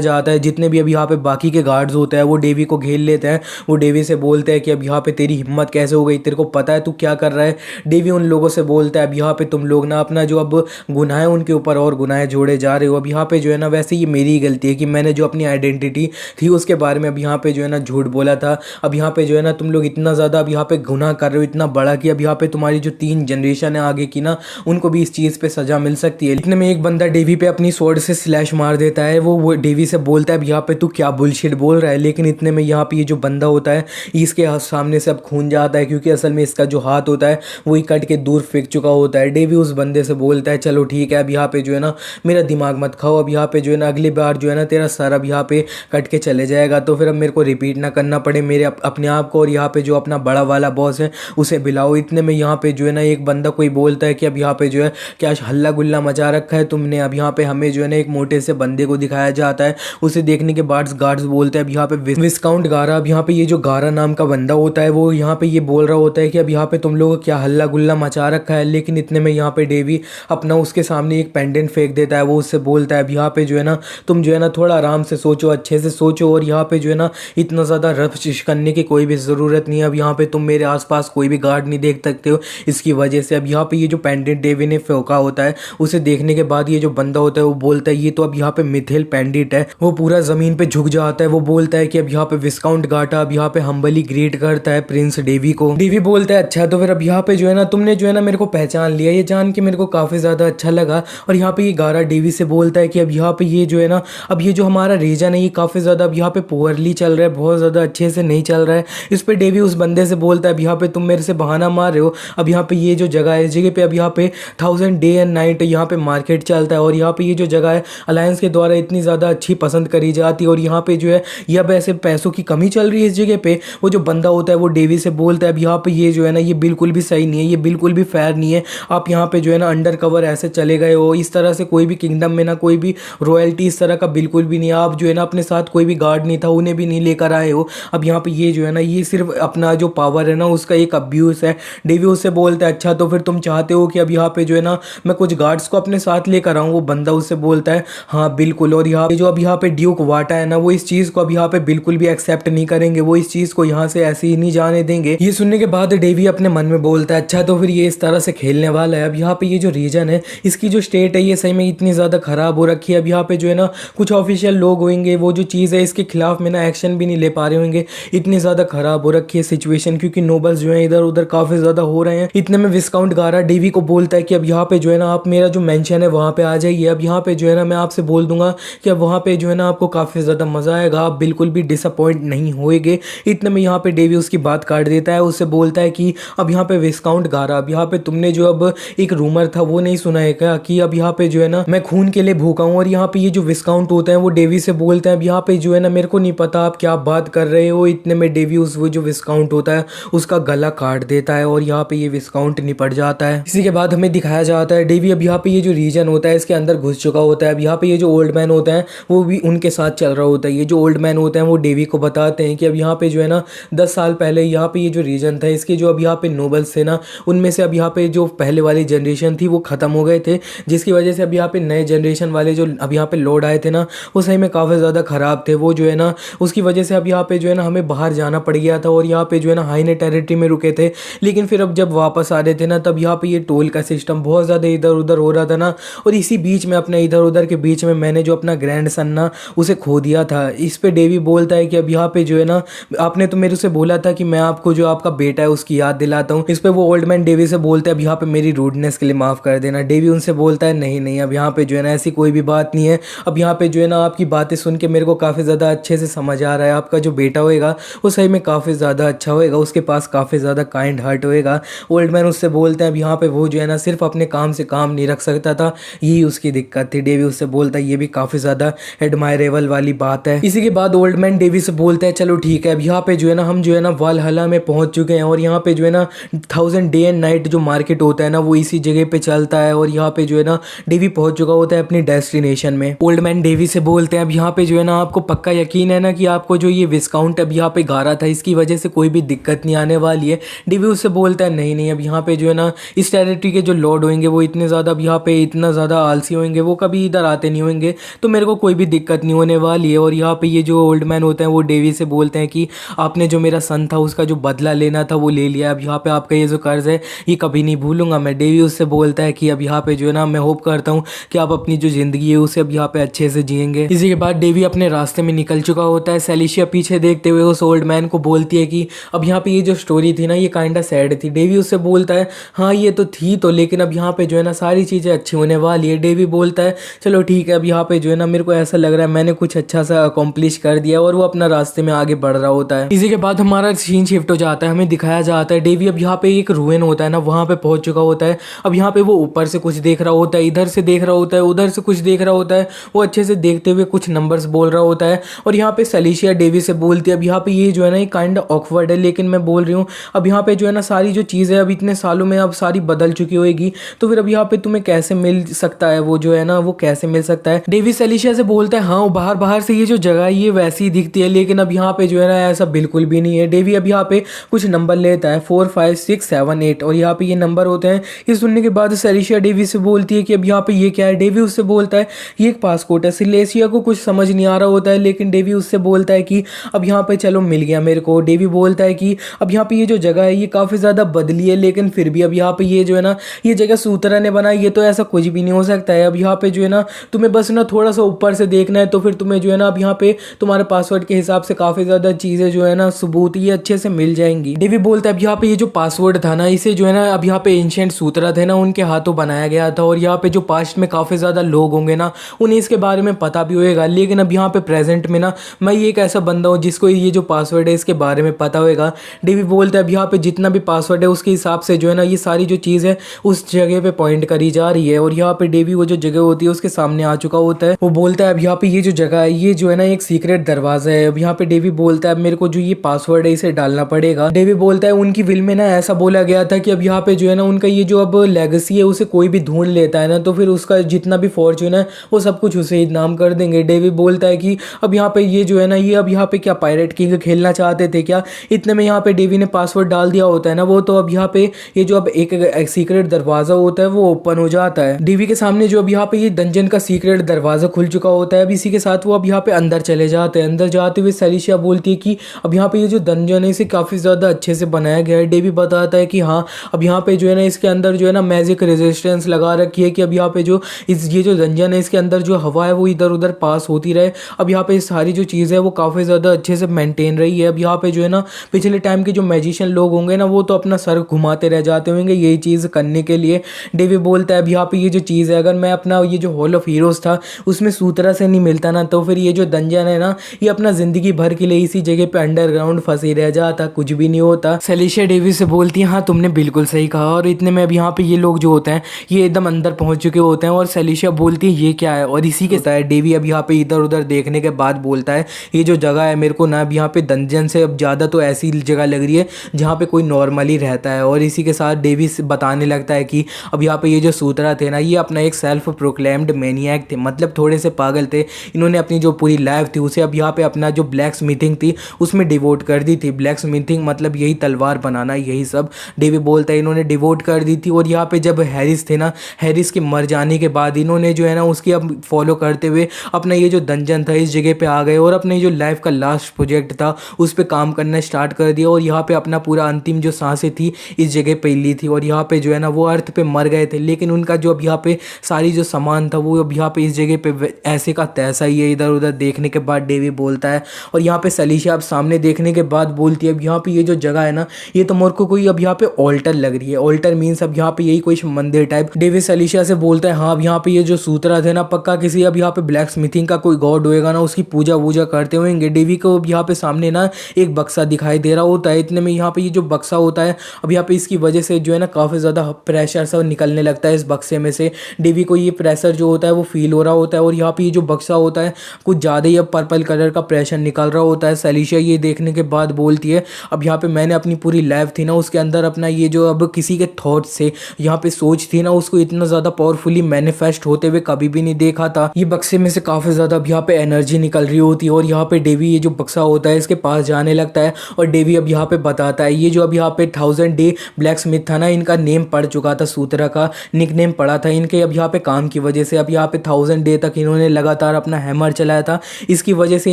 जाता है जितने भी अब यहाँ पे बाकी के गार्ड्स होते हैं वो डेवी को घेर लेते हैं। वो डेवी से बोलते हैं कि अब यहाँ पे तेरी हिम्मत कैसे हो गई, तेरे को पता है तू क्या कर रहा है। डेवी उन लोगों से बोलता है अब यहाँ पे तुम लोग ना अपना जो अब गुनाह है उनके ऊपर और गुनाह जोड़े जा रहे हो। अब यहाँ पे जो है ना वैसे ये मेरी गलती है कि मैंने जो अपनी आइडेंटिटी थी उसके बारे में अब यहाँ पे जो है ना झूठ बोला था। अब यहाँ पे जो है ना तुम लोग इतना ज़्यादा अब यहाँ पे गुनाह कर रहे हो इतना बड़ा कि अब यहाँ पे तुम्हारी जो 3 जनरेशन है आगे की ना उनको भी इस चीज़ पे सजा मिल सकती है। इतने में एक बंदा डेवी पे अपनी स्वॉर्ड से स्लैश मार देता है। वो डेवी से बोलता है अब यहाँ पे तू क्या बुलशिट बोल रहा है। लेकिन इतने में यहाँ पे ये जो बंदा होता है इसके सामने से अब खून जाता है, क्योंकि असल में इसका जो हाथ होता है वही कट के दूर फेंक चुका होता है। डेवी उस बंदे से बोलता है चलो ठीक है अब यहाँ पे जो है ना मेरा दिमाग मत खाओ, अब यहाँ पे जो है ना अगली बार जो है ना तेरा सर अब यहाँ पे कट के चले जाएगा तो फिर अब मेरे को रिपीट ना करना पड़े मेरे अपने आप को। और यहाँ पे जो अपना बड़ा वाला बॉस है उसे बुलाओ। इतने में यहाँ पे जो है ना एक बंदा कोई बोलता है कि अब यहाँ पे जो है क्या हल्ला गुल्ला मचा रखा है तुमने। अब यहाँ पे हमें जो है ना एक मोटे से बंदे को दिखाया जाता है। उसे देखने के बाद गार्ड्स बोलते हैं अब यहाँ पे विस्काउंट गारा। अब यहाँ पे ये जो गारा नाम का बंदा होता है वो यहाँ पे ये बोल रहा होता है कि अब यहाँ पे तुम लोग क्या हल्ला गुल्ला मचा रखा है। लेकिन इतने में यहाँ पे डेवी अपना उसके सामने एक पेंडेंट फेंक देता है। वो उससे बोलता है अब यहाँ पे जो है ना तुम जो है ना थोड़ा आराम से सोचो, अच्छे से सोचो, और यहाँ पे जो है ना इतना ज़्यादा रश करने की कोई भी ज़रूरत नहीं है। अब यहाँ पे तुम मेरे आसपास कोई भी गार्ड नहीं देख सकते हो इसकी वजह से। अब यहाँ पे ये जो पेंडेंट डेवी ने फेंका होता है उसे देखने के बाद ये जो बंदा होता है वो बोलता है ये तो अब यहाँ पे मिथिल पेंडेंट है। वो पूरा ज़मीन पे झुक जाता है। वो बोलता है कि अब यहाँ पे विस्काउंट गाटा अब यहाँ पे हम्बली ग्रीट करता है प्रिंस डेवी को। डेवी बोलता है अच्छा तो फिर अब यहाँ पे जो है ना तुमने जो है ना मेरे को पहचान लिया, ये जान के मेरे को काफ़ी ज़्यादा अच्छा लगा। और यहाँ पे ये गारा डेवी से बोलता है कि अब यहाँ पे ये जो है ना अब ये जो हमारा रीजन है ये काफ़ी ज़्यादा अब यहाँ पे पुअरली चल रहा है, बहुत ज़्यादा अच्छे से नहीं चल रहा है। इस पर डेवी उस बंदे से बोलता है अब यहाँ पे तुम मेरे से बहाना मार रहे हो। अब यहाँ पे ये जो जगह है इस जगह पे अब यहाँ पे 1000 डे एंड नाइट यहाँ पे मार्केट चलता है। और यहाँ पे ये जो जगह है अलायंस के द्वारा इतनी ज़्यादा अच्छी पसंद करी जाती है। और यहाँ पे जो है ये अब ऐसे पैसों की कमी चल रही है इस जगह पे। वो जो बंदा होता है वो डेवी से बोलता है अब यहाँ पे ये जो है ना ये बिल्कुल भी सही नहीं है, ये बिल्कुल भी फेयर नहीं है। आप यहाँ पे जो है ना अंडर कवर ऐसे चले गए हो, इस तरह से कोई भी किंगडम में ना कोई भी रॉयल्टी इस तरह का बिल्कुल भी नहीं है। आप जो है ना अपने साथ कोई भी गार्ड नहीं था उन्हें भी नहीं लेकर आए हो। अब यहाँ पे ये जो है ना ये सिर्फ अपना जो पावर है ना उसका एक अब्यूज़ है। डेवी उससे बोलता है अच्छा तो फिर तुम चाहते हो कि अब यहाँ पे जो है ना मैं कुछ गार्ड्स को अपने साथ लेकर आऊँ। वो बंदा उससे बोलता है हाँ बिल्कुल। और यहाँ पे जो अब यहाँ पे ड्यूक वाटा है ना वो इस चीज़ को अब यहाँ पे बिल्कुल भी एक्सेप्ट नहीं करेंगे, वो इस चीज़ को यहाँ से ऐसे ही नहीं जाने देंगे। ये सुनने के बाद डेवी अपने मन में बोलता है अच्छा तो फिर ये इस तरह से खेलने वाला है। अब यहाँ पे ये जो रीजन है इसकी जो स्टेट है ये सही में इतनी ज़्यादा ख़राब हो रखी है। अब यहाँ पे जो है ना कुछ ऑफिशियल लोग होंगे वो जो चीज़ है इसके खिलाफ में ना एक्शन भी नहीं ले पा रहे होंगे, इतनी ज़्यादा ख़राब हो रखी है सिचुएशन, क्योंकि नोबल्स जो है इधर उधर काफ़ी ज़्यादा हो रहे हैं। इतने में विस्काउंट गारा डेवी को बोलता है कि अब यहाँ पे जो है ना आप मेरा जो मेंशन है वहाँ पे आ जाइए। अब यहाँ पे जो है ना मैं आपसे बोल दूंगा कि अब वहाँ पे जो है ना आपको काफ़ी ज़्यादा मज़ा आएगा, आप बिल्कुल भी डिसअपॉइंट नहीं होएंगे। इतने में यहाँ पे डेवी उसकी बात काट देता है। उससे बोलता है कि अब यहाँ पे विस्काउंट गारा अब यहाँ पे तुमने जो अब एक रूमर था वो नहीं सुना है क्या कि अब यहाँ पे जो है ना मैं खून के लिए भूखा हूँ। और यहाँ पे ये जो विस्काउंट होता है वो डेवी से बोलते हैं अब यहाँ पे जो है ना मेरे को नहीं पता आप क्या बात कर रहे हो। इतने में डेवी उस वो जो विस्काउंट होता है उसका गला काट देता है और यहाँ पे ये विस्काउंट निपट जाता है। इसी के बाद हमें दिखाया जाता है डेवी अब यहाँ पे ये जो रीजन होता है इसके अंदर घुस चुका होता है। अब यहाँ पे ये जो ओल्ड मैन होता है वो भी उनके साथ चल रहा होता है। ये जो ओल्ड मैन होते हैं वो डेवी को बताते हैं कि अब यहाँ पे जो है ना 10 साल पहले यहाँ पे ये जो रीजन था इसके जो अब यहाँ पे नोबल्स थे ना उनमें से अब यहाँ पे जो पहले वाली जनरेशन थी वो ख़त्म हो गए थे, जिसकी वजह से अब यहाँ पे नए जनरेशन वाले जो अब यहाँ पे लॉर्ड आए थे ना, वो सही में काफ़ी ज़्यादा ख़राब थे। वो जो है ना उसकी वजह से अब यहाँ पे जो है ना हमें बाहर जाना पड़ गया था और यहाँ पे जो है ना हाईने टेरिटरी में रुके थे। लेकिन फिर अब जब वापस आ रहे थे ना, तब यहाँ पे ये टोल का सिस्टम बहुत ज़्यादा इधर उधर हो रहा था ना, और इसी बीच में अपने इधर उधर के बीच में मैंने जो अपना ग्रैंड सन ना उसे खो दिया था। इस पे डेवी बोलता है कि अब यहाँ पे जो है ना आपने तो मेरे से बोला था कि मैं आपको जो आपका बेटा है उसकी याद दिलाता हूँ। इस पे वो ओल्ड मैन डेवी से बोलता है अब यहाँ पे मेरी रूडनेस के लिए माफ़ कर देना। डेवी उनसे बोलता है नहीं नहीं, अब यहाँ पे जो है ना ऐसी कोई भी बात नहीं है। अब यहाँ पे जो है ना आपकी बातें सुन के मेरे को काफ़ी ज़्यादा अच्छे से समझ आ रहा है, आपका जो बेटा होएगा वो सही में काफ़ी ज़्यादा अच्छा होएगा, उसके पास काफ़ी ज़्यादा काइंड हार्ट होएगा। ओल्ड मैन उससे बोलते हैं अब यहाँ पे वो जो है ना सिर्फ अपने काम से काम नहीं रख सकता था, यही उसकी दिक्कत थी। डेवी उससे बोलता है ये भी काफ़ी ज़्यादा एडमायरेबल वाली बात है। इसी के बाद ओल्ड मैन डेवी से बोलता है चलो ठीक है, अब यहाँ पे जो है ना हम जो है ना वालहला में पहुंच चुके हैं, और यहाँ पे जो है ना 1000 डे एंड नाइट जो मार्केट होता है ना वो इसी जगह पे चलता है, और यहाँ पे जो है ना डेवी पहुंच चुका होता है अपनी डेस्टिनेशन में। ओल्ड मैन डेवी से बोलते हैं अब यहाँ पे जो है ना आपको पक्का यकीन है ना कि आपको जो ये विस्काउंट अब यहाँ पे गारा था इसकी वजह से कोई भी दिक्कत नहीं आने वाली है। डेवी उससे बोलता है नहीं नहीं, अब यहाँ पे जो है ना इस टेरिटरी के जो लॉर्ड होंगे वो इतने ज़्यादा अब यहाँ पे इतना ज़्यादा आलसी होंगे, वो कभी इधर आते नहीं होंगे, तो मेरे को कोई भी दिक्कत नहीं होने वाली है। और यहाँ पे ये जो ओल्ड मैन होते हैं वो डेवी से बोलते हैं कि आपने जो मेरा सन था उसका जो बदला लेना था वो ले लिया, अब यहाँ पे आपका ये जो कर्ज है ये कभी नहीं भूलूंगा मैं। डेवी उससे बोलता है कि अब यहाँ पे जो है ना मैं होप करता हूँ कि आप अपनी जो ज़िंदगी है उसे अब यहाँ पे अच्छे से जिएंगे। इसी के बाद डेवी अपने रास्ते में निकल चुका होता है। सेलिशिया पीछे देखते हुए उस ओल्ड मैन को बोलती है कि अब यहाँ पे ये जो स्टोरी थी ना ये काइंडा सैड थी। डेवी उससे बोलता है हाँ ये तो थी तो, लेकिन अब यहाँ पे जो है ना सारी चीज़ें अच्छी होने वाली है। डेवी बोलता है चलो ठीक है, अब यहाँ पे जो है ना मेरे को ऐसा लग रहा है मैंने कुछ अच्छा सा अकॉम्प्लिश कर दिया, और वो अपना रास्ते में आगे बढ़ रहा होता है। इसी के बाद हमारा सीन शिफ्ट हो जाता है, हमें दिखाया जाता है डेवी अब यहाँ पे एक रूइन होता है ना वहाँ पे पहुंच चुका होता है। अब यहाँ पे वो ऊपर से कुछ देख रहा होता है, इधर से देख रहा होता है, उधर से कुछ देख रहा होता है, वो अच्छे से देखते हुए कुछ नंबर्स बोल रहा होता है। और यहाँ पे सेलिशिया डेवी से बोलती है अब यहाँ पे ये जो है ना ये काइंड ऑकवर्ड है, लेकिन मैं बोल रही हूँ अब यहाँ पे जो है ना सारी जो चीज़ें अब इतने सालों में अब सारी बदल चुकी होगी, तो फिर अब यहाँ पे तुम्हें कैसे मिल सकता है वो जो है ना वो कैसे मिल सकता है। डेवी सेलिशिया से बोलता है हाँ बाहर बाहर से ये जो जगह है ये वैसी दिखती है, लेकिन अब यहाँ पे जो है ना ऐसा बिल्कुल भी नहीं है। डेवी अब यहाँ पे कुछ नंबर लेता है 4 5 6 7 8, और यहाँ पे ये नंबर होते हैं। ये सुनने के बाद सेलिशिया डेवी से बोलती है कि अब यहाँ पे ये क्या है। डेवी उससे बोलता है ये एक पासपोर्ट है। सेलिशिया को कुछ समझ नहीं आ रहा होता है, लेकिन डेवी उससे बोलता है कि अब यहाँ पे चलो मिल गया मेरे को। डेवी बोलता है कि अब यहाँ पे ये जो जगह है ये काफ़ी ज़्यादा बदली है, लेकिन फिर भी अब यहाँ पे ये जो है ना ये जगह सूत्रा ने बनाई, ये तो ऐसा कुछ भी नहीं हो सकता है। अब यहाँ पे जो है ना तुम्हें बस ना थोड़ा सा ऊपर से देखना है, तो फिर तुम्हें जो है ना अब यहाँ पे तुम्हारे पासवर्ड के हिसाब से काफ़ी ज़्यादा चीज़ें जो है ना सबूत ये अच्छे से मिल जाएंगी। डेवी बोलता है अब यहाँ पे ये जो पासवर्ड था ना इसे जो है ना अब यहाँ पे एंशिएंट सूत्रा थे ना उनके हाथों बनाया गया था, और यहाँ पे जो पास्ट में काफ़ी ज़्यादा लोग होंगे ना उन्हें इसके बारे में पता भी होएगा, लेकिन अब यहाँ पे प्रेजेंट में ना मैं ये एक ऐसा बंदा हूँ जिसको ये जो पासवर्ड है इसके बारे में पता होएगा। डेवी बोलता है अब यहाँ पे जितना भी पासवर्ड है उसके हिसाब से जो है ना ये सारी जो चीज़ है उस जगह पे पॉइंट करी जा रही है, और यहाँ पे डेवी वो जो जगह होती है उसके सामने आ चुका होता है। वो बोलता है अब यहाँ पे ये जो जगह है ये जो है ना एक सीक्रेट दरवाजा है। अब यहाँ पे डेवी बोलता है अब मेरे को जो ये पासवर्ड है इसे डालना पड़ेगा। डेवी बोलता है उनकी विल में ना ऐसा बोला गया था कि अब यहाँ पे जो है ना उनका ये जो अब लेगेसी है उसे कोई भी ढूंढ लेता है ना तो फिर उसका जितना भी फॉर्च्यून है वो सब कुछ उसे ही नाम कर देंगे। डेवी बोलता है कि अब यहाँ पे ये जो है ना ये अब यहाँ पे क्या पायरेट किंग खेलना चाहते थे क्या। इतने में यहाँ पे डेवी ने पासवर्ड डाल दिया होता है ना वो, तो अब यहाँ पे ये जो अब एक सीक्रेट दरवाजा होता है वो ओपन हो जाता है। डेवी के सामने जो अब यहाँ पे ये डंजन का सीक्रेट दरवाजा खुल चुका होता है। अब इसी के साथ वो अब यहाँ पे अंदर चले जाते हैं। अंदर जाते हुए सेलिशिया बोलती है कि अब यहाँ पे ये जो डंजन है इसे काफ़ी ज़्यादा अच्छे से बनाया गया है। डेवी बताता है कि हाँ अब यहाँ पे जो है ना इसके अंदर जो है ना मैजिक रेजिस्टेंस लगा रखी है कि अब यहाँ पे जो ये जो डंजन है इसके अंदर जो हवा है वो इधर उधर पास होती रहे। अब यहाँ पे सारी जो चीज़ है वो काफ़ी ज़्यादा अच्छे से मेंटेन रही है। अब यहाँ पे जो है ना पिछले टाइम के जो मैजिशियन लोग होंगे ना वो तो अपना सर घुमाते रह जाते होंगे यही चीज़ करने के लिए। डेवी बोलता है अब यहाँ पे ये जो चीज़ है अगर मैं अपना ये जो हॉल ऑफ हीरोज़ था उसमें सूत्रा से नहीं मिलता ना तो फिर ये जो डंजन है ना ये अपना ज़िंदगी भर के लिए इसी जगह पे अंडरग्राउंड फंसी रह जाता, कुछ भी नहीं होता। सेलिशिया डेवी से बोलती है हाँ तुमने बिल्कुल सही कहा, और इतने में अब यहाँ पे ये लोग जो होते हैं ये एकदम अंदर पहुँच चुके होते हैं। और सेलिशिया बोलती है ये क्या है, और इसी के साथ डेवी अब यहाँ पे इधर उधर देखने के बाद बोलता है ये जो जगह है मेरे को ना अब यहाँ पे डंजन से अब ज़्यादा तो ऐसी जगह लग रही है जहाँ पे कोई नॉर्मली रहता है। और इसी के साथ डेवी बताने लगता है कि अब यहाँ पे ये जो सूत्रा थे ना ये अपना एक सेल्फ प्रोक्लेम्ड मैनियक थे, मतलब थोड़े से पागल थे। इन्होंने अपनी जो पूरी लाइफ थी उसे अब यहाँ पे अपना जो ब्लैक स्मिथिंग थी उसमें डिवोट कर दी थी। ब्लैक स्मिथिंग मतलब यही तलवार बनाना यही सब डेवी बोलता है इन्होंने डिवोट कर दी थी। और यहाँ पे जब हैरिस थे ना हैरिस के मर जाने के बाद इन्होंने जो है ना उसकी अब फॉलो करते हुए अपना ये जो डंजन था इस जगह पे आ गए और अपने जो लाइफ का लास्ट प्रोजेक्ट था उस पर काम करना स्टार्ट कर दिया और यहाँ पे अपना पूरा अंतिम जो सांसें थी इस जगह पे ली थी। और यहाँ पे जो है ना वो अर्थ पे मर गए थे, लेकिन उनका जो अब यहाँ पे सारी जो सामान था वो अब यहाँ पे इस जगह पे ऐसे का तैसा ही है। इधर उधर देखने के बाद डेवी बोलता है और यहाँ पे सलीशा अब सामने देखने के बाद बोलती है अब यहाँ पे ये जो जगह है ना ये तो मेरे को कोई अब यहाँ पे ऑल्टर लग रही है। ऑल्टर मीन्स अब यहाँ पे यही कोई मंदिर टाइप। डेवी सलीशा से बोलता है हाँ अब यहाँ पे ये जो सूत्रा थे ना पक्का किसी अब यहाँ पे ब्लैक स्मिथिंग का कोई गॉड होएगा ना, उसकी पूजा वूजा करते होंगे। डेवी को अब यहाँ पे सामने ना एक बक्सा दिखाई दे रहा होता है। इतने में यहाँ पे ये जो बक्सा होता है अब यहाँ पे इसकी वजह से जो है ना काफ़ी ज़्यादा प्रेशर सा निकलने लगता है इस बक्से में से। डेवी को ये प्रेशर जो होता है वो फील हो रहा होता है और यहाँ पे ये जो बक्सा होता है कुछ ज़्यादा ही अब पर्पल कलर का प्रेशर निकल रहा होता है। सलीशा ये देखने के बाद बोलती है अब यहाँ पे मैंने अपनी पूरी लाइफ थी ना उसके अंदर अपना ये जो अब किसी के थॉट से यहाँ पे सोच थी ना उसको इतना ज़्यादा पावरफुली मैनिफेस्ट होते हुए कभी भी नहीं देखा था। ये बक्से में से काफ़ी ज़्यादा अब यहाँ पे एनर्जी निकल रही होती है और यहाँ पे डेवी ये जो बक्सा होता है इसके पास जाने लगता है और डेवी अब यहाँ पे बताता है ये जो अब यहाँ पे 1000 डे ब्लैक स्मिथ था ना इनका नेम पड़ चुका था, सूत्रा का निक नेम पड़ा था इनके अब यहाँ पे काम की वजह से। अब यहाँ पे 1000 डे तक इन्होंने लगातार अपना हैमर चलाया था, इसकी वजह से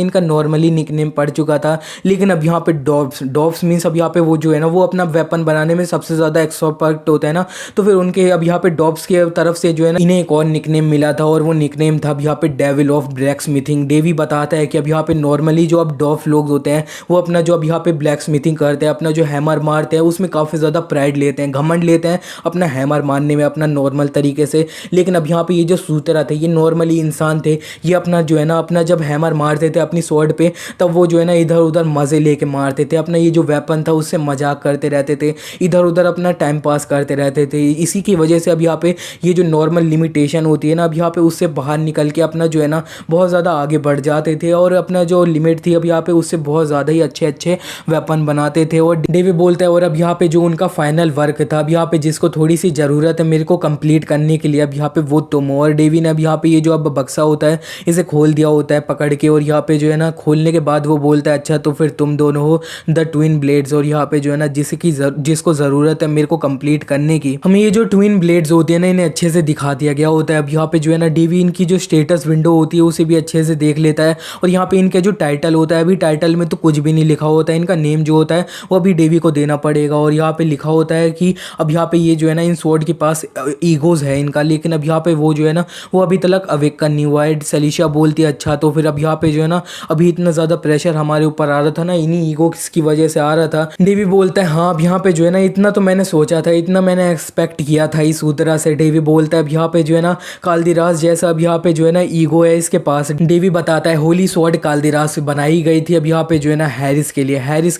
इनका नॉर्मली निक नेम पड़ चुका था। लेकिन अब यहाँ पे डॉब्स मीन्स अब यहाँ पे वो जो है ना वो अपना वेपन बनाने में सबसे ज़्यादा एक्सपर्ट होता है ना, तो फिर उनके अब यहाँ पे डॉब्स की तरफ से जो है ना इन्हें एक और निकनेम मिला था और वो निकनेम था अब यहाँ पे devil of black smithing. Davy बताता है कि अब यहाँ पे नॉर्मली जो अब डॉफ लोग होते हैं वो अपना जो अब यहाँ पे ब्लैक स्मिथिंग करते हैं अपना जो हैमर मारते हैं उसमें काफ़ी ज़्यादा प्राइड लेते हैं, घमंड लेते हैं अपना हैमर मारने में अपना नॉर्मल तरीके से। लेकिन अब यहाँ पे ये जो सूत्रा थे ये नॉर्मली इंसान थे, ये अपना जो है ना अपना जब हैमर मारते थे अपनी स्वॉर्ड पे तब वो जो है ना इधर उधर मज़े लेके मारते थे, अपना ये जो वेपन था उससे मजाक करते रहते थे, इधर उधर अपना टाइम पास करते रहते थे। इसी की वजह से अब यहाँ पे ये जो नॉर्मल लिमिटेशन होती है ना अब यहाँ पे उससे बाहर निकल के अपना जो है ना बहुत ज़्यादा आगे बढ़ जाते थे और अपना जो लिमिट थी अब यहाँ पे उससे बहुत ज़्यादा ही अच्छे अच्छे वेपन बनाते थे। और डेवी बोलता है और अब यहाँ पे जो उनका फाइनल वर्क था अब यहाँ पे जिसको थोड़ी सी ज़रूरत है मेरे को कंप्लीट करने के लिए अब यहाँ पे वो तुम हो। और डेवी ने अब यहाँ पे ये जो अब बक्सा होता है इसे खोल दिया होता है पकड़ के और यहाँ पे जो है ना खोलने के बाद वो बोलता है अच्छा तो फिर तुम दोनों हो द ट्विन ब्लेड्स और यहाँ पे जो है ना जिसको ज़रूरत है मेरे को कंप्लीट करने की। हमें ये जो ट्विन ब्लेड्स होती है ना इन्हें अच्छे से दिखा दिया गया होता है। अब यहाँ पे जो है ना डेवी इनकी जो स्टेटस विंडो होती है उसे भी अच्छे से देख लेता है और यहाँ पे इनका जो टाइटल होता है अभी टाइटल में तो कुछ भी नहीं लिखा होता है, इनका नेम जो होता है वो अभी डेवी को देना पड़ेगा। और यहाँ पे लिखा होता है कि अब यहाँ पे ये जो है ना इन स्वॉर्ड के पास ईगोज है इनका, लेकिन अब यहाँ पे वो जो है ना वो अभी तक अवेकन नहीं हुआ है। सलीशा बोलती है अच्छा तो फिर अब यहाँ पे जो है ना अभी इतना ज़्यादा प्रेशर हमारे ऊपर आ रहा था ना इन्हीं ईगोज की वजह से आ रहा था। डेवी बोलता है हाँ अब यहाँ पे जो है ना इतना तो मैंने सोचा था, इतना मैंने एक्सपेक्ट किया था इस सूत्रा से। डेवी बोलता है अब यहाँ पे जो है ना काल्दिरास जैसा अब यहाँ पे जो है ना ईगो है इसके पास। डेवी बताता है होली स्वॉर्ड काल्दिरास बनाई गई थी अब यहाँ पे जो है ना हैरिस के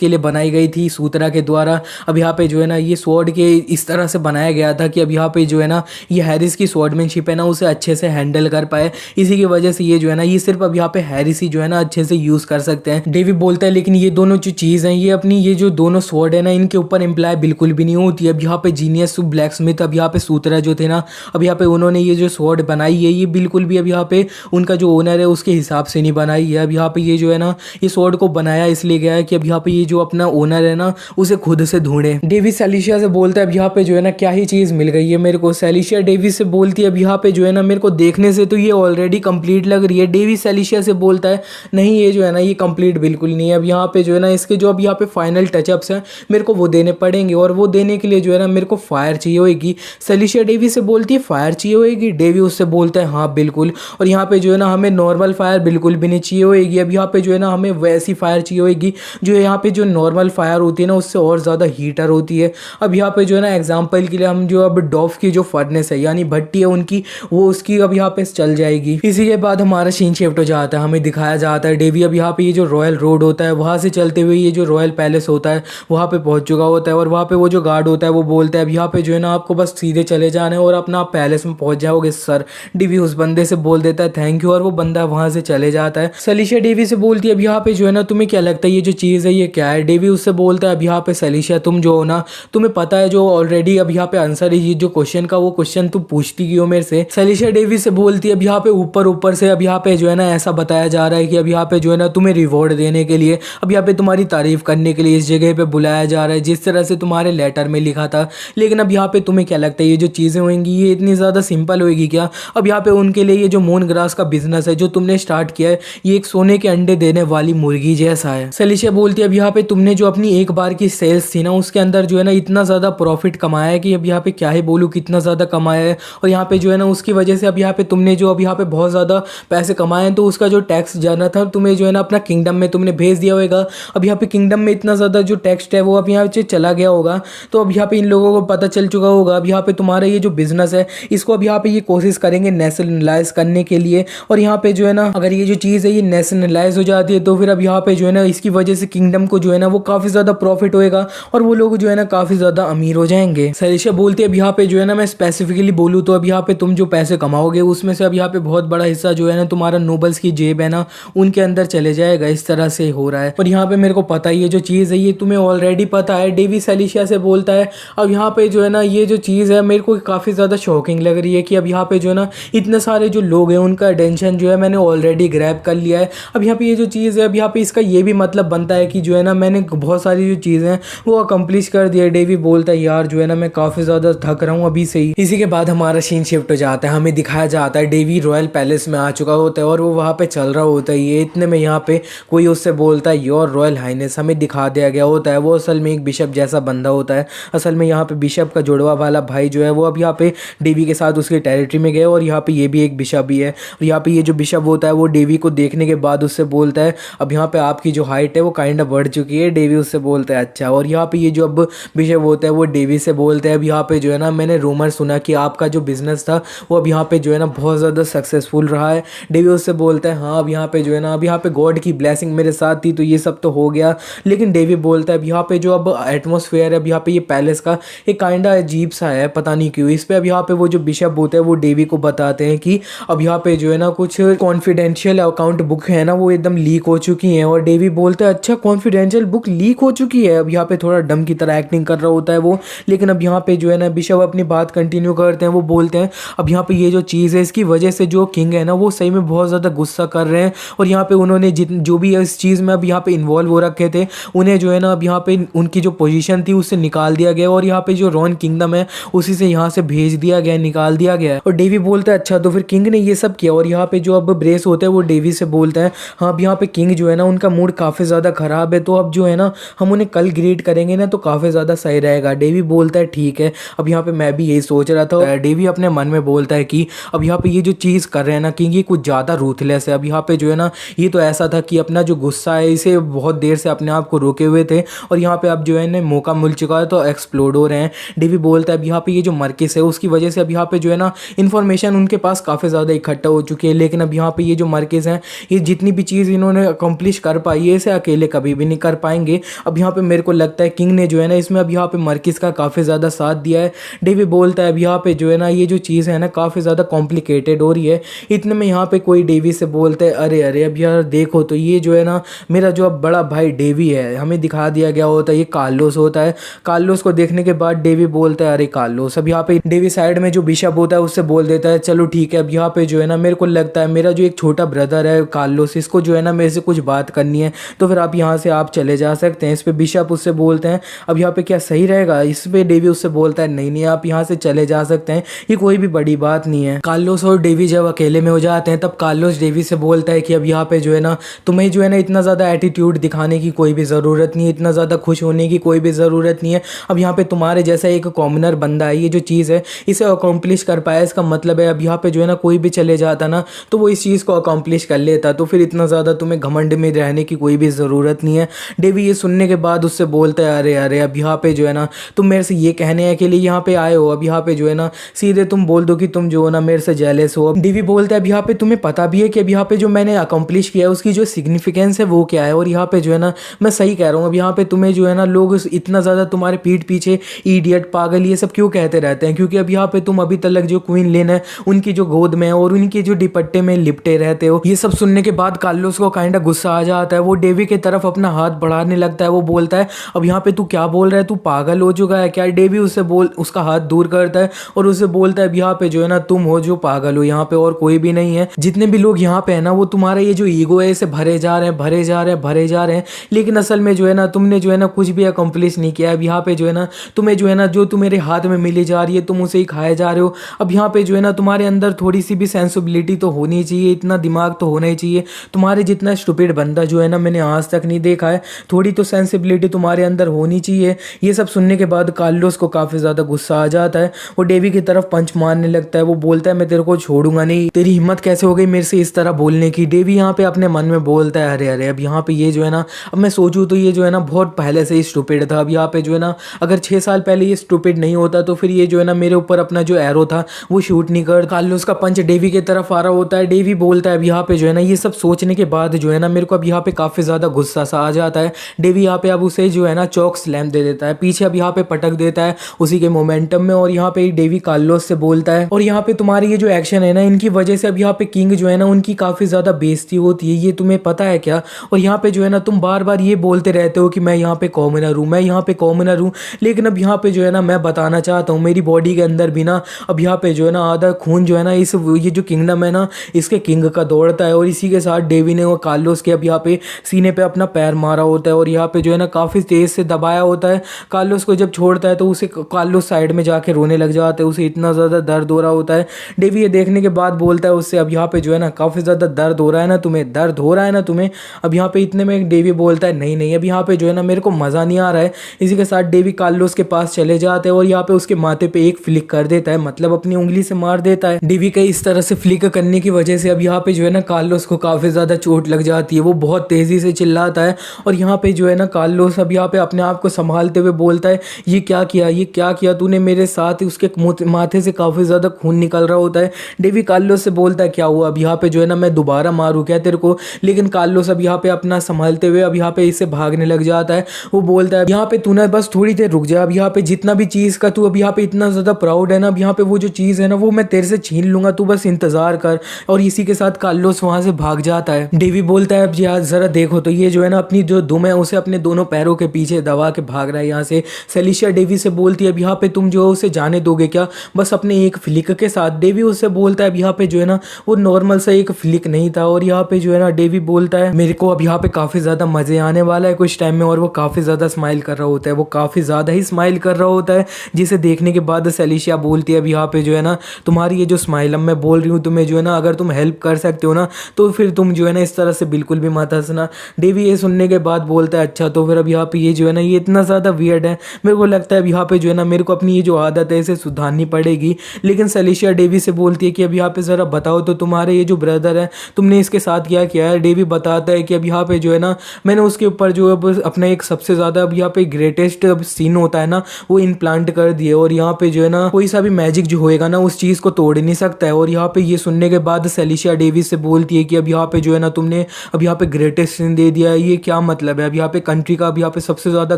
लिए बनाई गई थी सूत्रा के द्वारा। अब यहाँ पे जो है ना ये स्वॉर्ड के इस तरह से बनाया गया था कि अब यहाँ पे जो है ना ये हैरिस की स्वॉर्डमैनशिप है ना उसे अच्छे से हैंडल कर पाए, इसी की वजह से ये जो है ना ये सिर्फ अब यहाँ पे हैरिस ही जो है ना अच्छे से यूज़ कर सकते हैं। डेवी बोलता है लेकिन ये दोनों जो चीज़ हैं ये अपनी ये जो दोनों स्वॉर्ड है ना इनके ऊपर इम्प्लाई बिल्कुल भी नहीं होती। अब यहाँ पे जीनियस ब्लैक स्मिथ अब यहाँ पे सूत्रा जो थे ना अब यहाँ पे उन्होंने ये जो स्वॉर्ड बनाई है ये बिल्कुल भी अब यहाँ पे उनका जो ओनर है उसके हिसाब से नहीं बनाई है। अब यहाँ पे ये जो है ना ये स्वॉर्ड को बनाया इसलिए गया है कि अब यहाँ पे ये जो अपना ओनर है ना उसे खुद से ढूंढे। डेवी सलीशा से बोलता है अब यहाँ पे जो है ना क्या ही चीज़ मिल गई है मेरे को। सलीशा डेवी से बोलती है अब यहाँ पे जो है ना मेरे को देखने से तो ये ऑलरेडी कंप्लीट लग रही है। डेवी सलीशा से बोलता है नहीं ये जो है ना ये कंप्लीट बिल्कुल नहीं है, अब यहाँ पे जो है ना इसके जो अब यहाँ पे फाइनल टचअप्स हैं मेरे को वो देने पड़ेंगे और वो देने के लिए जो है ना मेरे को फायर चाहिए होगी। सलीशा डेवी से बोलती है फायर चाहिए होगी, डेवी उससे बोलता है हाँ बिल्कुल। और यहाँ पे जो है ना हमें नॉर्मल फायर बिल्कुल भी नहीं चाहिए होगी, अब यहाँ पे जो है ना हमें वैसी फायर चाहिए होगी जो यहाँ पे जो नॉर्मल फायर होती है ना उससे और ज़्यादा हीटर होती है। अब यहाँ पे जो है ना एग्जाम्पल के लिए हम जो अब डॉफ की जो फर्नेस है यानी भट्टी है उनकी वो उसकी अब यहाँ पे चल जाएगी। इसी के बाद हमारा सीन शिफ्ट हो जाता है, हमें दिखाया जाता है डेवी अब यहाँ पे ये जो रॉयल रोड होता है वहाँ से चलते हुए ये जो रॉयल पैलेस होता है वहाँ पे पहुँच चुका होता है और वहाँ पे वो जो गार्ड होता है वो बोलता है अब यहाँ पे जो है ना आपको बस सीधे चले जाना है और अपना आप पैलेस में पहुँच जाओगे सर। डेवी उस बंदे से बोल देता है थैंक यू और वो बंदा वहाँ से चले जाता है। सलीशा डेवी से बोलती है अब यहाँ पे जो है ना तुम्हें क्या लगता है ये जो चीज़ है ये क्या है। डेवी उससे बोलता है अब यहाँ पे सलीशा तुम जो हो ना तुम्हें पता है जो ऑलरेडी अब यहाँ पे आंसर है ये जो क्वेश्चन का वो क्वेश्चन तुम पूछती क्यों मेरे से। सलीशा डेवी से बोलती है अब यहाँ पे ऊपर से अब यहाँ पे जो है ना ऐसा बताया जा रहा है कि अब यहाँ पे जो है ना तुम्हें रिवॉर्ड देने के लिए अब यहाँ पे तुम्हारी तारीफ करने के लिए इस जगह पे बुलाया जा रहा है जिस तरह से तुम्हारे लेटर में लिखा था। लेकिन अब यहाँ पे तुम्हें क्या लगता है ये जो चीज़ें होंगी ये इतनी ज़्यादा सिंपल पागल होएगी क्या? अब यहाँ पे उनके लिए ये जो मून ग्रास का बिजनेस है जो तुमने स्टार्ट किया है, ये एक सोने के अंडे देने वाली मुर्गी जैसा है। सेलिशिया बोलती है अब यहाँ पे तुमने जो अपनी एक बार की सेल्स थी ना उसके अंदर जो है ना इतना ज़्यादा प्रॉफिट कमाया है कि अब यहाँ पे क्या ही बोलूँ, कितना ज़्यादा कमाया है। और यहाँ पे जो है ना उसकी वजह से अब यहाँ पे तुमने जो अब यहाँ पे बहुत ज़्यादा पैसे कमाए हैं, तो उसका जो टैक्स जाना था तुम्हें जो है ना अपना किंगडम में तुमने भेज दिया होगा। अब यहाँ पे किंगडम में इतना ज़्यादा जो टैक्स है वो अब यहाँ से चला गया होगा। तो अब यहाँ पे इन लोगों को पता चल चुका होगा। अब यहाँ पे तुम्हारा ये जो बिजनेस है इसको अब यहाँ पे ये कोशिश करेंगे नेशनलाइज करने के लिए। और यहाँ पे जो है ना अगर ये जो चीज़ है ये नेशनलाइज हो जाती है तो फिर अब यहाँ पे जो है ना इसकी वजह से किंगडम को जो है ना वो काफ़ी ज़्यादा प्रॉफिट होएगा और वो लोग जो है ना काफ़ी ज़्यादा अमीर हो जाएंगे। सेलिशिया बोलती है अब यहाँ पे जो है ना मैं स्पेसिफिकली बोलूँ तो अब यहाँ पे तुम जो पैसे कमाओगे उसमें से अब यहाँ पे बहुत बड़ा हिस्सा जो है ना तुम्हारा नोबल्स की जेब है ना उनके अंदर चले जाएगा। इस तरह से हो रहा है। और यहाँ पे मेरे को पता ही है जो चीज़ है ये तुम्हें ऑलरेडी पता है। डेवी सेलिशिया से बोलता है अब यहाँ पे जो है ना ये जो चीज़ है मेरे को काफ़ी ज़्यादा शॉकिंग लग रही है कि अब यहाँ पे जो है ना इतने सारे जो लोग हैं उनका अटेंशन जो है मैंने ऑलरेडी ग्रैब कर लिया है। अब यहाँ पे ये जो चीज़ है अब यहाँ पे इसका ये भी मतलब बनता है कि जो है ना मैंने बहुत सारी जो चीज़ें हैं वो अकम्प्लिश कर दिया है। डेवी बोलता है यार जो है ना मैं काफ़ी ज़्यादा थक रहा हूँ अभी से ही। इसी के बाद हमारा सीन शिफ्ट हो जाता है। हमें दिखाया जाता है डेवी रॉयल पैलेस में आ चुका होता है और वो वहाँ पे चल रहा होता है। ये इतने में यहाँ पे कोई उससे बोलता है योर रॉयल हाइनेस। हमें दिखा दिया गया होता है वो असल में एक बिशप जैसा बंदा होता है। असल में यहाँ पे बिशप का जुड़वा वाला भाई जो है वो अब यहाँ पे डेवी के साथ उसकी टेरिटरी में गया और यहाँ पे ये भी एक बिशप ही है। और यहाँ पे ये जो बिशप होता है वो डेवी को देखने के बाद उससे बोलता है अब यहाँ पे आपकी जो हाइट है वो काइंड ऑफ बढ़ चुकी है। डेवी उससे बोलता है अच्छा। और यहाँ पे ये जो अब बिशप होता है वो डेवी से बोलता है अब यहाँ पे जो है ना मैंने रूमर सुना कि आपका जो बिजनेस था वो अब यहाँ पे जो है ना बहुत ज़्यादा सक्सेसफुल रहा है। डेवी उससे बोलता है हाँ अब यहाँ पे जो है ना अब यहाँ पे गॉड की ब्लेसिंग मेरे साथ थी तो ये सब तो हो गया। लेकिन डेवी बोलता है अब यहाँ पे जो अब एटमोसफेयर है अब यहाँ पे ये पैलेस का एक काइंड अजीब सा है, पता नहीं क्यों। इस पे अब यहाँ पे वो जो बिशप होते हैं वो डेवी को बताते हैं कि अब यहाँ पे जो है ना कुछ कॉन्फिडेंशियल अकाउंट बुक है ना वो एकदम लीक हो चुकी हैं। और डेवी बोलता है अच्छा कॉन्फिडेंशियल बुक लीक हो चुकी है। अब यहाँ पे थोड़ा डम की तरह एक्टिंग कर रहा होता है वो। लेकिन अब यहाँ पे जो है ना बिशप अपनी बात कंटिन्यू करते हैं। वो बोलते हैं अब यहाँ पे ये जो चीज़ है इसकी वजह से जो किंग है ना वो सही में बहुत ज़्यादा गुस्सा कर रहे हैं। और यहाँ पे उन्होंने जो भी इस चीज़ में अब यहाँ पे इन्वॉल्व हो रखे थे उन्हें जो है ना अब यहाँ पे उनकी जो पोजीशन थी उससे निकाल दिया गया और यहाँ पे जो रॉन किंगडम है उसी से यहाँ से भेज दिया गया, निकाल दिया गया। और डेवी बोलता है अच्छा तो फिर किंग ने ये सब किया। और यहाँ पे जो अब ब्रेस होता है वो डेवी से बोलता है हाँ अब यहाँ पे किंग जो है ना उनका मूड काफ़ी ज़्यादा ख़राब है तो अब जो है ना हम उन्हें कल ग्रीट करेंगे ना तो काफ़ी ज़्यादा सही रहेगा। डेवी बोलता है ठीक है। अब यहाँ पे मैं भी यही सोच रहा था। डेवी अपने मन में बोलता है कि अब यहाँ पे ये जो चीज़ कर रहे हैं ना किंग ये कुछ ज़्यादा रूथलेस है। अब यहाँ पे जो है ना ये तो ऐसा था कि अपना जो गुस्सा है इसे बहुत देर से अपने आप को रोके हुए थे और यहाँ पे अब जो है ना मौका मिल चुका है तो एक्सप्लोड हो रहे हैं। डेवी बोलता है अब यहाँ पे ये जो मर्किस है उसकी वजह से अब यहाँ पे जो है ना इन्फॉर्मेशन उनके पास काफ़ी ज़्यादा इकट्ठा हो चुकी है। लेकिन अब यहाँ पे ये जो मर्किस हैं ये जितनी भी चीज़ इन्होंने अकम्प्लिश कर पाई है इसे अकेले कभी भी नहीं कर पाएंगे। अब यहाँ पे मेरे को लगता है किंग ने जो है ना इसमें अब यहाँ पे मर्किस का काफ़ी ज़्यादा साथ दिया है। डेवी बोलता है अब यहाँ पे जो है ना ये जो चीज़ है ना काफ़ी ज़्यादा कॉम्प्लिकेटेड हो रही है। इतने में यहाँ पे कोई डेवी से बोलता है अरे अरे अब यार देखो तो ये जो है ना मेरा जो अब बड़ा भाई डेवी है। हमें दिखा दिया गया होता है ये कार्लोस होता है। कार्लोस को देखने के बाद डेवी बोलता है अरे कार्लोस। अब यहाँ पे डेवी साइड में जो बिशप होता है उससे बोल देता है चलो ठीक है अब यहाँ पे जो है ना मेरे को लगता है मेरा जो एक छोटा ब्रदर है कार्लोस इसको जो है ना मेरे से कुछ बात करनी है तो फिर आप यहाँ से आप चले जा सकते हैं। इस पे बिशप उससे बोलते हैं अब यहाँ पे क्या सही रहेगा। इस पे डेवी उससे बोलता है नहीं नहीं आप यहाँ से चले जा सकते हैं, ये कोई भी बड़ी बात नहीं है। कार्लोस और डेवी जब अकेले में हो जाते हैं तब कार्लोस डेवी से बोलता है कि अब यहाँ पे जो है ना तुम्हें जो है ना इतना ज़्यादा एटीट्यूड दिखाने की कोई भी ज़रूरत नहीं है, इतना ज़्यादा खुश होने की कोई भी ज़रूरत नहीं है। अब यहाँ पे तुम्हारे जैसा एक कॉमनर बंदा है, ये जो चीज़ है इसे अकम्प्लिश कर पाया इसका मतलब है अब यहाँ पे जो है ना कोई भी चले जाता ना तो वो इस चीज़ को अकम्प्लिश कर लेता। तो फिर इतना ज़्यादा तुम्हें घमंड में रहने की कोई भी ज़रूरत नहीं है। डेवी ये सुनने के बाद उससे बोलता है अरे अरे अब यहाँ पे जो है ना तुम मेरे से ये कहने के लिए यहाँ पे आए हो। अब यहाँ पे जो है ना सीधे तुम बोल दो कि तुम जो है ना मेरे से जेलस हो। डेवी बोलता है अब यहाँ पे तुम्हें पता भी है कि अब यहाँ पे जो मैंने अकम्प्लिश किया है उसकी जो सिग्निफिकेंस है वो क्या है। और यहाँ पे जो है ना मैं सही कह रहा हूँ अब यहाँ पे तुम्हें जो है ना लोग इतना ज़्यादा तुम्हारे पीठ पीछे इडियट पागल ये सब क्यों कहते रहते हैं, क्योंकि अब यहाँ पे तुम अभी तक जो क्वीन लेन है उनकी जो गोद में और उनके जो दुपट्टे में लिपटे रहते हो। ये सब सुनने के बाद कार्लोस को काइंड ऑफ गुस्सा आ जाता है। वो डेवी की तरफ अपना हाथ बढ़ाने लगता है। वो बोलता है अब यहाँ पे तू क्या बोल रहा है, तू पागल हो चुका है क्या। डेवी उसका हाथ दूर करता है और उससे बोलता है अब यहाँ पे जो है ना तुम हो जो पागल हो, यहाँ पे और कोई भी नहीं है। जितने भी लोग यहाँ पे है ना वो तुम्हारा ये जो ईगो है इसे भरे जा रहे हैं भरे जा रहे हैं भरे जा रहे हैं, लेकिन असल में जो है ना तुमने जो है ना कुछ भी अकम्प्लिश नहीं किया। अब यहाँ पे जो है ना तुम्हें जो है ना जो तुम्हारे हाथ में मिली जा रही है तुम उसे ही खाए जा रहे हो। अब अब यहाँ पे जो है ना तुम्हारे अंदर थोड़ी सी भी सेंसिबिलिटी तो होनी चाहिए, इतना दिमाग तो होना ही चाहिए। तुम्हारे जितना स्टूपिड बंदा जो है ना मैंने आज तक नहीं देखा है। थोड़ी तो सेंसिबिलिटी तुम्हारे अंदर होनी चाहिए। ये सब सुनने के बाद कार्लोस को काफ़ी ज़्यादा गुस्सा आ जाता है। वो डेवी की तरफ पंच मारने लगता है। वो बोलता है मैं तेरे को छोड़ूंगा नहीं, तेरी हिम्मत कैसे हो गई मेरे से इस तरह बोलने की। डेवी यहाँ पे अपने मन में बोलता है अरे अरे अब यहाँ पे ये जो है ना, अब मैं सोचूं तो ये जो है ना बहुत पहले से ही स्टूपिड था। अब यहाँ पे जो है ना अगर 6 साल पहले ये स्टूपिड नहीं होता तो फिर ये जो है ना मेरे ऊपर अपना जो एरो था वो शूट नहीं कर। कार्लोस का पंच डेवी की तरफ आ रहा होता है। डेवी बोलता है अब यहाँ पे जो है ना ये सब सोचने के बाद जो है ना मेरे को अब यहाँ पे काफ़ी ज़्यादा गुस्सा सा आ जाता है। डेवी यहाँ पे अब उसे जो है ना चौक स्लैम दे देता है, पीछे अब यहाँ पे पटक देता है उसी के मोमेंटम में। और यहाँ पे डेवी कार्लोस से बोलता है और यहाँ पे तुम्हारी ये जो एक्शन है ना इनकी वजह से अब यहाँ पे किंग जो है ना उनकी काफ़ी ज़्यादा बेइज्जती होती है, ये तुम्हें पता है क्या। और यहाँ पे जो है ना तुम बार बार ये बोलते रहते हो कि मैं यहाँ पे कॉमनर हूँ, मैं यहाँ पे कॉमनर हूँ, लेकिन अब यहाँ पे जो है ना मैं बताना चाहता हूँ मेरी बॉडी के अंदर भी ना अब यहाँ पे जो है ना आधा खून जो है ना इस ये जो किंगडम है ना इसके किंग का दौड़ता है। और इसी के साथ डेवी ने वो कार्लोस के अब यहाँ पे सीने पे अपना पैर मारा होता है और यहाँ पे जो है ना काफ़ी तेज़ से दबाया होता है। कार्लोस को जब छोड़ता है तो उसे कार्लोस साइड में जाके रोने लग जाता है, उसे इतना ज़्यादा दर्द हो रहा होता है। डेवी ये देखने के बाद बोलता है उससे अब यहाँ पे जो है ना काफ़ी ज़्यादा दर्द हो रहा है ना तुम्हें, दर्द हो रहा है ना तुम्हें। अब यहाँ पे इतने में डेवी बोलता है नहीं नहीं अब यहाँ पे जो है ना मेरे को मज़ा नहीं आ रहा है। इसी के साथ डेवी कार्लोस के पास चले जाते हैं और यहाँ पे उसके माथे पे एक फ्लिक कर देता है, मतलब अपनी उंगली से मार देता है। डेवी के इस तरह से फ्लिक करने की वजह से अब यहाँ पे जो है ना कार्लोस को काफ़ी ज़्यादा चोट लग जाती है। वो बहुत तेज़ी से चिल्लाता है और यहाँ पे जो है ना कार्लोस अब यहाँ पे अपने आप को संभालते हुए बोलता है ये क्या किया, ये क्या किया तूने मेरे साथ। उसके माथे से काफ़ी ज़्यादा खून निकल रहा होता है। डेवी कार्लोस से बोलता है क्या हुआ, अब यहाँ पे जो है ना मैं दोबारा मारूँ क्या तेरे को। लेकिन कार्लोस अब यहाँ पे अपना संभालते हुए अब यहाँ पे इससे भागने लग जाता है। वो बोलता है यहाँ पे तूने बस थोड़ी देर रुक जा, अब यहाँ पे जितना भी चीज़ का तू अब यहाँ पे इतना ज़्यादा प्राउड है ना, अब यहाँ पे वो जो चीज़ है ना वो मैं तेरे से छीन लूंगा, तू बस इंतज़ार कर। और इसी के साथ कार्लोस वहाँ से भाग जाता है। डेवी बोलता है अब यार ज़रा देखो तो ये जो है ना अपनी जो दुम है उसे अपने दोनों पैरों के पीछे दबा के भाग रहा है यहाँ से। सेलिशिया डेवी से बोलती है अब यहाँ पे तुम जो उसे जाने दोगे क्या, बस अपने एक फ्लिक के साथ। डेवी उससे बोलता है अब यहाँ पे जो है ना वो नॉर्मल सा एक फ्लिक नहीं था। और यहाँ पे जो है ना डेवी बोलता है मेरे को अब यहाँ पे काफ़ी ज़्यादा मज़े आने वाला है कुछ टाइम में। और वो काफ़ी ज़्यादा स्माइल कर रहा होता है, वो काफ़ी ज़्यादा ही स्माइल कर रहा होता है, जिसे देखने के बाद सेलिशिया बोलती है अब यहाँ पे जो है ना तुम्हारी ये जो स्माइल अब मैं बोल रही हूँ तुम्हें जो है ना अगर तुम हेल्प कर सकते हो ना तो फिर तुम जो है ना इस तरह से बिल्कुल भी मत हंसना। डेवी ये सुनने के बाद बोलता है अच्छा तो फिर अब यहाँ पे ये जो है ना ये इतना ज़्यादा वियर्ड है, मेरे को लगता है अब यहाँ पे जो है ना मेरे को अपनी ये जो आदत है इसे सुधारनी पड़ेगी। लेकिन सेलिशिया डेवी से बोलती है कि अब यहाँ पे ज़रा बताओ तो तुम्हारे ये जो ब्रदर है तुमने इसके साथ क्या किया है। डेवी बताता है कि अब यहाँ पे जो है ना मैंने उसके ऊपर जो अब अपना एक सबसे ज़्यादा अब यहाँ पे ग्रेटेस्ट सीन होता है ना वो इम्प्लांट कर दिए। और यहाँ पे जो है ना कोई सा भी मैजिक जो होएगा ना उस चीज़ को तोड़ नहीं सकता है। और यहाँ पे ये सुनने के बाद सेलिशिया डेवी से बोलती है कि अब यहाँ पे जो है ना तुमने अब यहाँ पे ग्रेटेस्ट सीन दे दिया है, ये क्या मतलब है। अब यहाँ पे कंट्री का अब यहाँ पे सबसे ज़्यादा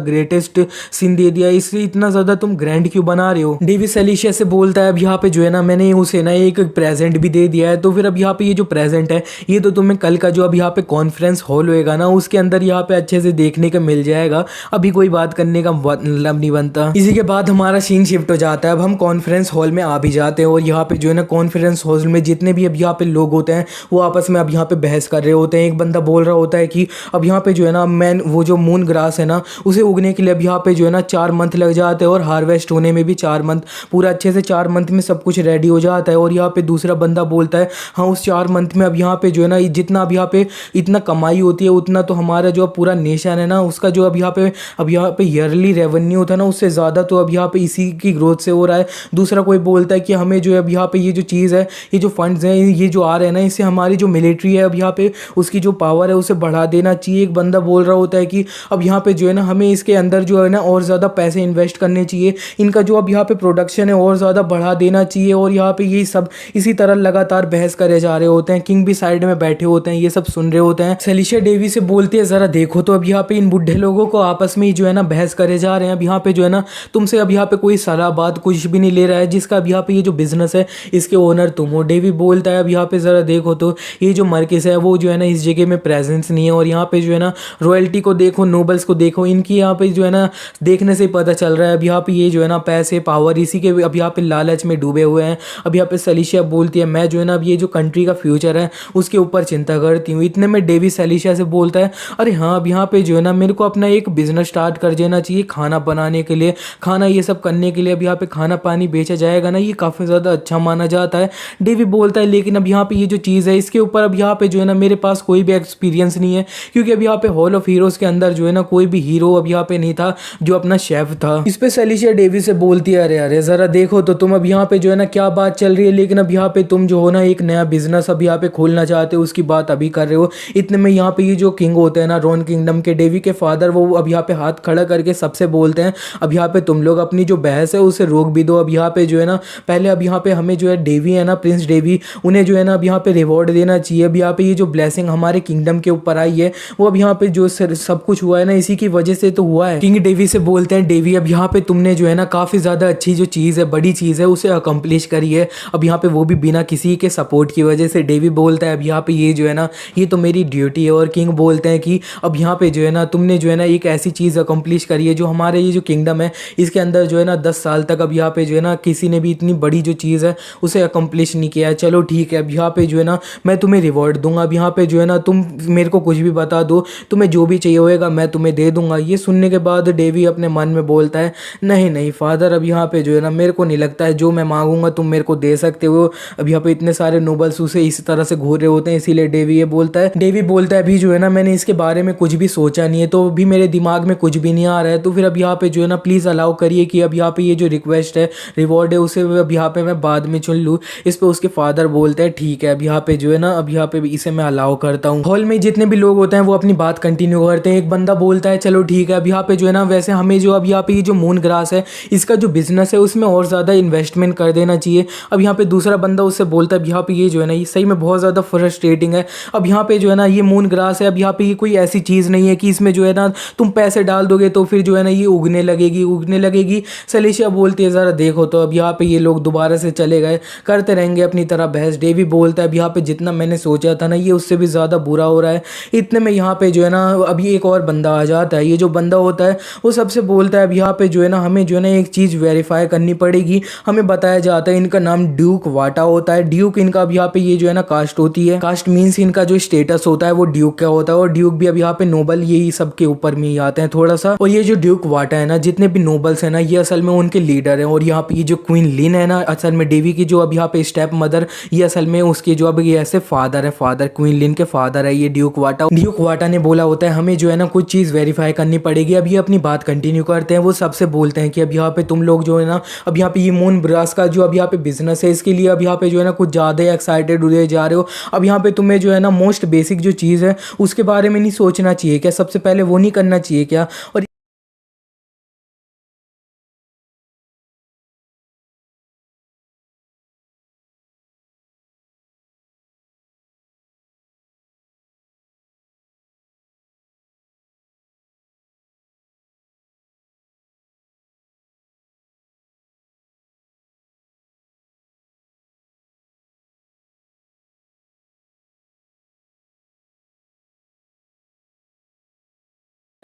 ग्रेटेस्ट सीन दे दिया है, इसलिए इतना ज़्यादा तुम ग्रैंड क्यों बना रहे हो। डेवी सेलिशिया से बोलता है अब यहाँ पे जो है ना मैंने उसे ना एक प्रेजेंट भी दे दिया है, तो फिर अब यहाँ पे ये जो प्रेजेंट है ये तो तुम्हें कल का जो अब यहाँ पे कॉन्फ्रेंस हॉल होएगा ना उसके अंदर यहाँ पे अच्छे से देखने का मिल जाएगा, अभी कोई बात करने का मतलब नहीं बनता। इसी के बाद हमारा सीन शिफ्ट हो जाता है, अब हम कॉन्फ्रेंस हॉल में आ भी जाते हैं और यहाँ पे जो है ना कॉन्फ्रेंस हॉल में जितने भी अब यहाँ पे लोग होते हैं वो आपस में अब यहाँ पे बहस कर रहे होते हैं। एक बंदा बोल रहा होता है कि अब यहाँ पे जो है ना मैन वो जो मून ग्रास है ना उसे उगने के लिए अब यहाँ पे जो है ना 4 मंथ लग जाते हैं और हार्वेस्ट होने में भी 4 मंथ, पूरा अच्छे से 4 मंथ में सब कुछ रेडी हो जाता है। और यहाँ पे दूसरा बंदा बोलता है हाँ उस 4 मंथ में अब यहाँ पे जो है ना जितना अब यहाँ पे इतना कमाई होती है उतना तो हमारा जो पूरा नेशन है ना उसका जो अब यहाँ पे ईयरली रेवेन्यू होता है ना उससे ज़्यादा तो अब यहाँ पे इसी की ग्रोथ से हो रहा है। दूसरा कोई बोलता है कि हमें जो है अब यहाँ पे ये जो चीज़ है ये जो फंड्स हैं ये जो आ रहे हैं ना इससे हमारी जो मिलिट्री है अब यहाँ पे उसकी जो पावर है उसे बढ़ा देना चाहिए। एक बंदा बोल रहा होता है कि अब यहाँ पे जो है ना हमें इसके अंदर जो है ना और ज़्यादा पैसे इन्वेस्ट करने चाहिए, इनका जो अब यहाँ पे प्रोडक्शन है और ज़्यादा बढ़ा देना चाहिए। और यहाँ पे ये सब इसी तरह लगातार बहस करे जा रहे होते हैं। किंग भी साइड में बैठे होते हैं, ये सब सुन रहे होते हैं। सेलिशिया डेवी से बोलती है ज़रा देखो तो अब यहाँ पे इन बुढ़े लोगों को आपस में ही जो है ना बहस करे जा रहे हैं। अब यहाँ पे जो है ना तुमसे अब यहाँ पे कोई सलाह बात कुछ भी नहीं ले रहा है, जिसका अब यहाँ पे ये जो बिजनेस है इसके ओनर तुम हो। डेवी बोलता है अब यहाँ पे ज़रा देखो तो ये जो मर्किस है वो जो है ना इस जगह में प्रेजेंस नहीं है। और यहाँ पे जो है ना रॉयल्टी को देखो, नोबल्स को देखो, इनकी यहाँ पे जो है ना देखने से पता चल रहा है अब यहाँ पे ये जो है ना पैसे पावर इसी के अब यहाँ पे लालच में डूबे हुए हैं। अब यहाँ पे सेलिशिया बोलती है मैं जो है ना अब ये जो कंट्री का फ्यूचर है उसके ऊपर चिंता करती हूँ। इतने में डेवी सेलिशिया से बोलता है अरे हाँ अब यहाँ पे जो है ना मेरे को अपना एक बिजनेस स्टार्ट कर देना चाहिए खाना बनाने के लिए, खाना ये सब करने के लिए। अब यहाँ पे खाना पानी बेचा जाएगा ना, ये काफ़ी ज़्यादा अच्छा माना जाता है। डेवी बोलता है लेकिन अब यहाँ पे ये जो चीज़ है इसके ऊपर अब यहाँ पे जो है ना मेरे पास कोई भी एक्सपीरियंस नहीं है, क्योंकि अब यहाँ पे हॉल ऑफ हीरोज़ के अंदर जो है ना कोई भी हीरो अब यहाँ पे नहीं था जो अपना शेफ था। इस पे सेलिशिया डेवी से बोलती है अरे अरे ज़रा देखो तो तुम अब यहाँ पे जो है ना क्या बात चल रही है, लेकिन अब यहाँ पे तुम जो हो ना एक नया बिजनेस अब यहाँ पे खोलना चाहते हो, उसकी बात अभी कर रहे हो। इतने में यहाँ पे ये जो किंग होते हैं ना रॉन किंगडम के, डेवी के फादर, वो अब यहाँ पे हाथ खड़ा करके सबसे बोलते हैं अब यहाँ पे तुम लोग अपनी जो बहस है उसे रोक भी दो। अब यहाँ पे जो है ना पहले अब यहाँ पे हमें जो है डेवी है ना, प्रिंस डेवी, उन्हें जो है ना अब यहाँ पे रिवॉर्ड देना चाहिए। अब यहाँ पे ये जो ब्लेसिंग हमारे किंगडम के ऊपर आई है वो अब यहाँ पे जो सब कुछ हुआ है ना इसी की वजह से तो हुआ है। किंग डेवी से बोलते हैं डेवी अब यहाँ पे तुमने जो है ना काफ़ी ज़्यादा अच्छी जो चीज़ है, बड़ी चीज़ है, उसे अकम्प्लिश करी है अब यहाँ पे, वो भी बिना किसी के सपोर्ट की वजह से। डेवी बोलता है अब यहाँ पे ये जो है ना ये तो मेरी ड्यूटी है। और किंग बोलते हैं कि अब यहाँ पे जो है ना तुमने जो है ना एक ऐसी चीज़ अकम्प्लिश करी है जो हमारे ये जो किंगडम है इसके अंदर जो है ना 10 साल तक अब यहाँ पे जो है ना किसी ने भी इतनी बड़ी जो चीज़ है उसे अकम्प्लिश नहीं किया है। चलो ठीक है, अब यहाँ पे जो है ना मैं तुम्हें रिवॉर्ड दूंगा। अब यहाँ पे जो है ना तुम मेरे को कुछ भी बता दो, तुम्हें जो भी चाहिए होएगा मैं तुम्हें दे दूंगा। ये सुनने के बाद डेवी अपने मन में बोलता है नहीं नहीं फादर, अब यहाँ पे जो है ना मेरे को नहीं लगता है जो मैं मांगूंगा तुम मेरे को दे सकते हो। अब यहाँ पे इतने सारे नोबल्स उसे इस तरह से घूर रहे होते हैं, इसीलिए डेवी ये बोलता है। डेवी बोलता है अभी जो है ना मैंने इसके बारे में कुछ भी सोचा नहीं है, तो अभी मेरे दिमाग में कुछ भी नहीं आ रहा है, तो फिर अब यहाँ पे जो है ना प्लीज़ अलाउ करिए कि अब यहाँ पे ये जो रिक्वेस्ट है, रिवॉर्ड है, उसे अब यहाँ पे मैं बाद में चुन लूँ। इस पे उसके फादर बोलते हैं ठीक है, अब यहाँ पे जो है ना अब यहाँ पे इसे मैं अलाउ करता हूँ। हॉल में जितने भी लोग होते हैं वो अपनी बात कंटिन्यू करते हैं। एक बंदा बोलता है चलो ठीक है, अब यहाँ पे जो है ना वैसे हमें जो अब यहाँ पे ये जो मून ग्रास है इसका जो बिजनेस है उसमें और ज़्यादा इन्वेस्टमेंट कर देना चाहिए। अब यहाँ पे दूसरा बंदा उससे बोलता है अब यहाँ पे ये जो है ना ये सही में बहुत ज़्यादा फ्रस्ट्रेटिंग है। अब यहाँ पे जो है ना ये मून ग्रास है, अब यहाँ पे ये कोई ऐसी चीज़ नहीं है कि इसमें जो है ना तुम पैसे डाल दोगे तो फिर जो है ना ये उगने लगेगी। सेलिशिया बोलती है ज़रा देखो तो अब यहाँ पे ये लोग दोबारा से चले गए, करते रहेंगे अपनी तरह बहस। डेवी बोलता है अब यहाँ पे जितना मैंने सोचा था ना ये उससे भी ज़्यादा बुरा हो रहा है। इतने में यहाँ पे जो है ना अभी एक और बंदा आ जाता है। ये जो बंदा होता है वो सबसे बोलता है अब यहाँ पे जो है ना हमें जो है ना एक चीज़ वेरीफाई करनी पड़ेगी। हमें बताया जाता है इनका नाम ड्यूक वाटा होता है। ड्यूक इनका अब यहाँ पे ये जो है ना कास्ट होती है। कास्ट मीन्स इनका जो स्टेटस होता है वो ड्यूक का होता है, और ड्यूक भी अब यहाँ पे नोबल यही सब के ऊपर में ही आते हैं थोड़ा सा। और ये जो ड्यूक वाटा है ना, जितने भी नोबल्स है ना ये असल में उनके लीडर हैं। और यहाँ पे ये जो क्वीन लिन है ना, असल में डेवी की जो अब यहाँ पे स्टेप मदर, ये असल में उसके जो अब ये ऐसे फादर है, फादर क्वीन लिन के फादर है ये ड्यूक वाटा। ड्यूक वाटा ने बोला होता है हमें जो है ना कुछ चीज़ वेरीफाई करनी पड़ेगी। अब ये अपनी बात कंटिन्यू करते हैं। वो सबसे बोलते हैं कि अब यहाँ पे तुम लोग जो है ना अब यहाँ पे ये मून ब्रास का जो अब यहाँ पे बिजनेस है इसके लिए अब यहाँ पे जो है ना कुछ ज़्यादा एक्साइटेड हुए जा रहे हो। अब यहाँ पे तुम्हें जो है ना मोस्ट बेसिक जो चीज़ है उसके बारे में नहीं सोचना चाहिए क्या? सबसे पहले वो नहीं करना चाहिए क्या? और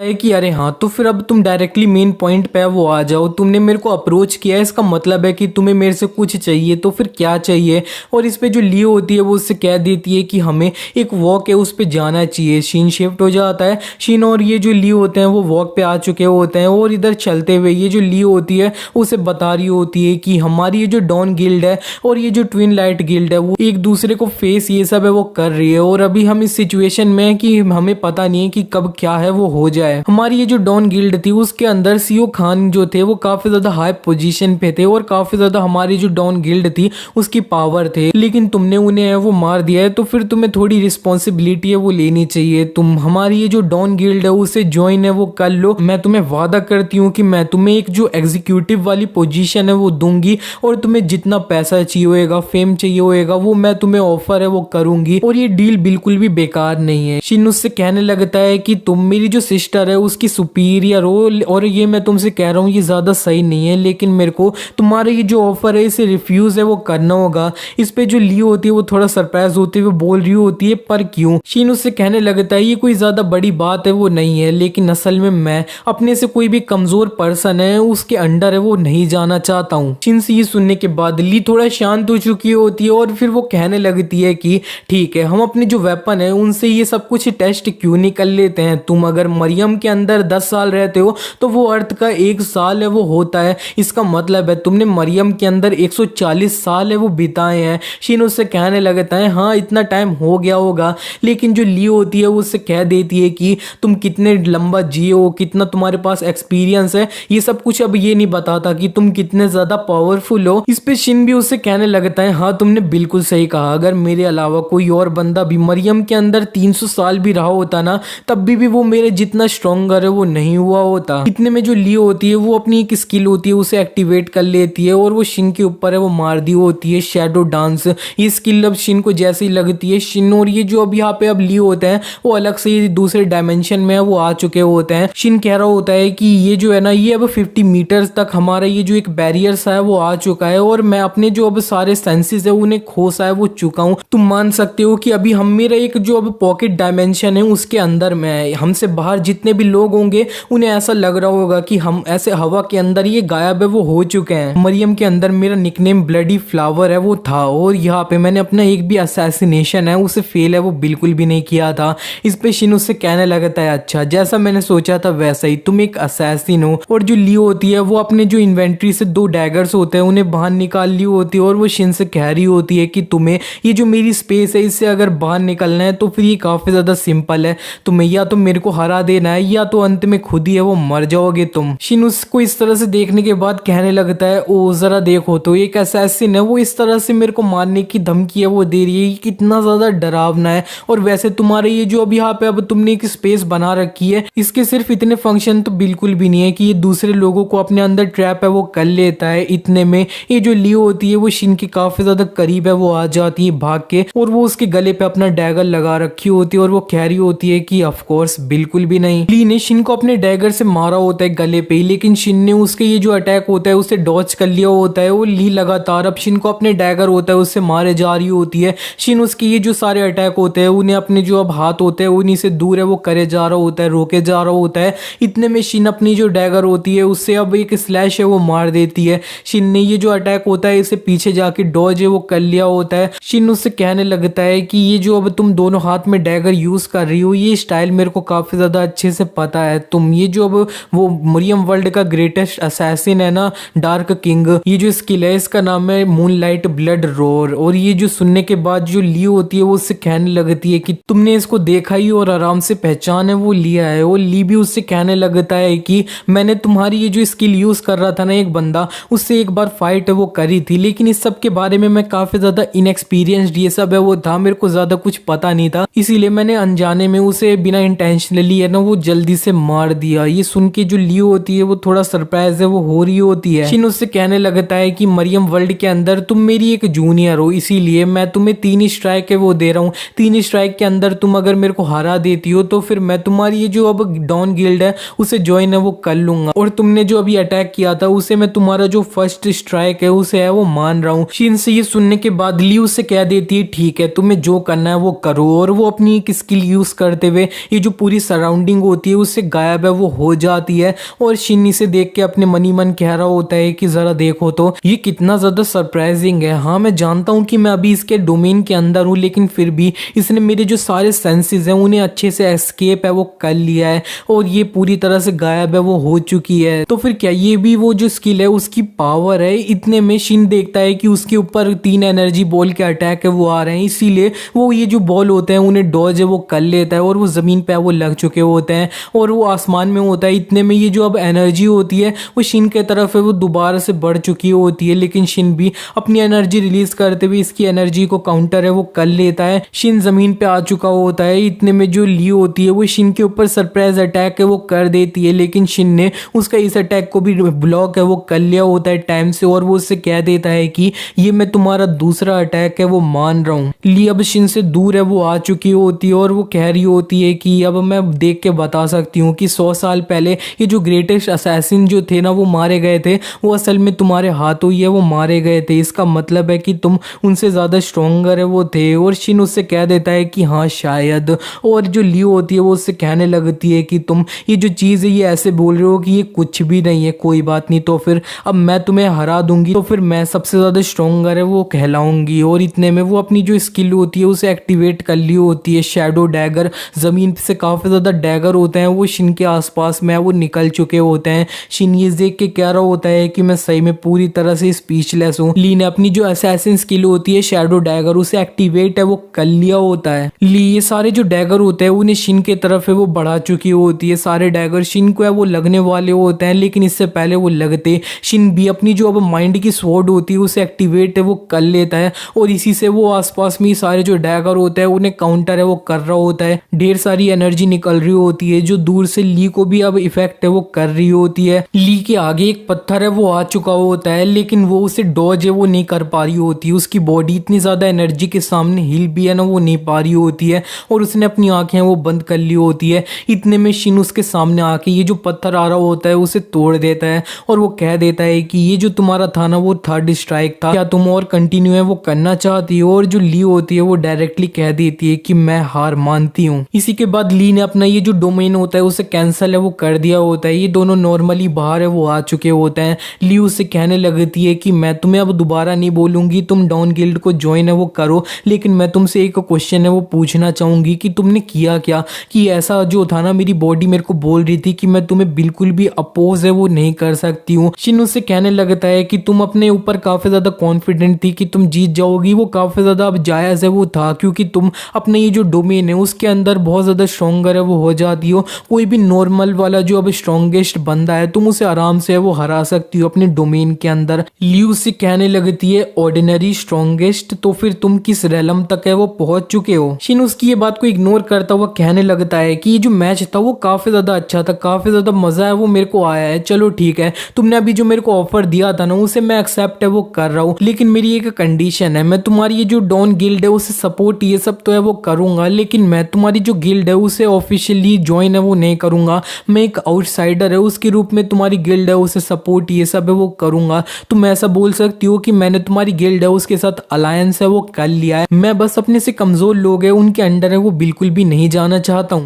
है कि अरे हाँ, तो फिर अब तुम डायरेक्टली मेन पॉइंट पे वो आ जाओ। तुमने मेरे को अप्रोच किया है, इसका मतलब है कि तुम्हें मेरे से कुछ चाहिए, तो फिर क्या चाहिए? और इस पे जो लियो होती है वो उससे कह देती है कि हमें एक वॉक है उस पे जाना चाहिए। शीन शिफ्ट हो जाता है। शीन और ये जो लियो होते हैं वो वॉक पे आ चुके होते हैं, और इधर चलते हुए ये जो लियो होती है उसे बता रही होती है कि हमारी ये जो डॉन गिल्ड है और ये जो ट्विन लाइट गिल्ड है वो एक दूसरे को फेस ये सब है वो कर रही है। और अभी हम इस सिचुएशन में है कि हमें पता नहीं है कि कब क्या है वो हो जाए। हमारी ये जो डॉन गिल्ड थी उसके अंदर सीओ खान जो थे वो काफी ज्यादा हाई पोजीशन पे थे, और काफी ज्यादा हमारी जो डॉन गिल्ड थी उसकी पावर थे, लेकिन तुमने उन्हें वो मार दिया है, तो फिर तुम्हें थोड़ी रिस्पॉन्सिबिलिटी है वो लेनी चाहिए। तुम हमारी ये जो डॉन गिल्ड है उसे ज्वाइन है वो कर लो। मैं तुम्हें वादा करती हूँ कि मैं तुम्हें एक जो एग्जीक्यूटिव वाली पोजीशन है वो दूंगी, और तुम्हें जितना पैसा चाहिए होएगा, फेम चाहिए होएगा, वो मैं तुम्हें ऑफर है वो करूंगी। और ये डील बिल्कुल भी बेकार नहीं है। शिन उससे कहने लगता है कि तुम मेरी जो सिस्टर है उसकी सुपीरियर हो, और ये मैं तुमसे कह रहा हूँ ये ज्यादा सही नहीं है, लेकिन मेरे को तुम्हारा ये जो ऑफर है इसे रिफ्यूज है वो करना होगा। इस पे जो लियो होती है वो थोड़ा सरप्राइज होते हुए बोल रही होती है पर क्यों? शीन उससे कहने लगता है ये कोई ज्यादा बड़ी बात है वो नहीं है, लेकिन असल में मैं अपने से कोई भी कमजोर पर्सन है उसके अंडर है वो नहीं जाना चाहता हूँ। शीन से ये सुनने के बाद ली थोड़ा शांत हो चुकी होती है, और फिर वो कहने लगती है कि ठीक है, हम अपने जो वेपन है उनसे ये सब कुछ टेस्ट क्यों नहीं कर लेते हैं? तुम अगर मरियम मरियम के अंदर 10 साल रहते हो तो वो अर्थ का 1 साल है वो होता है। इसका मतलब है तुमने मरियम के अंदर 140 साल है वो बिताए हैं। शिन उससे कहने लगता है हाँ इतना टाइम हो गया होगा, लेकिन जो लियो होती है वो उससे कह देती है कि तुम कितने लंबा जिए हो, कितना तुम्हारे पास एक्सपीरियंस है, ये सब कुछ अब ये नहीं बताता कि तुम कितने ज्यादा पावरफुल हो। इस पे शिन भी उससे कहने लगता है हाँ तुमने बिल्कुल सही कहा, अगर मेरे अलावा कोई और बंदा भी मरियम के अंदर 300 साल भी रहा होता ना तब भी वो मेरे जितना स्ट्रॉन्गर है वो नहीं हुआ होता। इतने में जो लियो होती है वो अपनी एक स्किल होती है उसे एक्टिवेट कर लेती है और वो शिन के ऊपर है वो मार दी होती है शैडो डांस। ये स्किल अब शिन को जैसे ही लगती है, शिन और ये जो अब यहाँ पे अब लियो होते हैं वो अलग से दूसरे डायमेंशन में वो आ चुके होते हैं। शिन कह रहा होता है कि ये जो है ना ये अब 50 मीटर्स तक हमारा ये जो एक बैरियर सा है वो आ चुका है और मैं अपने जो अब सारे सेंसेस है उन्हें खो सा है वो चुका हूँ। तुम मान सकते हो कि अभी हम मेरा एक जो अब पॉकेट डायमेंशन है उसके अंदर में है। हमसे बाहर जितने भी लोग होंगे उन्हें ऐसा लग रहा होगा कि हम ऐसे हवा के अंदर ये गायब है वो हो चुके हैं। मरियम के अंदर मेरा निकनेम ब्लडी फ्लावर है वो था और यहाँ पे मैंने अपना एक भी असैसिनेशन है उसे फेल है वो बिल्कुल भी नहीं किया था। इस पे शिन उससे कहने लगता है अच्छा जैसा मैंने सोचा था वैसा ही, तुम एक असैसिन हो। और जो लियो होती है वो अपने जो इन्वेंट्री से 2 डैगर्स होते हैं उन्हें बाहर निकाल ली होती है और वो शिन से कह रही होती है कि तुम्हें ये जो मेरी स्पेस है इससे अगर बाहर निकलना है तो फिर ये काफी ज्यादा सिंपल है, तुम्हें या तो मेरे को हरा देना है या तो अंत में खुद ही है वो मर जाओगे तुम। शिन उसको इस तरह से देखने के बाद कहने लगता है ओ जरा देखो तो एक असैसिन है वो इस तरह से मेरे को मारने की धमकी है वो दे रही है, ये कितना ज्यादा डरावना है। और वैसे तुम्हारे ये जो अब यहाँ पे अब तुमने एक स्पेस बना रखी है इसके सिर्फ इतने फंक्शन तो बिल्कुल भी नहीं है कि ये दूसरे लोगों को अपने अंदर ट्रैप है वो कर लेता है। इतने में ये जो लियो होती है वो शिन के काफी ज्यादा करीब है वो आ जाती है भाग के और वो उसके गले पे अपना डैगर लगा रखी होती है और वो कह रही होती है कि ऑफ कोर्स बिल्कुल भी नहीं। ली ने शिन को अपने डैगर से मारा होता है गले पे ही, लेकिन शिन ने उसके ये जो अटैक होता है उसे डॉच कर लिया होता है। वो ली लगातार अब शिन को अपने डैगर होता है उससे मारे जा रही होती है। शिन उसके ये जो सारे अटैक होते हैं उन्हें अपने जो अब हाथ होते हैं उन्हीं से दूर है वो करे जा रहा होता है, रोके जा रहा होता है। इतने में शिन अपनी जो डैगर होती है उससे अब एक स्लैश है वो मार देती है। शिन ने ये जो अटैक होता है इसे पीछे जाके डॉज है वो कर लिया होता है। शिन उससे कहने लगता है कि ये जो अब तुम दोनों हाथ में डैगर यूज कर रही हो ये स्टाइल मेरे को काफी ज्यादा अच्छे से पता है। तुम ये जो अब वो मरियम वर्ल्ड का ग्रेटेस्ट असैसिन है ना डार्क किंग, ये जो स्किल है इसका नाम है मूनलाइट ब्लड रोर। और ये जो सुनने के बाद जो लियो होती है वो उससे कहने लगती है कि तुमने इसको देखा ही और आराम से पहचान है वो लिया है। और ली भी उससे कहने लगता है कि मैंने तुम्हारी ये जो स्किल यूज कर रहा था ना एक बंदा, उससे एक बार फाइट है वो करी थी, लेकिन इस सब के बारे में मैं काफी ज्यादा इनएक्सपीरियंस्ड ये सब है वो था, मेरे को ज्यादा कुछ पता नहीं था, इसीलिए मैंने अनजाने में उसे बिना इंटेंशनली है ना वो जल्दी से मार दिया। ये सुन के जो लियो होती है वो थोड़ा सरप्राइज है वो हो रही होती है। शिन उससे कहने लगता है कि मरियम वर्ल्ड के अंदर तुम मेरी एक जूनियर हो, इसीलिए मैं तुम्हें 3 स्ट्राइक है वो दे रहा हूँ। 3 स्ट्राइक के अंदर तुम अगर मेरे को हरा देती हो तो फिर मैं तुम्हारी ये जो अब डॉन गिल्ड है उसे ज्वाइन है वो कर लूंगा, और तुमने जो अभी अटैक किया था उसे मैं तुम्हारा जो फर्स्ट स्ट्राइक है उसे है वो मान रहा हूँ। शिन से ये सुनने के बाद ली उससे कह देती है ठीक है तुम्हें जो करना है वो करो, और वो अपनी एक स्किल यूज करते हुए ये जो पूरी सराउंडिंग होती है उससे गायब है वो हो जाती है। और शिन इसे देख के अपने मनी मन कह रहा होता है कि जरा देखो तो ये कितना ज्यादा सरप्राइजिंग है। हाँ मैं जानता हूँ कि मैं अभी इसके डोमेन के अंदर हूँ, लेकिन फिर भी इसने मेरे जो सारे सेंसेस हैं उन्हें अच्छे से एस्केप है वो कर लिया है और ये पूरी तरह से गायब है वो हो चुकी है। तो फिर क्या ये भी वो जो स्किल है उसकी पावर है। इतने में शिन देखता है कि उसके ऊपर 3 एनर्जी बॉल के अटैक है वो आ रहे हैं, इसीलिए वो ये जो बॉल होते हैं उन्हें डॉज है वो कर लेता है और वो जमीन पे वो लग चुके होते हैं और वो आसमान में होता है। इतने में ये जो अब एनर्जी होती है वो शिन के तरफ है वो दोबारा से बढ़ चुकी होती है, लेकिन शिन भी अपनी एनर्जी रिलीज करते हुए इसकी एनर्जी को काउंटर है वो कर लेता है। शिन जमीन पे आ चुका होता है। इतने में जो लियो होती है वो शिन के ऊपर सरप्राइज अटैक है वो कर देती है, लेकिन शिन ने उसका इस अटैक को भी ब्लॉक है वो कर लिया होता है टाइम से, और वो उससे कह देता है कि ये मैं तुम्हारा दूसरा अटैक है वो मान रहा हूँ। ली अब शिन से दूर है वो आ चुकी होती है और वो कह रही होती है कि अब मैं देख के बता सकती हूँ कि 100 साल पहले ये जो ग्रेटेस्ट असैसिन जो थे ना वो मारे गए थे, वो असल में तुम्हारे हाथों ही है वो मारे गए थे। इसका मतलब है कि तुम उनसे ज्यादा स्ट्रोंगर है वो थे। और शिन उससे कह देता है कि हाँ शायद। और जो लियो होती है वो उससे कहने लगती है कि तुम ये जो चीज़ है ये ऐसे बोल रहे हो कि ये कुछ भी नहीं है, कोई बात नहीं, तो फिर अब मैं तुम्हें हरा दूंगी तो फिर मैं सबसे ज़्यादा स्ट्रोंगर है वो कहलाऊंगी। और इतने में वो अपनी जो स्किल होती है उसे एक्टिवेट कर ली होती है, शैडो डैगर। ज़मीन से काफ़ी ज़्यादा डैगर डैगर होते हैं वो शिन के आसपास में वो निकल चुके होते हैं। शिन ये देख के कह रहा होता है कि मैं सही में पूरी तरह से स्पीचलेस हूँ। ली ने अपनी जो असैसिन स्किल होती है शैडो डैगर उसे एक्टिवेट है वो कर लिया होता है। ली ये सारे जो डैगर होते हैं उन्हें शिन के तरफ है वो बढ़ा चुकी होती है। सारे डैगर शिन को है वो लगने वाले होते हैं, लेकिन इससे पहले वो लगते शिन भी अपनी जो अब माइंड की स्वॉर्ड होती है उसे एक्टिवेट है वो कर लेता है और इसी से वो आसपास में सारे जो डैगर होते हैं उन्हें काउंटर है वो कर रहा होता है। ढेर सारी एनर्जी निकल रही होती है जो दूर से ली को भी अब इफेक्ट है वो कर रही होती है। ली के आगे एक पत्थर है वो आ चुका होता है, लेकिन वो उसे डॉज है वो नहीं कर पा रही होती है। उसकी बॉडी इतनी ज्यादा एनर्जी के सामने हिल भी है ना वो नहीं पा रही होती है और उसने अपनी आंखें वो बंद कर ली होती है। इतने में शिन उसके सामने आके ये जो पत्थर आ रहा होता है उसे तोड़ देता है और वो कह देता है कि ये जो तुम्हारा था ना वो थर्ड स्ट्राइक था, क्या तुम और कंटिन्यू है वो करना चाहती हो। और जो ली होती है वो डायरेक्टली कह देती है कि मैं हार मानती हूँ। इसी के बाद ली ने अपना ये जो डोमेन होता है उसे कैंसिल है वो कर दिया होता है। ये दोनों नॉर्मली बाहर है वो आ चुके होते हैं। ली उससे कहने लगती है कि मैं तुम्हें अब दोबारा नहीं बोलूंगी, तुम डाउन गिल्ड को ज्वाइन है वो करो, लेकिन मैं तुमसे एक क्वेश्चन है वो पूछना चाहूंगी कि तुमने किया क्या, कि ऐसा जो था ना मेरी बॉडी मेरे को बोल रही थी कि मैं तुम्हें बिल्कुल भी अपोज है वो नहीं कर सकती हूँ। शिन उससे कहने लगता है कि तुम अपने ऊपर काफी ज्यादा कॉन्फिडेंट थी कि तुम जीत जाओगी, वो काफी ज्यादा अब जायज है वो था, क्योंकि तुम अपने ये जो डोमेन है उसके अंदर बहुत ज्यादा स्ट्रॉन्गर है वो हो जाती हो। कोई भी नॉर्मल वाला जो अब स्ट्रॉन्गेस्ट बंदा है तुम उसे आराम से है वो हरा सकती हो अपने डोमेन के अंदर। ली उससे कहने लगती है ऑर्डिनरी स्ट्रॉन्गेस्ट, तो फिर तुम किस रेलम तक है वो पहुंच चुके हो। शिन उसकी ये बात को इग्नोर करता हुआ कहने लगता है कि ये जो मैच था वो काफी ज्यादा अच्छा था, काफी ज्यादा मजा है वो मेरे को आया है, चलो ठीक है तुमने अभी जो मेरे को ऑफर दिया था ना उसे मैं एक्सेप्ट है वो कर रहा हूँ, लेकिन मेरी एक कंडीशन है, मैं तुम्हारी ये जो डॉन गिल्ड है उसे सपोर्ट ये सब तो है वो करूंगा, लेकिन मैं तुम्हारी जो गिल्ड है उसे ऑफिशियली ज्वाइन है वो नहीं करूंगा। मैं एक आउटसाइडर है उसके रूप में तुम्हारी गिल्ड है उसे सपोर्ट ये सब है वो करूंगा। तुम ऐसा बोल सकती हो कि मैंने तुम्हारी गिल्ड है उसके साथ अलायंस है वो कर लिया है, मैं बस अपने से कमजोर लोग हैं उनके अंडर है वो बिल्कुल भी नहीं जाना चाहता हूँ।